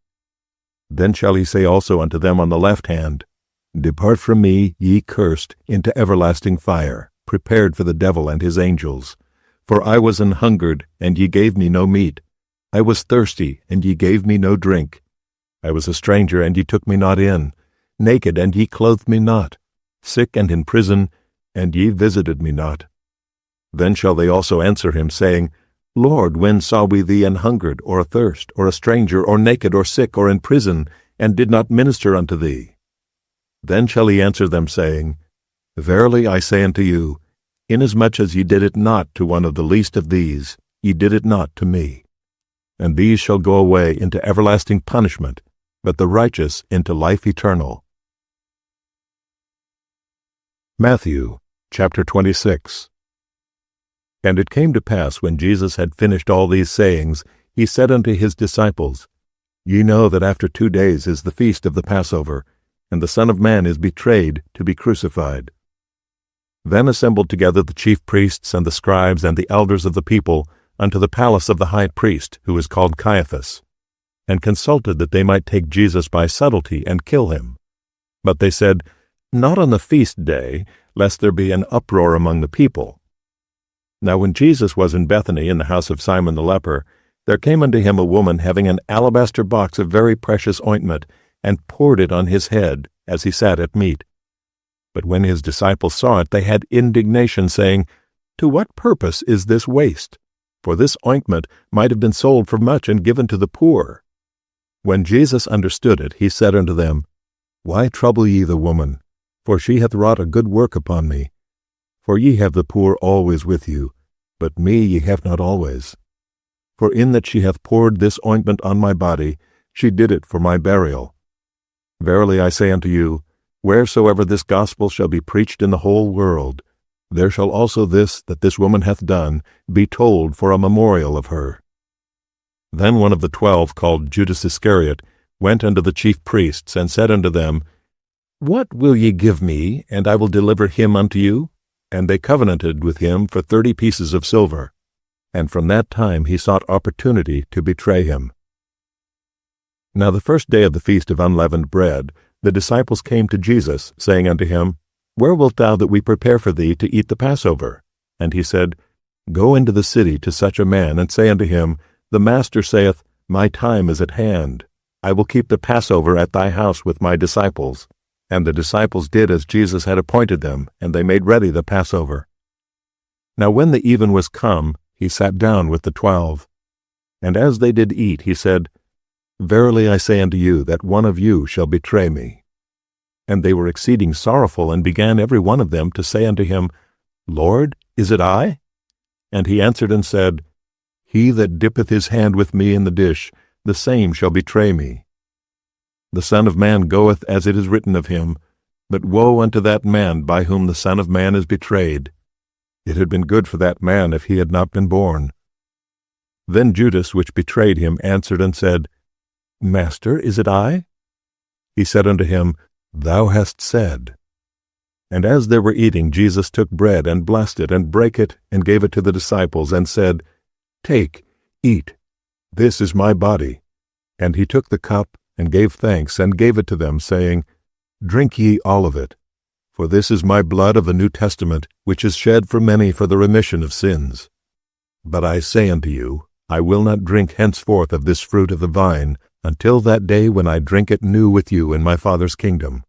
Then shall he say also unto them on the left hand, Depart from me, ye cursed, into everlasting fire, prepared for the devil and his angels. For I was an hungered, and ye gave me no meat. I was thirsty, and ye gave me no drink. I was a stranger, and ye took me not in. Naked, and ye clothed me not. Sick and in prison, and ye visited me not. Then shall they also answer him, saying, Lord, when saw we thee an hungered, or athirst, or a stranger, or naked, or sick, or in prison, and did not minister unto thee? Then shall he answer them, saying, Verily I say unto you, inasmuch as ye did it not to one of the least of these, ye did it not to me. And these shall go away into everlasting punishment, but the righteous into life eternal. Matthew chapter 26. And it came to pass, when Jesus had finished all these sayings, he said unto his disciples, Ye know that after 2 days is the feast of the Passover, and the Son of Man is betrayed to be crucified. Then assembled together the chief priests and the scribes and the elders of the people unto the palace of the high priest, who is called Caiaphas, and consulted that they might take Jesus by subtlety and kill him. But they said, Not on the feast day, lest there be an uproar among the people. Now when Jesus was in Bethany in the house of Simon the leper, there came unto him a woman having an alabaster box of very precious ointment, and poured it on his head, as he sat at meat. But when his disciples saw it, they had indignation, saying, To what purpose is this waste? For this ointment might have been sold for much and given to the poor. When Jesus understood it, he said unto them, Why trouble ye the woman? For she hath wrought a good work upon me. For ye have the poor always with you, but me ye have not always. For in that she hath poured this ointment on my body, she did it for my burial. Verily I say unto you, wheresoever this gospel shall be preached in the whole world, there shall also this that this woman hath done be told for a memorial of her. Then one of the 12, called Judas Iscariot, went unto the chief priests, and said unto them, What will ye give me, and I will deliver him unto you? And they covenanted with him for 30 pieces of silver. And from that time he sought opportunity to betray him. Now the first day of the feast of unleavened bread, the disciples came to Jesus, saying unto him, Where wilt thou that we prepare for thee to eat the Passover? And he said, Go into the city to such a man, and say unto him, The Master saith, My time is at hand. I will keep the Passover at thy house with my disciples. And the disciples did as Jesus had appointed them, and they made ready the Passover. Now when the even was come, he sat down with the 12. And as they did eat, he said, Verily I say unto you, that one of you shall betray me. And they were exceeding sorrowful, and began every one of them to say unto him, Lord, is it I? And he answered and said, He that dippeth his hand with me in the dish, the same shall betray me. The Son of Man goeth as it is written of him, but woe unto that man by whom the Son of Man is betrayed. It had been good for that man if he had not been born. Then Judas, which betrayed him, answered and said, Master, is it I? He said unto him, Thou hast said. And as they were eating, Jesus took bread, and blessed it, and brake it, and gave it to the disciples, and said, Take, eat, this is my body. And he took the cup, and gave thanks, and gave it to them, saying, Drink ye all of it, for this is my blood of the New Testament, which is shed for many for the remission of sins. But I say unto you, I will not drink henceforth of this fruit of the vine, until that day when I drink it new with you in my Father's kingdom.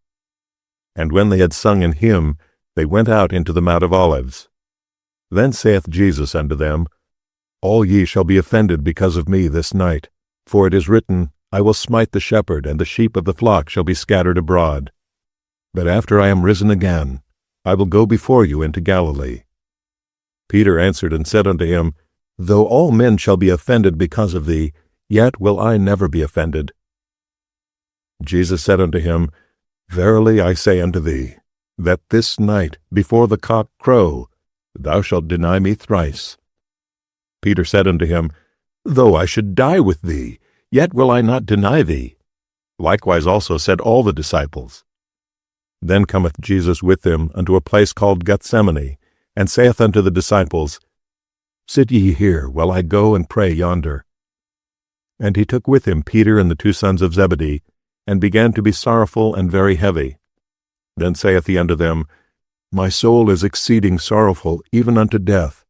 And when they had sung an hymn, they went out into the Mount of Olives. Then saith Jesus unto them, All ye shall be offended because of me this night. For it is written, I will smite the shepherd, and the sheep of the flock shall be scattered abroad. But after I am risen again, I will go before you into Galilee. Peter answered and said unto him, Though all men shall be offended because of thee, yet will I never be offended. Jesus said unto him, Verily I say unto thee, that this night, before the cock crow, thou shalt deny me thrice. Peter said unto him, Though I should die with thee, yet will I not deny thee. Likewise also said all the disciples. Then cometh Jesus with them unto a place called Gethsemane, and saith unto the disciples, Sit ye here, while I go and pray yonder. And he took with him Peter and the 2 sons of Zebedee, and began to be sorrowful and very heavy. Then saith he unto them, My soul is exceeding sorrowful, even unto death.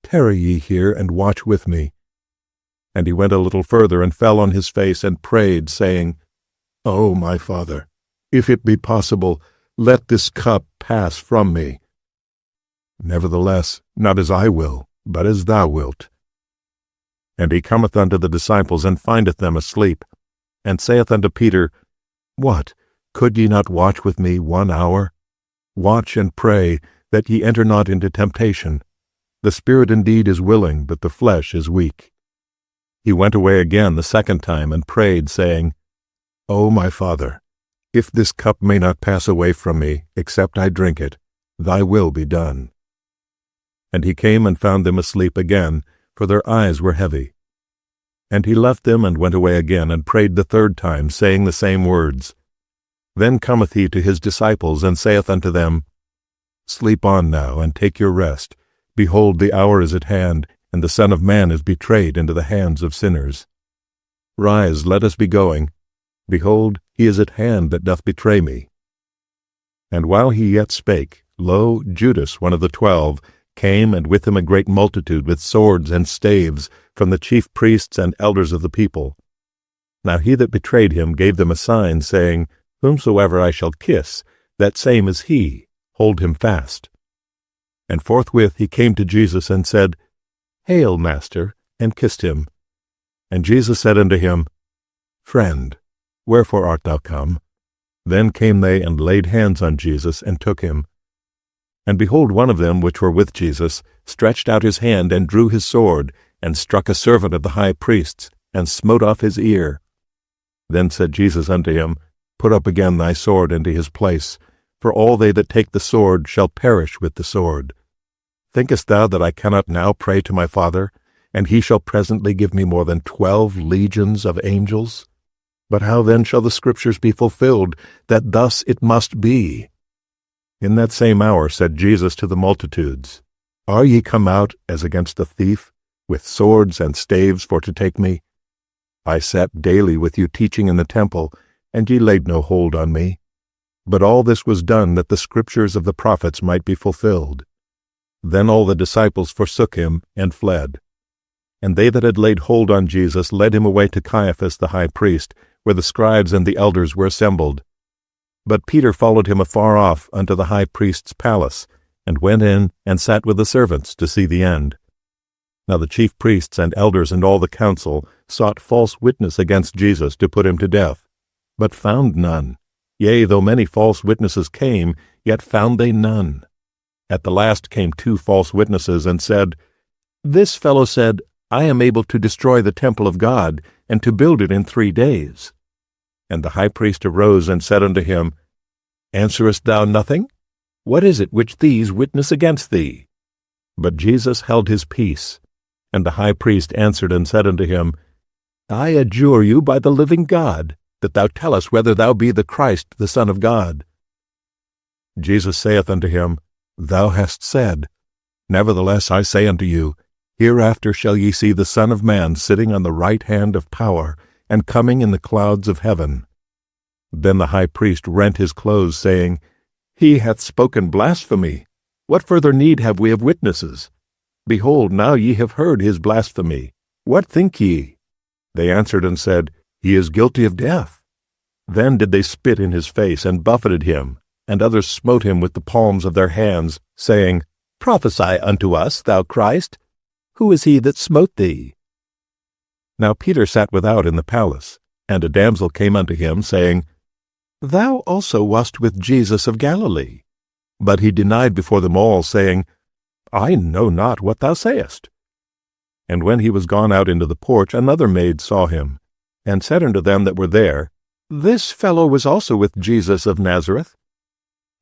Tarry ye here, and watch with me. And he went a little further, and fell on his face, and prayed, saying, O my Father, if it be possible, let this cup pass from me. Nevertheless, not as I will, but as thou wilt. And he cometh unto the disciples, and findeth them asleep, and saith unto Peter, What, could ye not watch with me 1 hour? Watch and pray, that ye enter not into temptation. The spirit indeed is willing, but the flesh is weak. He went away again the 2nd time, and prayed, saying, O my Father, if this cup may not pass away from me, except I drink it, thy will be done. And he came and found them asleep again, for their eyes were heavy. And he left them, and went away again, and prayed the 3rd time, saying the same words. Then cometh he to his disciples, and saith unto them, Sleep on now, and take your rest. Behold, the hour is at hand, and the Son of Man is betrayed into the hands of sinners. Rise, let us be going. Behold, he is at hand that doth betray me. And while he yet spake, lo, Judas, one of the 12, came, and with him a great multitude with swords and staves, from the chief priests and elders of the people. Now he that betrayed him gave them a sign, saying, Whomsoever I shall kiss, that same is he, hold him fast. And forthwith he came to Jesus, and said, Hail, Master, and kissed him. And Jesus said unto him, Friend, wherefore art thou come? Then came they, and laid hands on Jesus, and took him. And behold, one of them which were with Jesus stretched out his hand, and drew his sword, and struck a servant of the high priest's, and smote off his ear. Then said Jesus unto him, Put up again thy sword into his place, for all they that take the sword shall perish with the sword. Thinkest thou that I cannot now pray to my Father, and he shall presently give me more than 12 legions of angels? But how then shall the Scriptures be fulfilled, that thus it must be? In that same hour said Jesus to the multitudes, Are ye come out as against a thief, with swords and staves for to take me? I sat daily with you teaching in the temple, and ye laid no hold on me. But all this was done that the Scriptures of the prophets might be fulfilled. Then all the disciples forsook him, and fled. And they that had laid hold on Jesus led him away to Caiaphas the high priest, where the scribes and the elders were assembled. But Peter followed him afar off unto the high priest's palace, and went in, and sat with the servants to see the end. Now the chief priests and elders and all the council sought false witness against Jesus to put him to death, but found none. Yea, though many false witnesses came, yet found they none. At the last came 2 false witnesses, and said, This fellow said, I am able to destroy the temple of God, and to build it in 3 days. And the high priest arose, and said unto him, Answerest thou nothing? What is it which these witness against thee? But Jesus held his peace. And the high priest answered and said unto him, I adjure you by the living God, that thou tell us whether thou be the Christ, the Son of God. Jesus saith unto him, Thou hast said. Nevertheless I say unto you, Hereafter shall ye see the Son of Man sitting on the right hand of power, and coming in the clouds of heaven. Then the high priest rent his clothes, saying, He hath spoken blasphemy. What further need have we of witnesses? Behold, now ye have heard his blasphemy. What think ye? They answered and said, He is guilty of death. Then did they spit in his face, and buffeted him, and others smote him with the palms of their hands, saying, Prophesy unto us, thou Christ. Who is he that smote thee? Now Peter sat without in the palace, and a damsel came unto him, saying, Thou also wast with Jesus of Galilee. But he denied before them all, saying, I know not what thou sayest. And when he was gone out into the porch, another maid saw him, and said unto them that were there, This fellow was also with Jesus of Nazareth.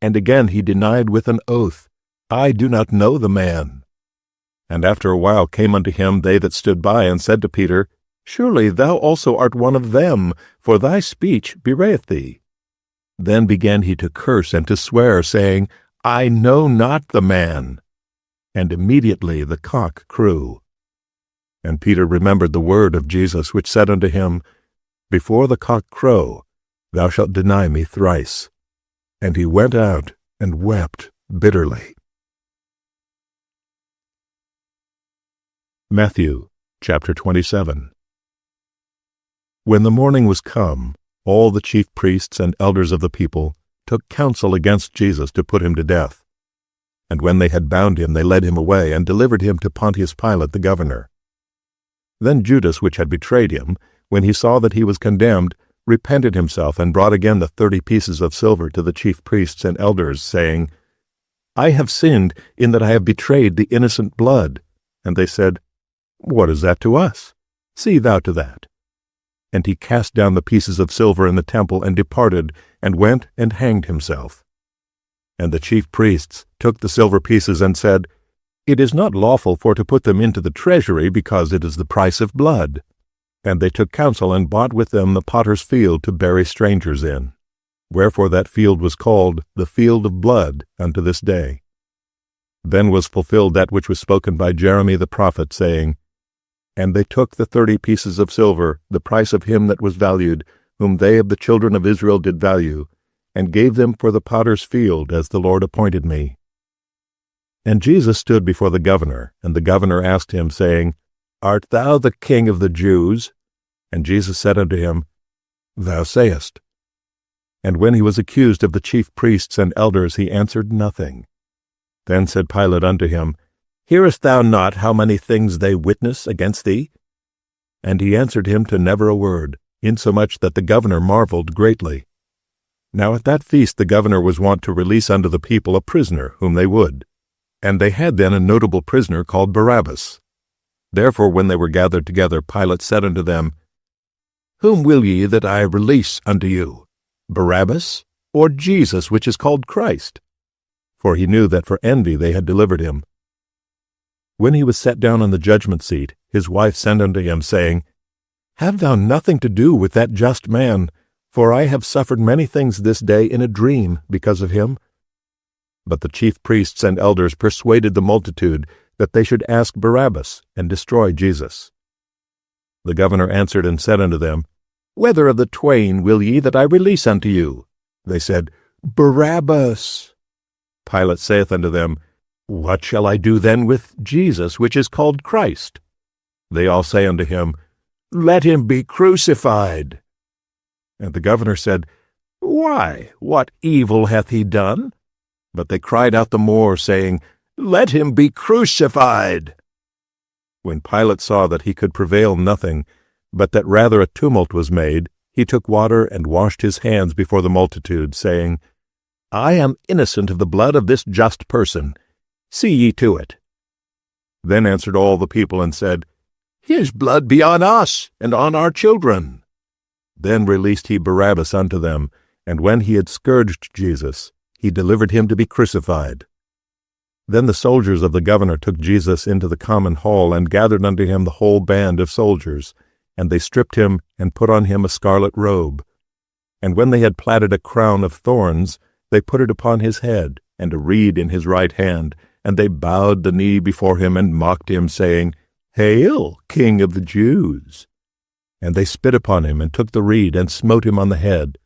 And again he denied with an oath, I do not know the man. And after a while came unto him they that stood by, and said to Peter, Surely thou also art one of them, for thy speech bewrayeth thee. Then began he to curse and to swear, saying, I know not the man. And immediately the cock crew. And Peter remembered the word of Jesus, which said unto him, Before the cock crow, thou shalt deny me thrice. And he went out and wept bitterly. Matthew chapter 27. When the morning was come, all the chief priests and elders of the people took counsel against Jesus to put him to death. And when they had bound him, they led him away, and delivered him to Pontius Pilate the governor. Then Judas, which had betrayed him, when he saw that he was condemned, repented himself, and brought again the 30 pieces of silver to the chief priests and elders, saying, I have sinned in that I have betrayed the innocent blood. And they said, What is that to us? See thou to that. And he cast down the pieces of silver in the temple, and departed, and went and hanged himself. And the chief priests took the silver pieces, and said, It is not lawful for to put them into the treasury, because it is the price of blood. And they took counsel, and bought with them the potter's field to bury strangers in. Wherefore that field was called the field of blood unto this day. Then was fulfilled that which was spoken by Jeremy the prophet, saying, And they took the 30 pieces of silver, the price of him that was valued, whom they of the children of Israel did value, and gave them for the potter's field, as the Lord appointed me. And Jesus stood before the governor, and the governor asked him, saying, Art thou the King of the Jews? And Jesus said unto him, Thou sayest. And when he was accused of the chief priests and elders, he answered nothing. Then said Pilate unto him, Hearest thou not how many things they witness against thee? And he answered him to never a word, insomuch that the governor marveled greatly. Now at that feast the governor was wont to release unto the people a prisoner whom they would. And they had then a notable prisoner called Barabbas. Therefore when they were gathered together, Pilate said unto them, Whom will ye that I release unto you, Barabbas, or Jesus, which is called Christ? For he knew that for envy they had delivered him. When he was set down on the judgment seat, his wife sent unto him, saying, Have thou nothing to do with that just man, for I have suffered many things this day in a dream because of him. But the chief priests and elders persuaded the multitude that they should ask Barabbas and destroy Jesus. The governor answered and said unto them, Whether of the twain will ye that I release unto you? They said, Barabbas. Pilate saith unto them, What shall I do then with Jesus, which is called Christ? They all say unto him, Let him be crucified. And the governor said, Why, what evil hath he done? But they cried out the more, saying, Let him be crucified. When Pilate saw that he could prevail nothing, but that rather a tumult was made, he took water and washed his hands before the multitude, saying, I am innocent of the blood of this just person. See ye to it. Then answered all the people and said, His blood be on us and on our children. Then released he Barabbas unto them, and when he had scourged Jesus, he delivered him to be crucified. Then the soldiers of the governor took Jesus into the common hall, and gathered unto him the whole band of soldiers, and they stripped him, and put on him a scarlet robe. And when they had platted a crown of thorns, they put it upon his head, and a reed in his right hand, and they bowed the knee before him, and mocked him, saying, Hail, King of the Jews! And they spit upon him, and took the reed, and smote him on the head.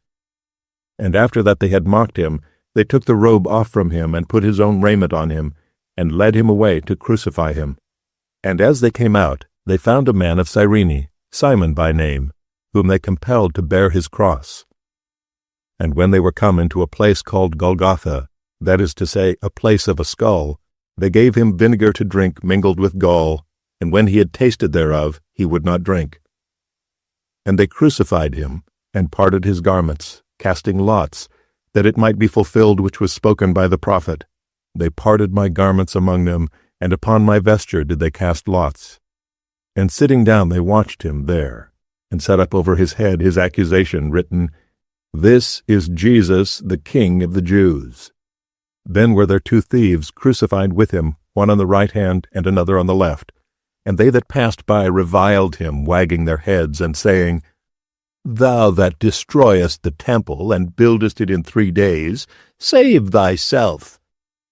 And after that they had mocked him, they took the robe off from him, and put his own raiment on him, and led him away to crucify him. And as they came out, they found a man of Cyrene, Simon by name, whom they compelled to bear his cross. And when they were come into a place called Golgotha, that is to say, a place of a skull, they gave him vinegar to drink mingled with gall, and when he had tasted thereof, he would not drink. And they crucified him, and parted his garments, casting lots, that it might be fulfilled which was spoken by the prophet. They parted my garments among them, and upon my vesture did they cast lots. And sitting down they watched him there, and set up over his head his accusation, written, This is Jesus, the King of the Jews. Then were there 2 thieves crucified with him, one on the right hand and another on the left. And they that passed by reviled him, wagging their heads, and saying, Thou that destroyest the temple, and buildest it in 3 days, save thyself.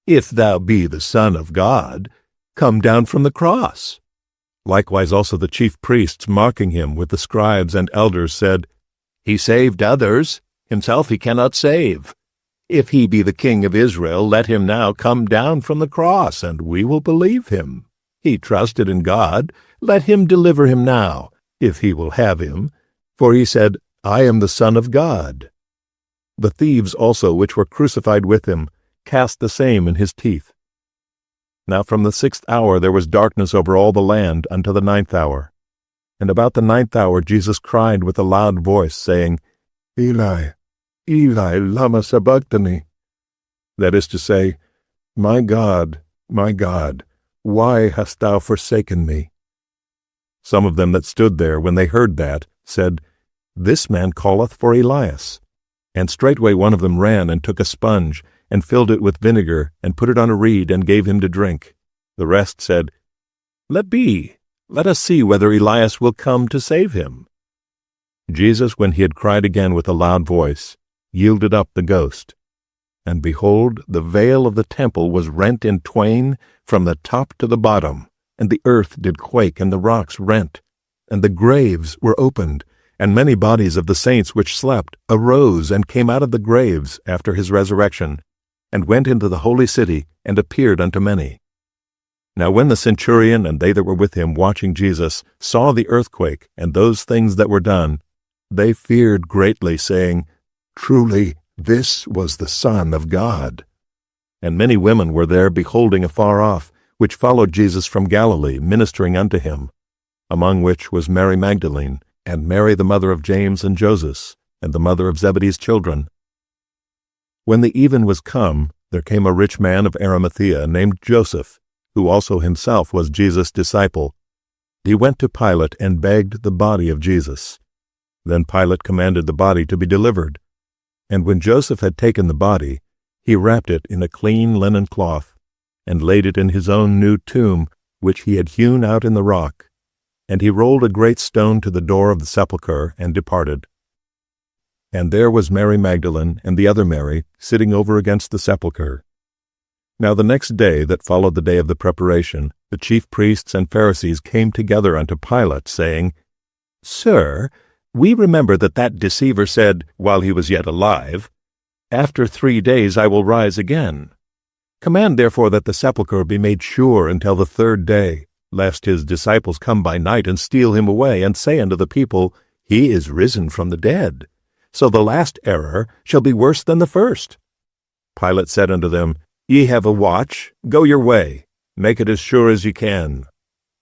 If thou be the Son of God, come down from the cross. Likewise also the chief priests, mocking him with the scribes and elders, said, He saved others, himself he cannot save. If he be the King of Israel, let him now come down from the cross, and we will believe him. He trusted in God, let him deliver him now, if he will have him. For he said, I am the Son of God. The thieves also which were crucified with him cast the same in his teeth. Now from the 6th hour there was darkness over all the land unto the 9th hour. And about the 9th hour Jesus cried with a loud voice, saying, Eli, Eli, lama sabachthani. That is to say, my God, why hast thou forsaken me? Some of them that stood there, when they heard that, said, This man calleth for Elias. And straightway one of them ran and took a sponge, and filled it with vinegar, and put it on a reed, and gave him to drink. The rest said, Let be, let us see whether Elias will come to save him. Jesus, when he had cried again with a loud voice, yielded up the ghost. And behold, the veil of the temple was rent in twain from the top to the bottom, and the earth did quake, and the rocks rent, and the graves were opened, and many bodies of the saints which slept arose and came out of the graves after his resurrection, and went into the holy city, and appeared unto many. Now when the centurion and they that were with him watching Jesus saw the earthquake and those things that were done, they feared greatly, saying, Truly, this was the Son of God. And many women were there beholding afar off, which followed Jesus from Galilee, ministering unto him, among which was Mary Magdalene, and Mary the mother of James and Joses, and the mother of Zebedee's children. When the even was come, there came a rich man of Arimathea, named Joseph, who also himself was Jesus' disciple. He went to Pilate and begged the body of Jesus. Then Pilate commanded the body to be delivered. And when Joseph had taken the body, he wrapped it in a clean linen cloth, and laid it in his own new tomb, which he had hewn out in the rock. And he rolled a great stone to the door of the sepulchre, and departed. And there was Mary Magdalene and the other Mary sitting over against the sepulchre. Now the next day that followed the day of the preparation, the chief priests and Pharisees came together unto Pilate, saying, Sir, we remember that deceiver said, while he was yet alive, After 3 days I will rise again. Command therefore that the sepulchre be made sure until the 3rd day, lest his disciples come by night and steal him away, and say unto the people, He is risen from the dead. So the last error shall be worse than the first. Pilate said unto them, Ye have a watch, go your way, make it as sure as ye can.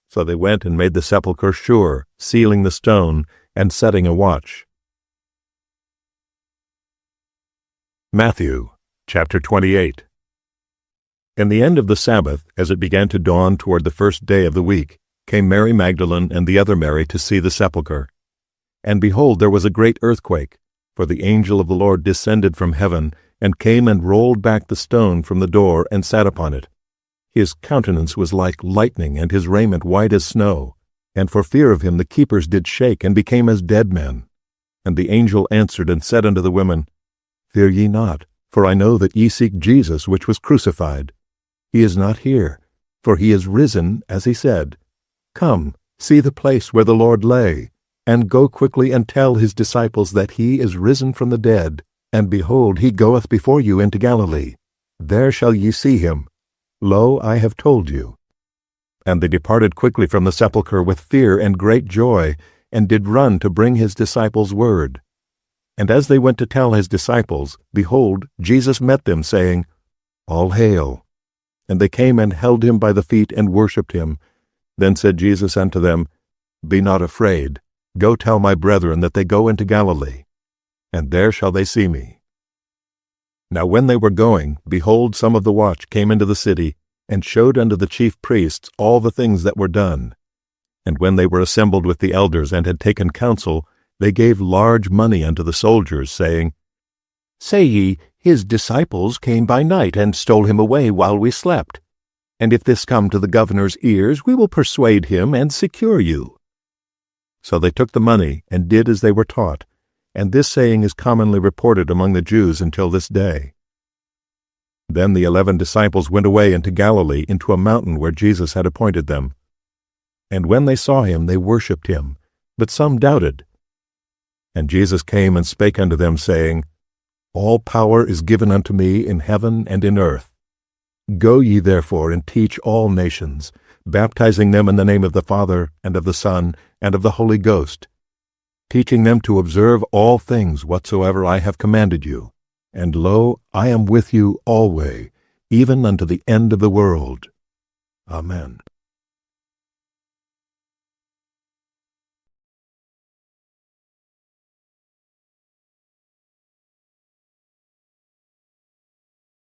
So they went and made the sepulchre sure, sealing the stone, and setting a watch. Matthew, chapter 28. In the end of the Sabbath, as it began to dawn toward the 1st day of the week, came Mary Magdalene and the other Mary to see the sepulchre. And behold, there was a great earthquake, for the angel of the Lord descended from heaven, and came and rolled back the stone from the door, and sat upon it. His countenance was like lightning, and his raiment white as snow. And for fear of him the keepers did shake, and became as dead men. And the angel answered and said unto the women, Fear ye not, for I know that ye seek Jesus, which was crucified. He is not here, for he is risen, as he said. Come, see the place where the Lord lay, and go quickly and tell his disciples that he is risen from the dead, and behold, he goeth before you into Galilee. There shall ye see him. Lo, I have told you. And they departed quickly from the sepulchre with fear and great joy, and did run to bring his disciples word. And as they went to tell his disciples, behold, Jesus met them, saying, All hail. And they came and held him by the feet and worshipped him. Then said Jesus unto them, Be not afraid. Go tell my brethren that they go into Galilee, and there shall they see me. Now when they were going, behold, some of the watch came into the city, and showed unto the chief priests all the things that were done. And when they were assembled with the elders and had taken counsel, they gave large money unto the soldiers, saying, Say ye, his disciples came by night and stole him away while we slept. And if this come to the governor's ears, we will persuade him and secure you. So they took the money and did as they were taught, and this saying is commonly reported among the Jews until this day. Then the 11 disciples went away into Galilee, into a mountain where Jesus had appointed them. And when they saw him, they worshipped him, but some doubted. And Jesus came and spake unto them, saying, All power is given unto me in heaven and in earth. Go ye therefore and teach all nations, baptizing them in the name of the Father, and of the Son, and of the Holy Ghost, teaching them to observe all things whatsoever I have commanded you. And lo, I am with you alway, even unto the end of the world. Amen.